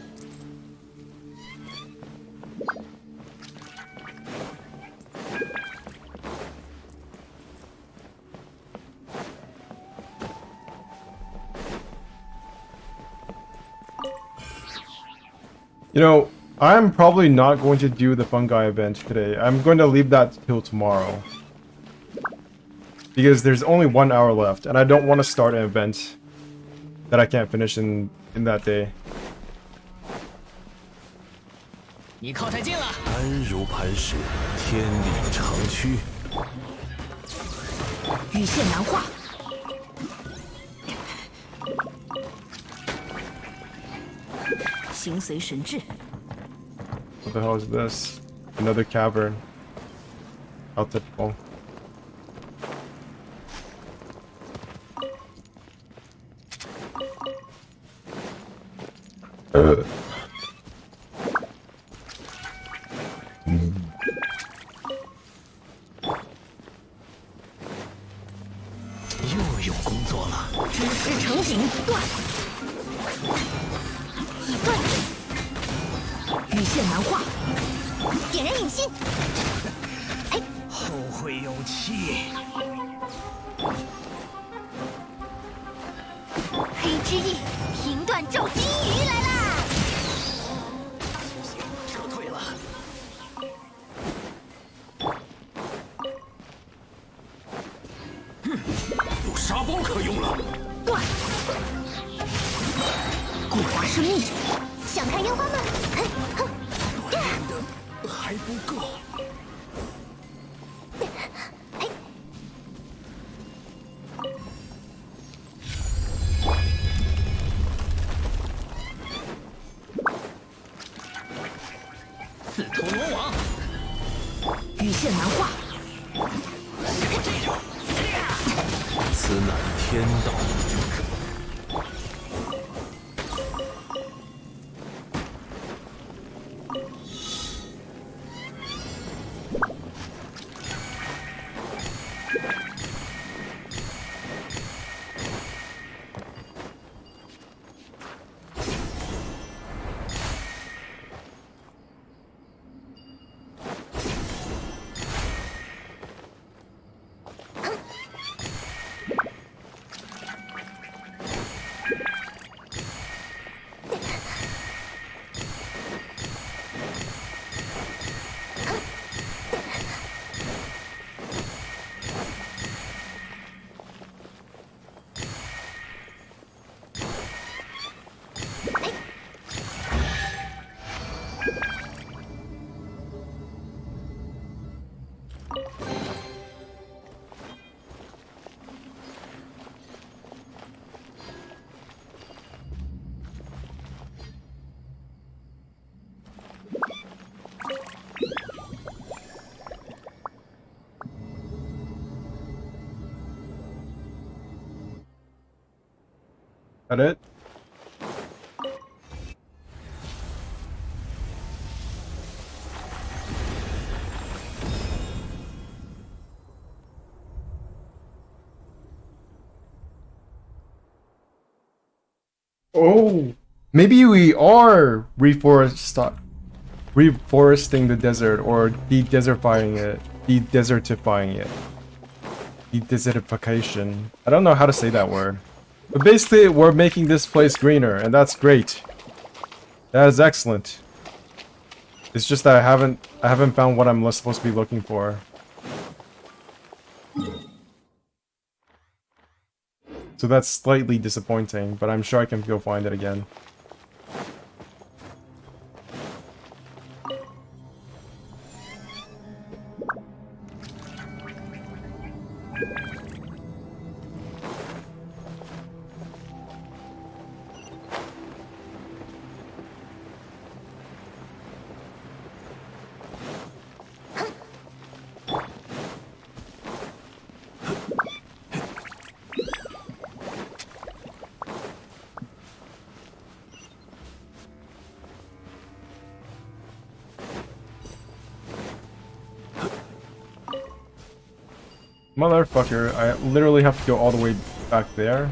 You know, I'm probably not going to do the fungi event today. I'm going to leave that till tomorrow. Because there's only 1 hour left, and I don't want to start an event that I can't finish in that day. 你靠太近了。安如磐石，天理长驱。羽线难画，形随神至。 What the hell is this? Another cavern. How typical. 黑之翼，评断宙金鱼来啦！撤退了。有沙包可用了。断！固华生命，想看烟花吗？哼！锻炼的还不够。四头罗网，羽线难化。此乃天道。That it? Oh, maybe we are reforesting the desert or de-desertifying it. De-desertifying it. De-desertification. I don't know how to say that word. But basically, we're making this place greener, and that's great. That is excellent. It's just that I haven't found what I'm supposed to be looking for. So that's slightly disappointing, but I'm sure I can go find it again. Motherfucker, I literally have to go all the way back there.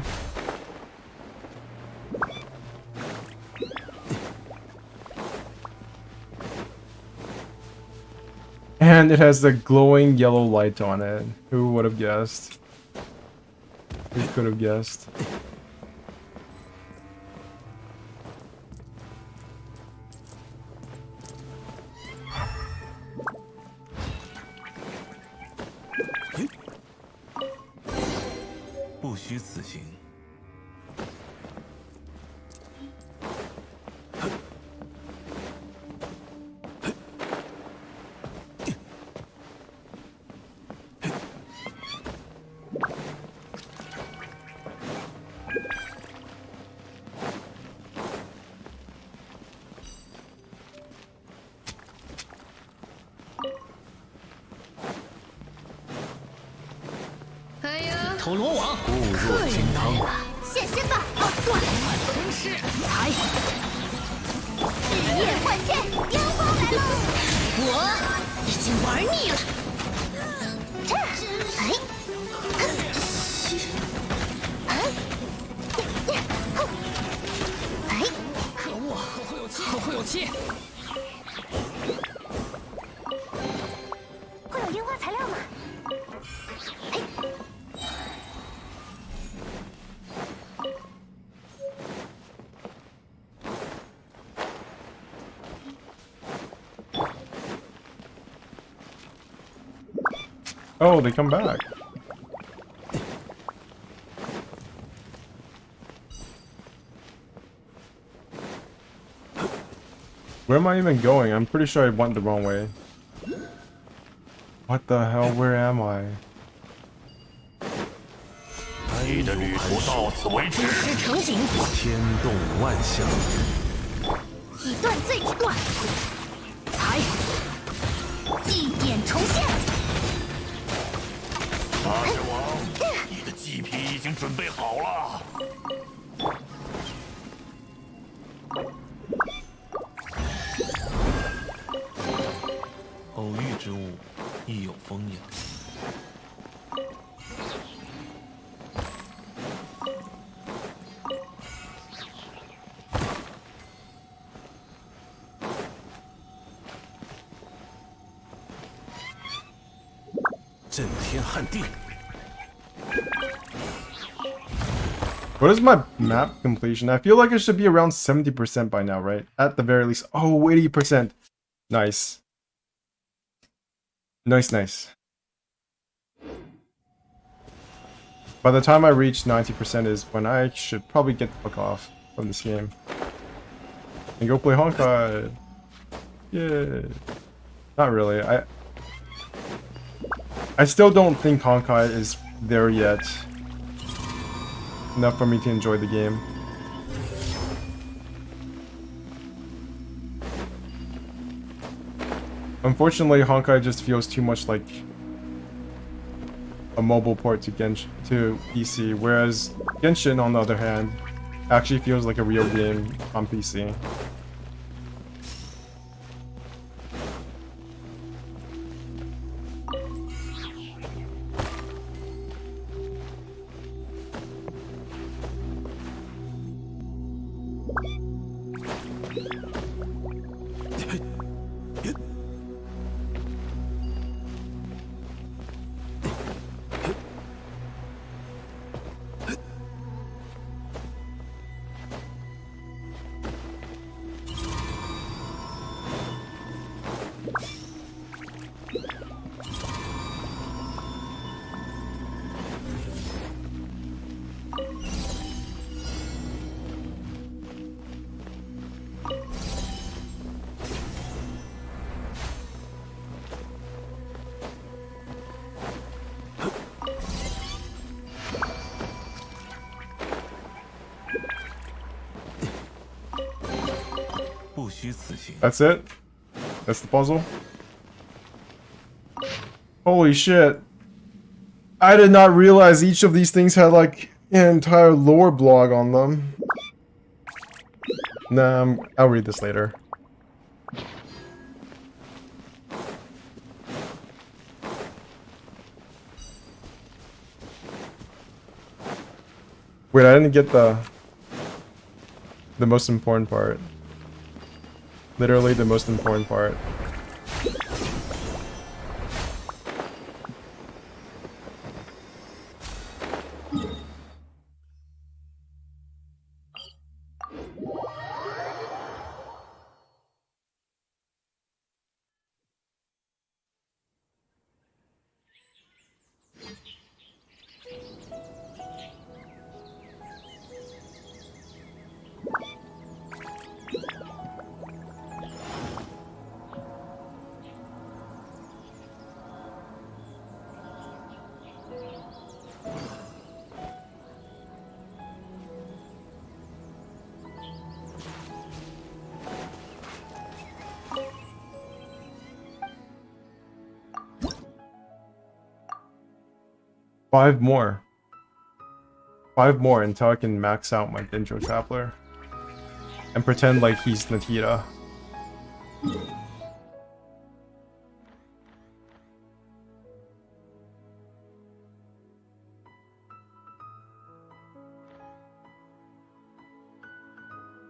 And it has the glowing yellow light on it. Who would have guessed? Who could have guessed?头罗网，固若金汤。现身吧！断！吞噬，才日夜换剑，烟花来喽！我已经玩腻了。可恶，好会有气，好会有气。会有烟花材料吗？ Oh, they come back. Where am I even going? I'm pretty sure I went the wrong way. What the hell? Where am I? 你的旅途到此为止，师成景，天动万象，以断罪断，才祭典重现。大神王，你的祭品已经准备好了。偶遇之物，亦有风雅。 震天撼地。 What is my map completion? I feel like it should be around 70% by now, right? At the very least. Oh, 80%. Nice. Nice. By the time I reach 90% is when I should probably get the fuck off from this game. And go play Honkai. Yeah. Not really. I still don't think Honkai is there yet. Enough for me to enjoy the game. Unfortunately, Honkai just feels too much like a mobile port to PC, whereas Genshin, on the other hand, actually feels like a real game on PC. That's it? That's the puzzle? Holy shit. I did not realize each of these things had like an entire lore blog on them. Nah, I'll read this later. Wait, I didn't get the most important part. Literally the most important part. Five more until I can max out my Denjo Traveler. And pretend like he's Natita.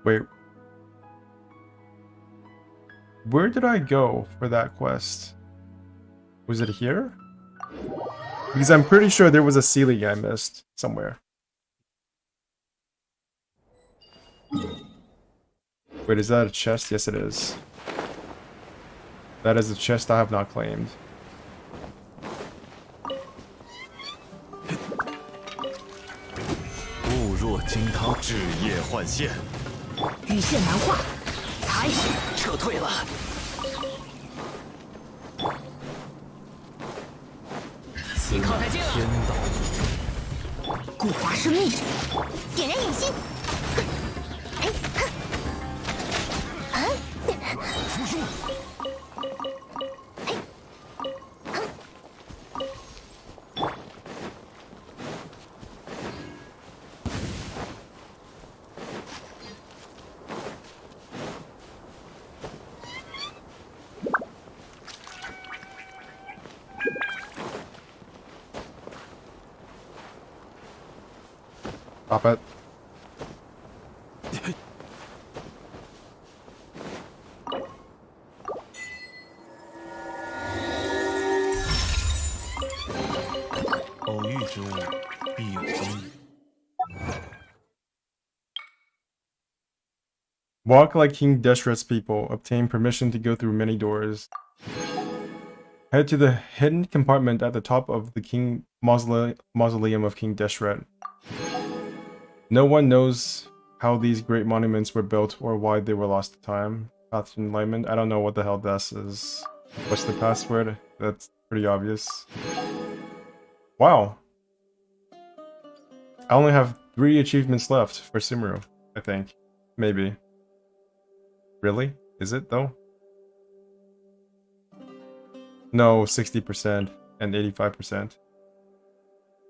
Wait. Where did I go for that quest? Was it here? Because I'm pretty sure there was a ceiling I missed somewhere. Wait, is that a chest? Yes, it is. That is a chest I have not claimed. 若金汤，枝叶换线，羽线难化，才撤退了。你靠太近了。天道，固化生命，点燃引信。哎，哼，服输。Stop it. 偶遇之物，必有终矣。 Walk like King Deshret's people. Obtain permission to go through many doors. Head to the hidden compartment at the top of the King Mausoleum of King Deshret. No one knows how these great monuments were built or why they were lost to time. Path to Enlightenment. I don't know what the hell this is. What's the password? That's pretty obvious. Wow. I only have 3 achievements left for Sumeru, I think. Maybe. Really? Is it though? No, 60% and 85%.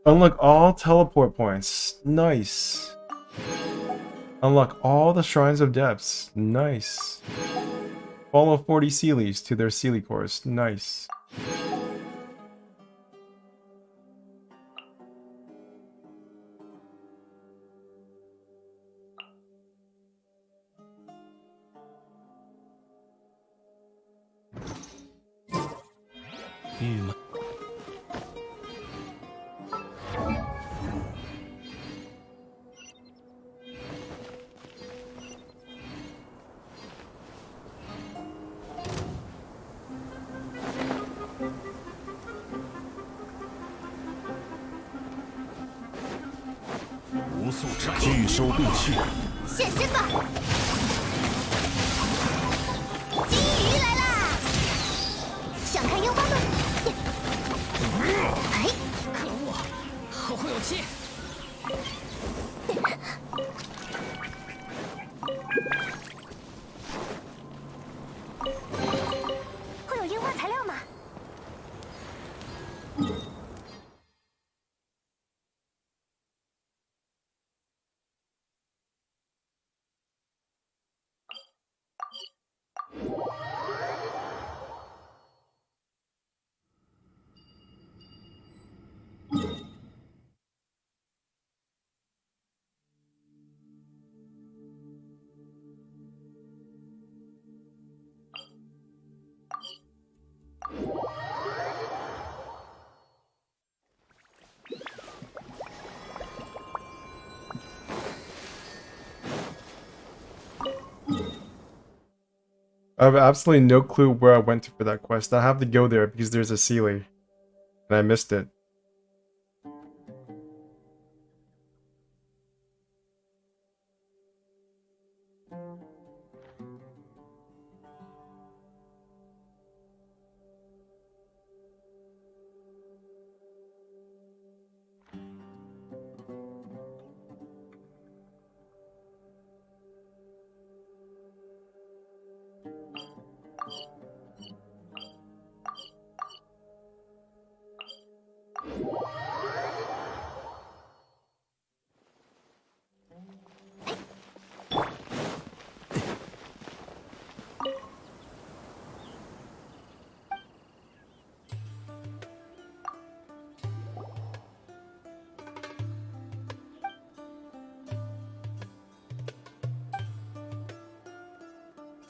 Unlock all teleport points. Nice. Unlock all the Shrines of Depths. Nice. Follow 40 Sealies to their Sealy course. Nice. Hmm. 无速战，拒收并去。现身吧！金鱼来啦！想看烟花吗？哎，可恶，后会有期。会有烟花材料吗？ I have absolutely no clue where I went to for that quest. I have to go there because there's a Sealy. And I missed it.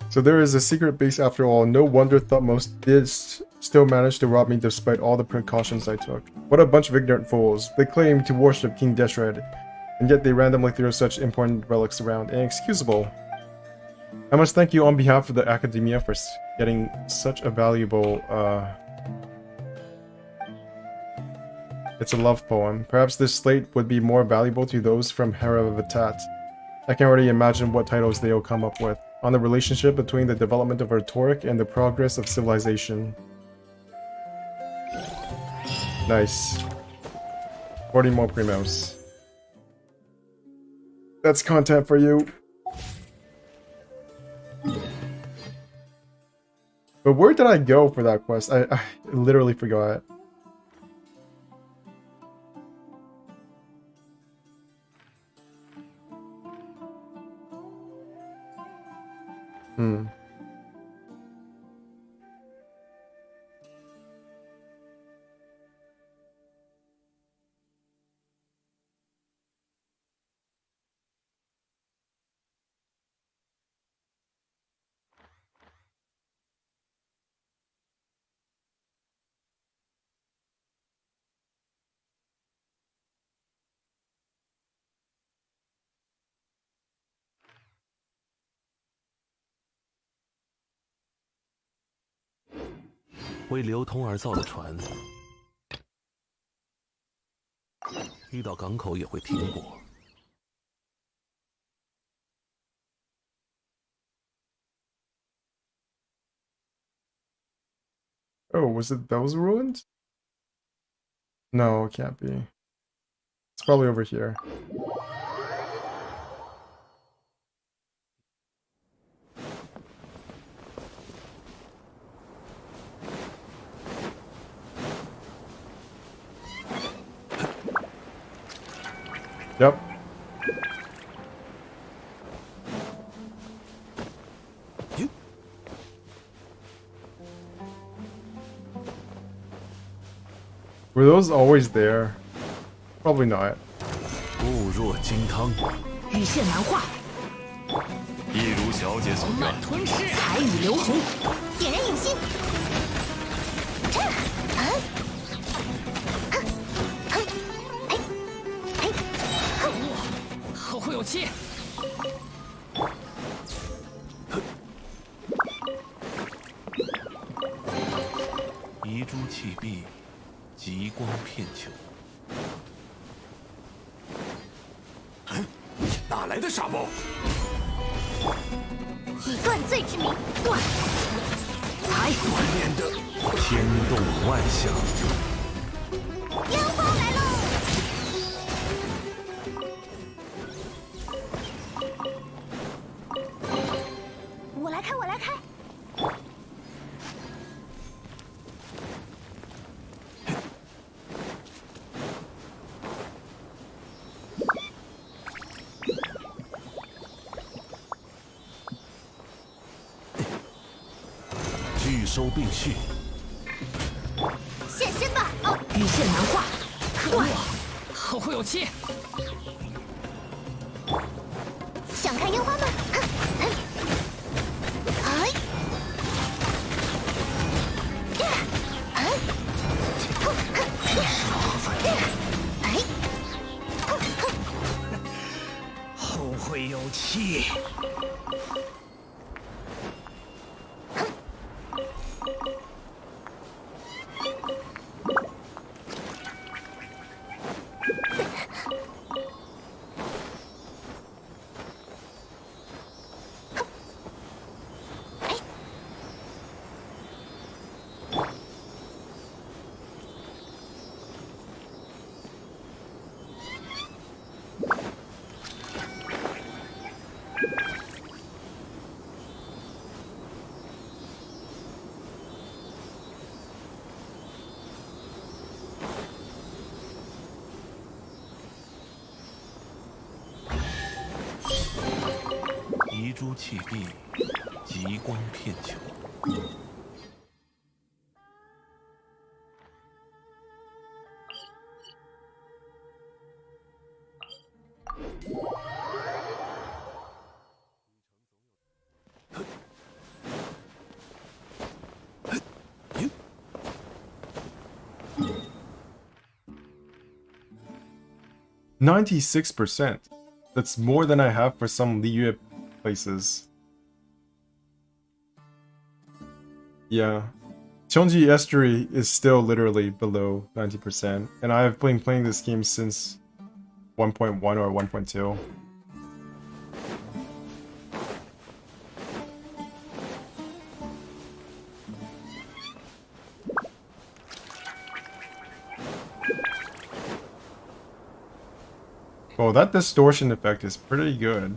So there is a secret base after all. No wonder Thutmose did still manage to rob me despite all the precautions I took. What a bunch of ignorant fools. They claim to worship King Deshret, and yet they randomly throw such important relics around. Inexcusable. I must thank you on behalf of the Academia for getting such a valuable It's a love poem. Perhaps this slate would be more valuable to those from Haravatat. I can already imagine what titles they'll come up with. On the relationship between the development of rhetoric and the progress of civilization. Nice. 40 more primos. That's content for you. But where did I go for that quest? I literally forgot. Hmm. “为流通而造的船，遇到港口也会停泊。” Oh, was it those ruins? No, it can't be. It's probably over here. Yep. Were those always there? Probably not. 固若金汤，羽线难化，一如小姐所愿慢。吞噬，彩雨流红，点燃影星。后会有期。遗珠弃璧，极光片球。哪来的傻包？以断罪之名，断！才锻炼的天动万象。妖风来喽！我来开，我来开。拒收并蓄。现身吧！哦，羽线难化，可恶，后会有期。想看烟花吗？哎！后会有期。遗珠弃璧，极光片球。96%. That's more than I have for some Liyue places. Yeah. Cheonji Estuary is still literally below 90%, and I've been playing this game since 1.1 or 1.2. Oh, that distortion effect is pretty good.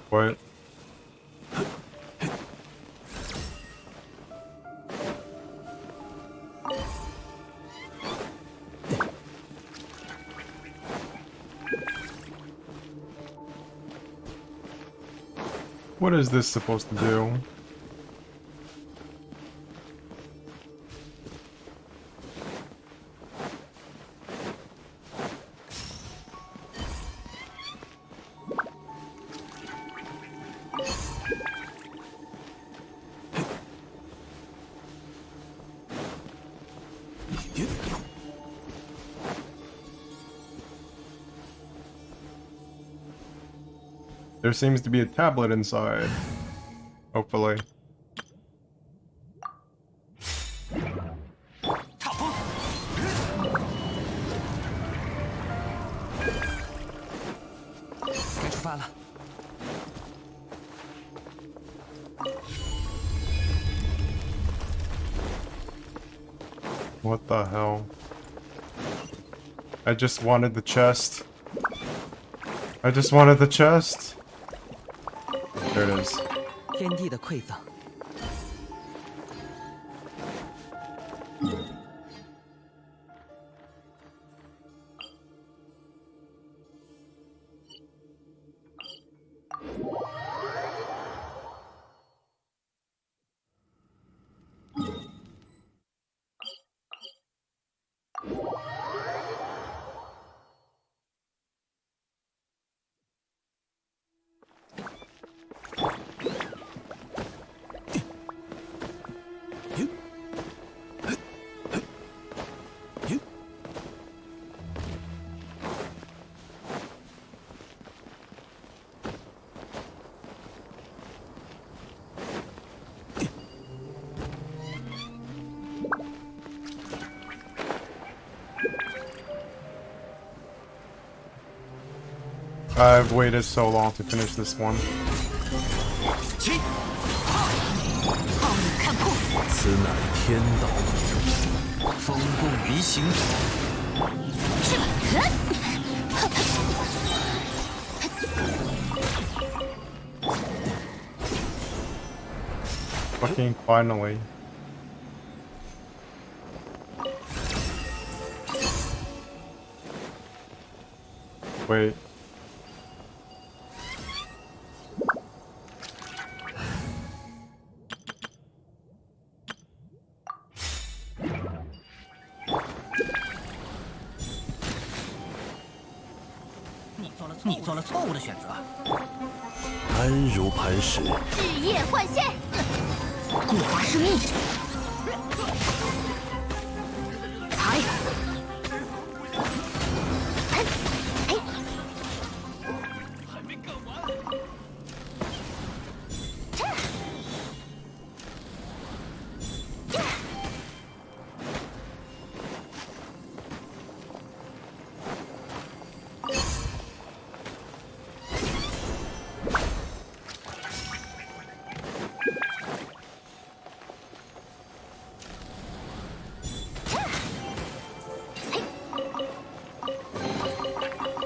What? What is this supposed to do? There seems to be a tablet inside. Hopefully. 踏风， 该出发了。 What the hell? I just wanted the chest. I just wanted the chest. There it is. 天地的馈赠。 I've waited so long to finish this one. 起，奥姆看破，此乃天道，风共鱼行。 去吧！ Fucking finally. Wait. ...你做了错误的选择。 安如磐石， 日夜换仙，固化生命，财，嘿，嘿，还没干完。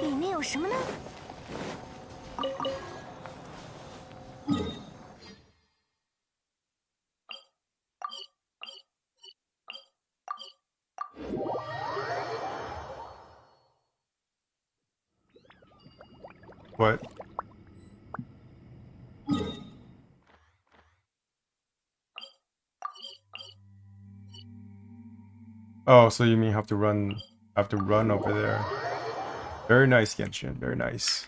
里面有什么呢？ What? Oh, so you mean have to run over there. Very nice, Genshin, very nice.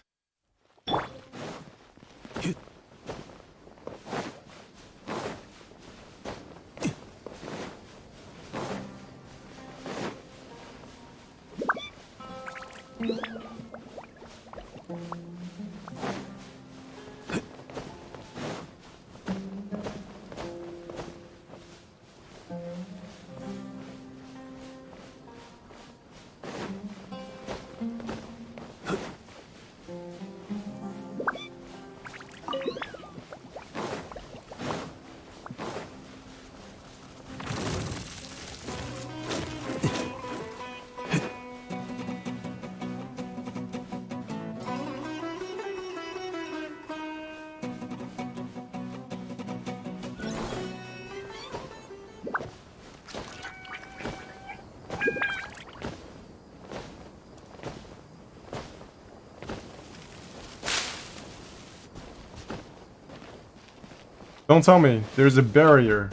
Don't tell me, there's a barrier.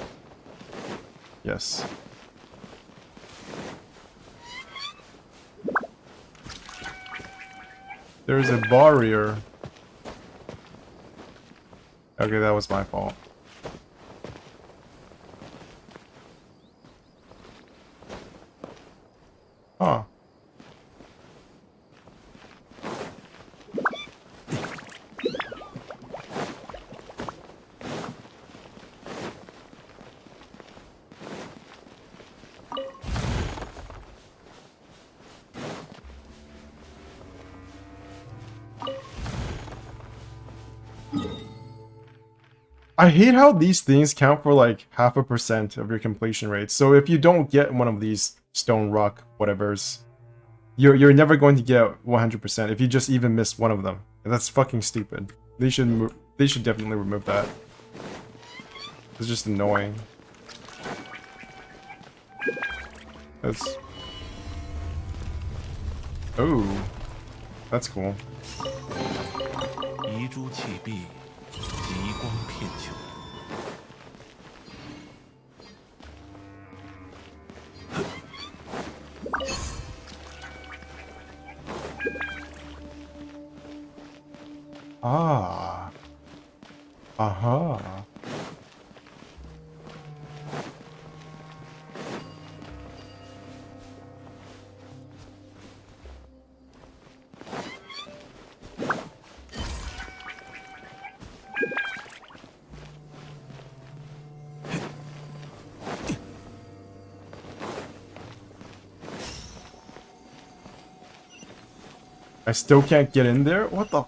Yes. There's a barrier. Okay, that was my fault. Huh. I hate how these things count for like 0.5% of your completion rate. So if you don't get one of these stone rock whatevers, you're never going to get 100% if you just even miss one of them. And that's fucking stupid. They should definitely remove that. It's just annoying. That's... Oh, that's cool. 遗珠弃璧，极光片球。Ah. Aha. I still can't get in there? What the?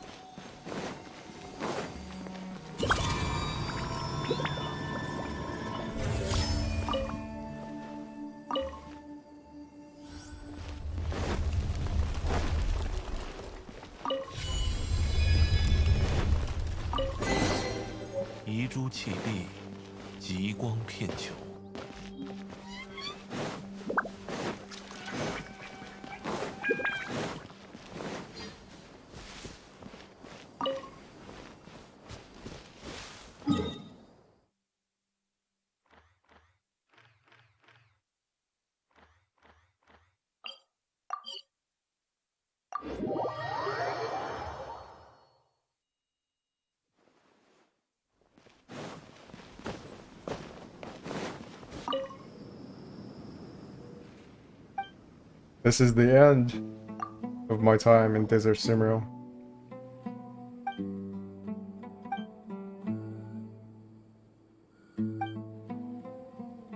遗珠弃璧，极光片球。 This is the end of my time in Desert Sumeru.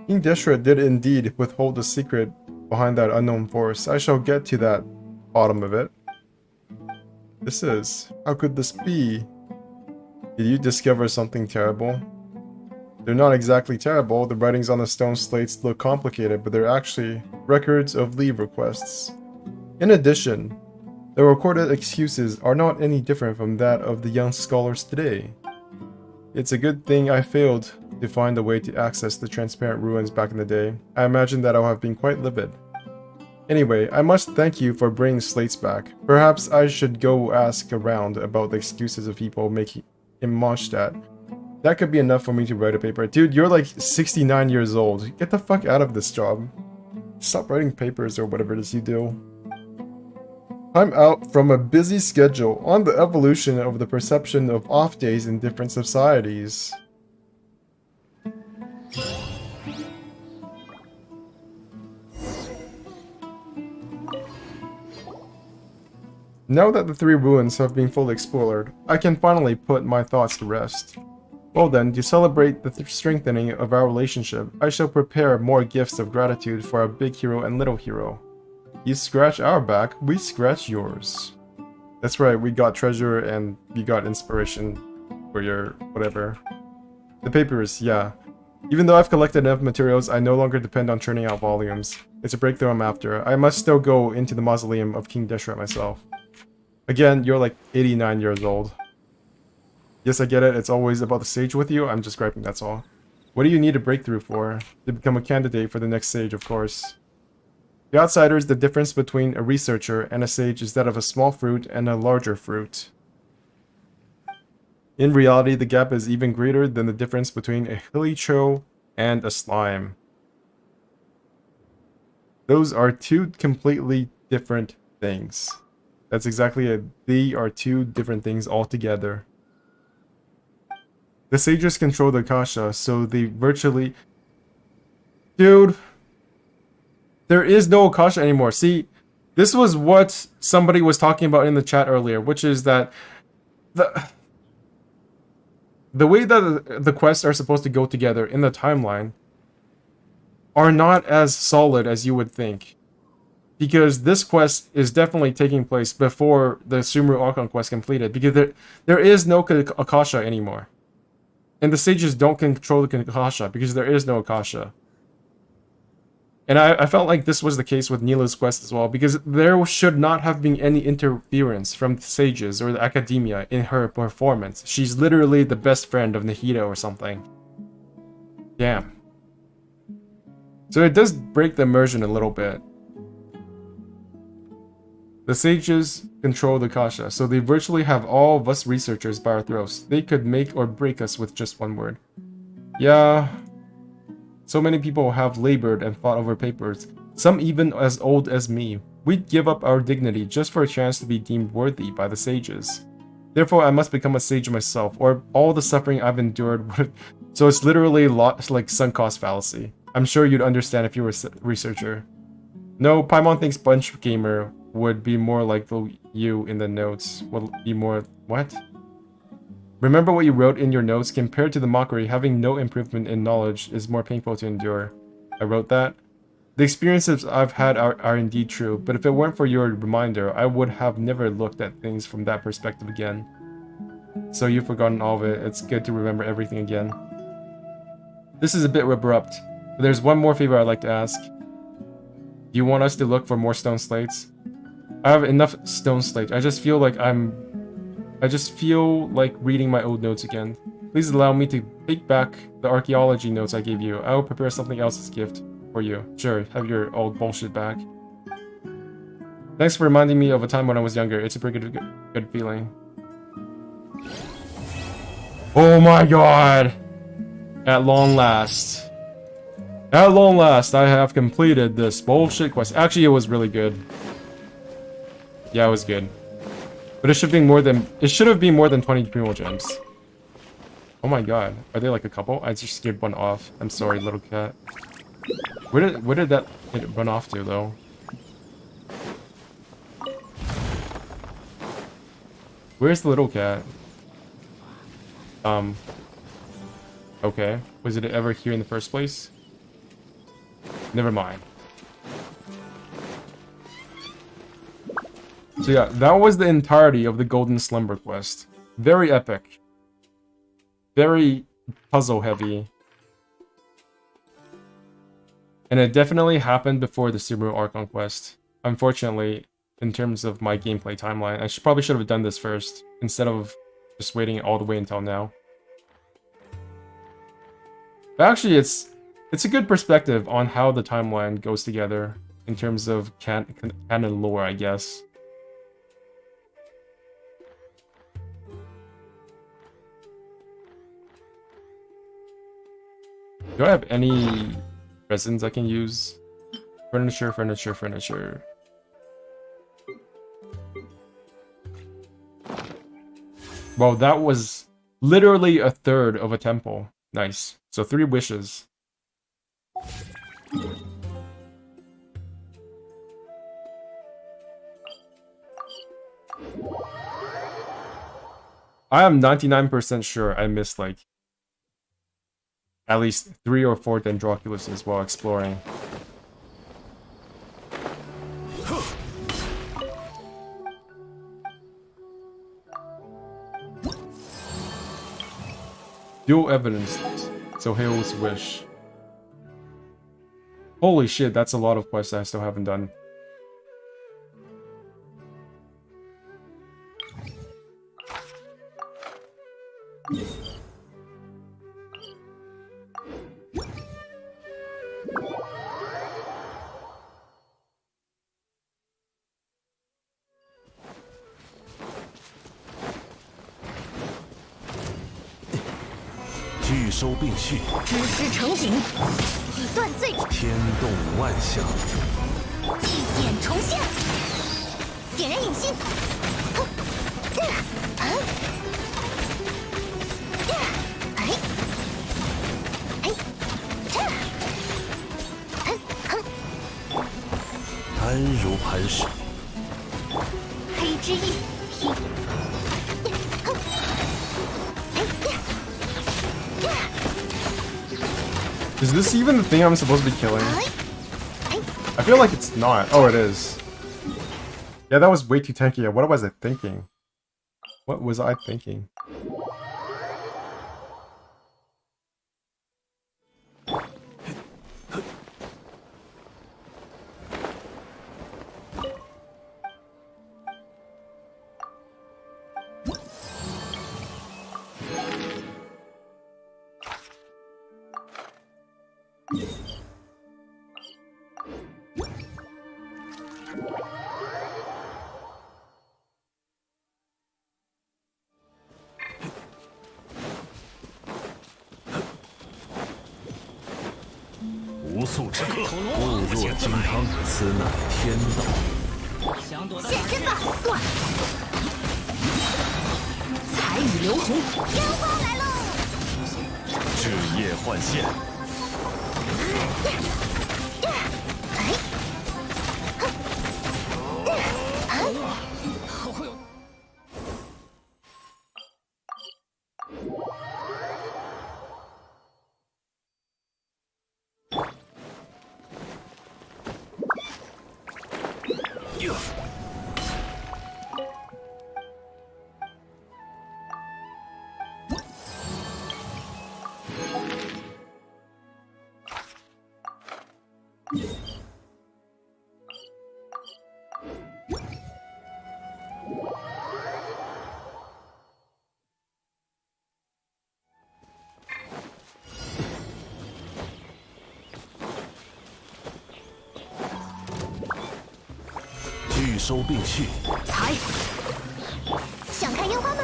King Deshra did indeed withhold the secret behind that unknown force. I shall get to that bottom of it. This is... How could this be? Did you discover something terrible? They're not exactly terrible. The writings on the stone slates look complicated, but they're actually records of leave requests. In addition, the recorded excuses are not any different from that of the young scholars today. It's a good thing I failed to find a way to access the transparent ruins back in the day. I imagine that I'll have been quite livid. Anyway, I must thank you for bringing slates back. Perhaps I should go ask around about the excuses of people making in Mondstadt. That could be enough for me to write a paper. Dude, you're like 69 years old. Get the fuck out of this job. Stop writing papers or whatever it is you do. I'm out from a busy schedule on the evolution of the perception of off days in different societies. Now that the 3 ruins have been fully explored, I can finally put my thoughts to rest. Well then, to celebrate the strengthening of our relationship, I shall prepare more gifts of gratitude for our big hero and little hero. You scratch our back, we scratch yours. That's right, we got treasure and you got inspiration for your whatever. The papers, yeah. Even though I've collected enough materials, I no longer depend on churning out volumes. It's a breakthrough I'm after. I must still go into the mausoleum of King Deshret myself. Again, you're like 89 years old. Yes, I get it. It's always about the sage with you. I'm just griping, that's all. What do you need a breakthrough for? To become a candidate for the next sage, of course. The outsiders, the difference between a researcher and a sage is that of a small fruit and a larger fruit. In reality, the gap is even greater than the difference between a hilicho and a slime. Those are 2 completely different things. That's exactly it. They are 2 different things altogether. The sages control the Akasha, so they virtually... Dude! There is no Akasha anymore. See, this was what somebody was talking about in the chat earlier, which is that the way that the quests are supposed to go together in the timeline are not as solid as you would think. Because this quest is definitely taking place before the Sumeru Archon quest completed, because there is no Akasha anymore. And the sages don't control the Akasha, because there is no Akasha. And I felt like this was the case with Nila's quest as well, because there should not have been any interference from the sages or the academia in her performance. She's literally the best friend of Nahida or something. Damn. So it does break the immersion a little bit. The sages control the Akasha, so they virtually have all of us researchers by our throats. They could make or break us with just one word. Yeah. So many people have labored and fought over papers, some even as old as me. We'd give up our dignity just for a chance to be deemed worthy by the sages. Therefore, I must become a sage myself, or all the suffering I've endured would... So it's literally like sunk cost fallacy. I'm sure you'd understand if you were a researcher. No, Paimon thinks Bunch Gamer would be more like the you in the notes. Would be more... What? Remember what you wrote in your notes? Compared to the mockery, having no improvement in knowledge is more painful to endure. I wrote that. The experiences I've had are indeed true, but if it weren't for your reminder, I would have never looked at things from that perspective again. So you've forgotten all of it. It's good to remember everything again. This is a bit abrupt, but there's one more favor I'd like to ask. Do you want us to look for more stone slates? I have enough stone slates. I just feel like reading my old notes again. Please allow me to take back the archaeology notes I gave you. I will prepare something else as a gift for you. Sure, have your old bullshit back. Thanks for reminding me of a time when I was younger. It's a pretty good feeling. Oh my god! At long last. At long last, I have completed this bullshit quest. Actually, it was really good. Yeah, it was good. But it should have been more than 20 primo gems. Oh my god. Are they like a couple? I just scared one off. I'm sorry, little cat. Where did that run off to though? Where's the little cat? Okay. Was it ever here in the first place? Never mind. So yeah, that was the entirety of the Golden Slumber quest. Very epic. Very puzzle heavy. And it definitely happened before the Sumeru Archon quest. Unfortunately, in terms of my gameplay timeline, I probably should have done this first, instead of just waiting all the way until now. But actually, it's a good perspective on how the timeline goes together in terms of canon lore, I guess. Do I have any resins I can use? Furniture, furniture, furniture. Well, that was literally a third of a temple. Nice. So 3 wishes. I am 99% sure I missed like at least 3 or 4 Dendroculuses while exploring. Dual evidence. Sohail's wish. Holy shit, that's a lot of quests I still haven't done.收并蓄，知识成景，以断罪，天动万象，祭典重现，点燃影心，哼，安如磐石，黑之翼，Is this even the thing I'm supposed to be killing? I feel like it's not. Oh, it is. Yeah, that was way too tanky. What was I thinking? What was I thinking?聚收并蓄，财，想看烟花吗？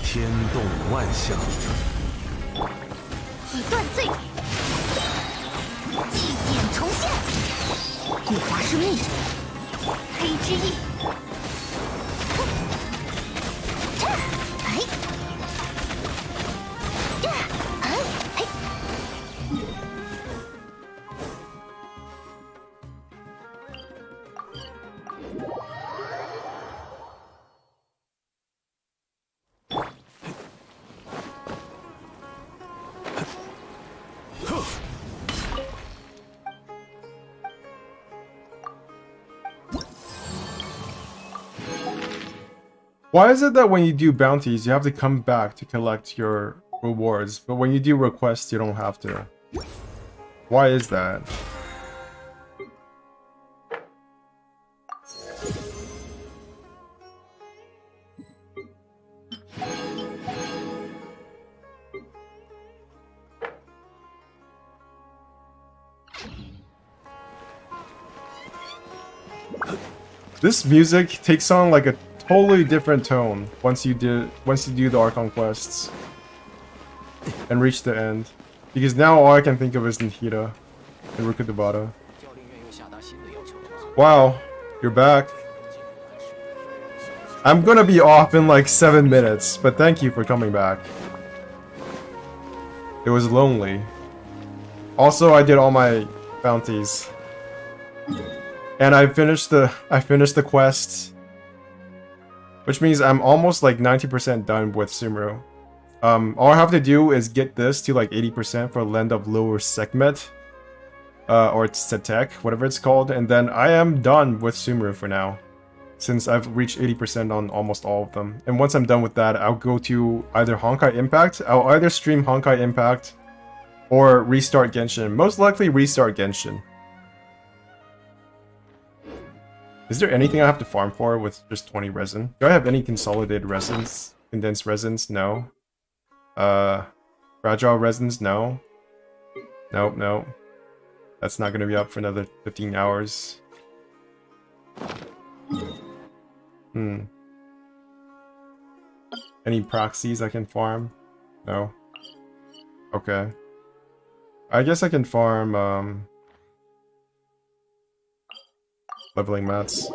天动万象，以断罪，祭典重现，古华生命，黑之翼，Why is it that when you do bounties, you have to come back to collect your rewards, but when you do requests, you don't have to? Why is that? This music takes on like a totally different tone once you do the Archon quests and reach the end. Because now all I can think of is Nihira and Rukkhadevata. Wow, you're back. I'm gonna be off in like 7 minutes, but thank you for coming back. It was lonely. Also, I did all my bounties. And I finished the quest. Which means I'm almost like 90% done with Sumeru. All I have to do is get this to like 80% for Land of Lower Sekhmet. Or Setek, whatever it's called. And then I am done with Sumeru for now. Since I've reached 80% on almost all of them. And once I'm done with that, I'll go to either Honkai Impact. I'll either stream Honkai Impact or restart Genshin. Most likely restart Genshin. Is there anything I have to farm for with just 20 resin? Do I have any consolidated resins? Condensed resins? No. Fragile resins? No. Nope, no. That's not gonna be up for another 15 hours. Any proxies I can farm? No. Okay. I guess I can farm, leveling mats.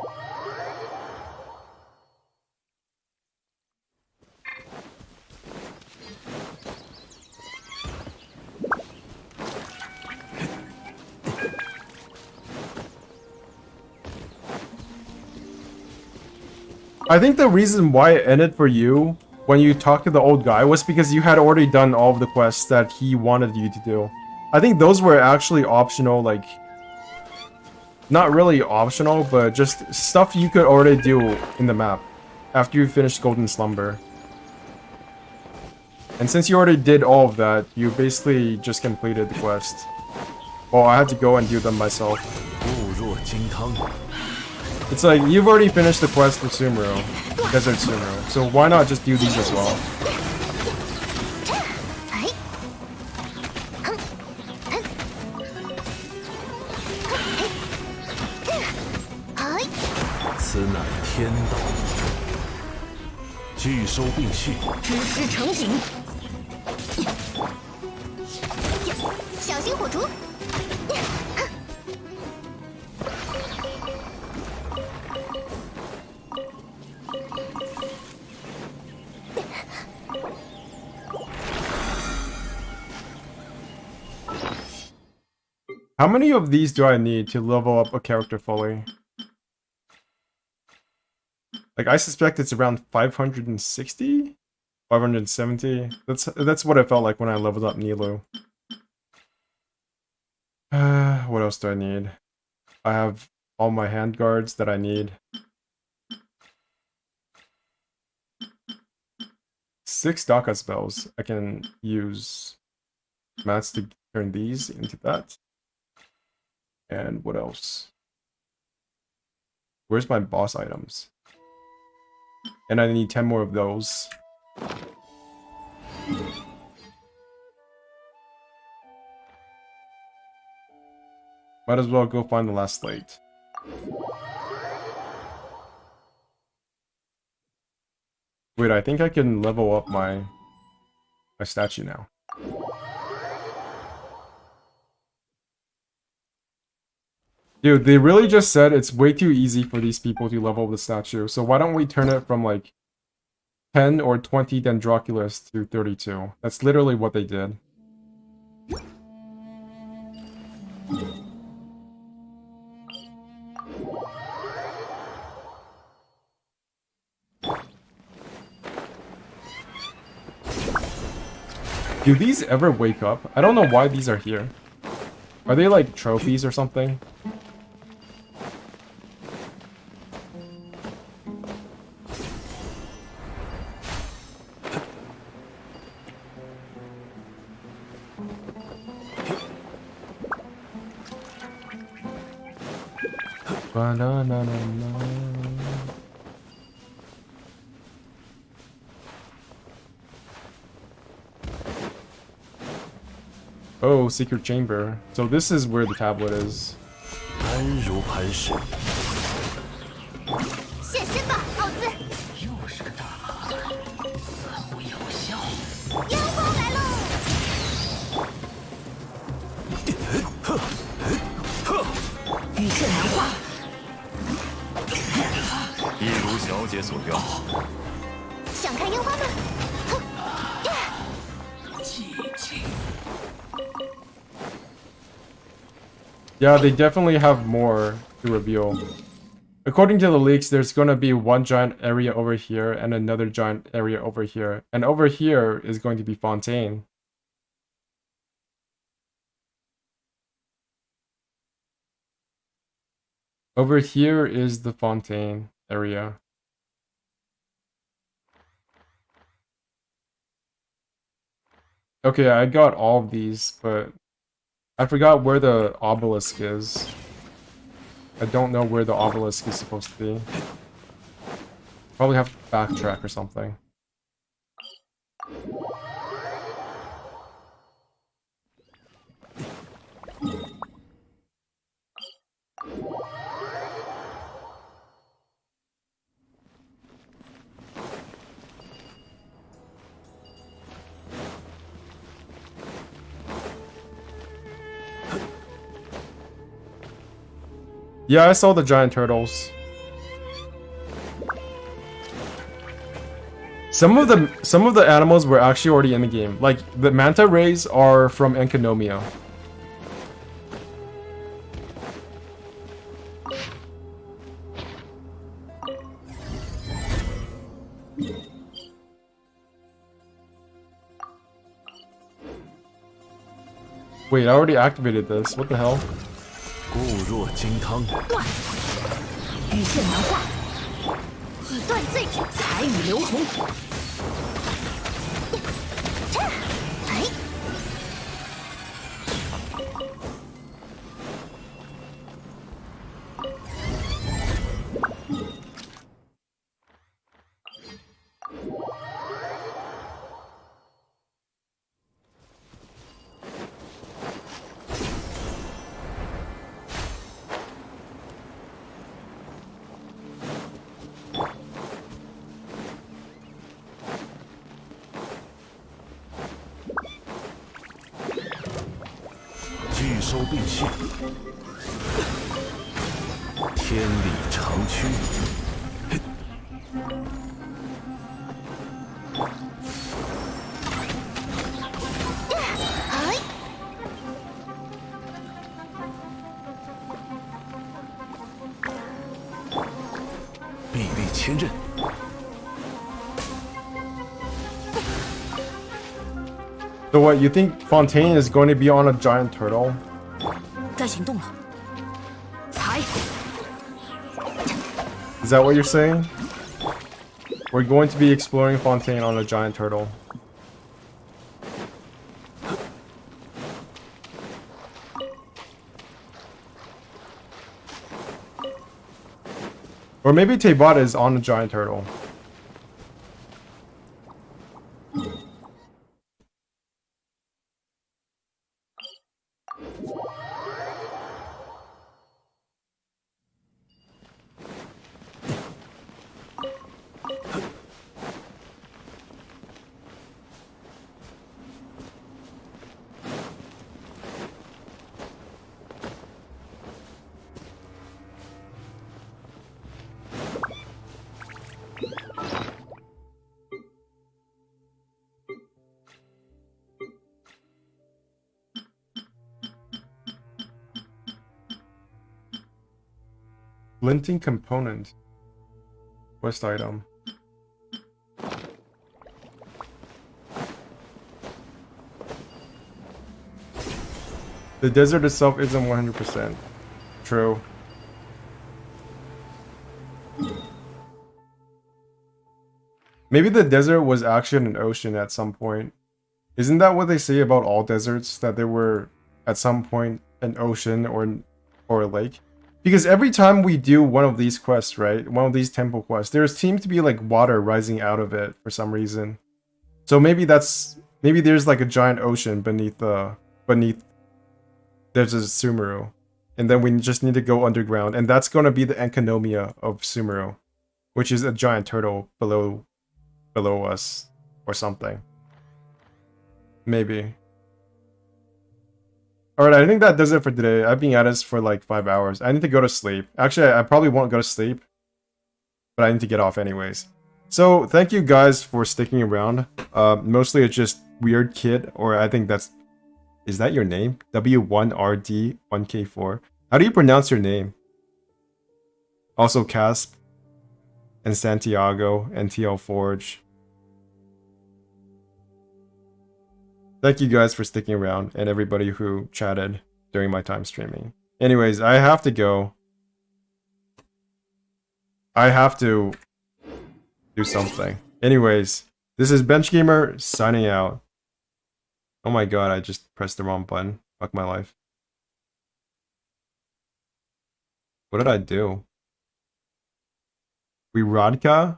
I think the reason why it ended for you when you talked to the old guy was because you had already done all of the quests that he wanted you to do. I think those were actually optional, like... Not really optional, but just stuff you could already do in the map after you finished Golden Slumber. And since you already did all of that, you basically just completed the quest. Well, I had to go and do them myself. It's like, you've already finished the quest for Sumeru, Desert Sumeru, so why not just do these as well? How many of these do I need to level up a character fully? Like, I suspect it's around 560? 570? That's what it felt like when I leveled up Nilou. What else do I need? I have all my hand guards that I need. 6 Daka spells. I can use mats to turn these into that. And what else? Where's my boss items? And I need 10 more of those. Might as well go find the last slate. Wait, I think I can level up my statue now. Dude, they really just said it's way too easy for these people to level up the statue, so why don't we turn it from like 10 or 20 Dendroculus to 32? That's literally what they did. Do these ever wake up? I don't know why these are here. Are they like trophies or something? Oh, secret chamber. So this is where the tablet is. 现身吧，奥兹！又是个大麻子，似乎有效。阳光来喽！雨彻难化，一如小姐所愿。想看烟花吗？哼呀！寂静。 Yeah, they definitely have more to reveal. According to the leaks, there's going to be one giant area over here and another giant area over here. And over here is going to be Fontaine. Over here is the Fontaine area. Okay, I got all of these, but I forgot where the obelisk is. I don't know where the obelisk is supposed to be. Probably have to backtrack or something. Yeah, I saw the giant turtles. Some of the animals were actually already in the game. Like the manta rays are from Enkanomia. Wait, I already activated this. What the hell? 固若金汤，断，雨线难化，以断罪之，彩雨流红。哎，拒收并蓄，天理长驱。 哎，臂力千仞， So what, you think Fontaine is going to be on a giant turtle? 该行动了。踩， Is that what you're saying? We're going to be exploring Fontaine on a giant turtle. Or maybe Tebata is on a giant turtle. Glinting component. Quest item. The desert itself isn't 100%. True. Maybe the desert was actually an ocean at some point. Isn't that what they say about all deserts? That they were at some point an ocean or a lake? Because every time we do one of these quests, right? One of these temple quests, there seems to be like water rising out of it for some reason. So maybe there's like a giant ocean beneath there's a Sumeru. And then we just need to go underground. And that's going to be the Enkanomiya of Sumeru, which is a giant turtle below us or something. Maybe. Alright, I think that does it for today. I've been at this for like 5 hours. I need to go to sleep. Actually, I probably won't go to sleep, but I need to get off anyways. So, thank you guys for sticking around. Mostly it's just Weird Kid, or I think that's... Is that your name? W1RD1K4. How do you pronounce your name? Also Casp and Santiago and TL Forge. Thank you guys for sticking around and everybody who chatted during my time streaming. Anyways, I have to go. I have to do something. Anyways, this is Bench Gamer signing out. Oh my god, I just pressed the wrong button. Fuck my life. What did I do? We Rodka?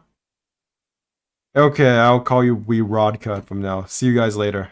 Okay, I'll call you We Rodka from now. See you guys later.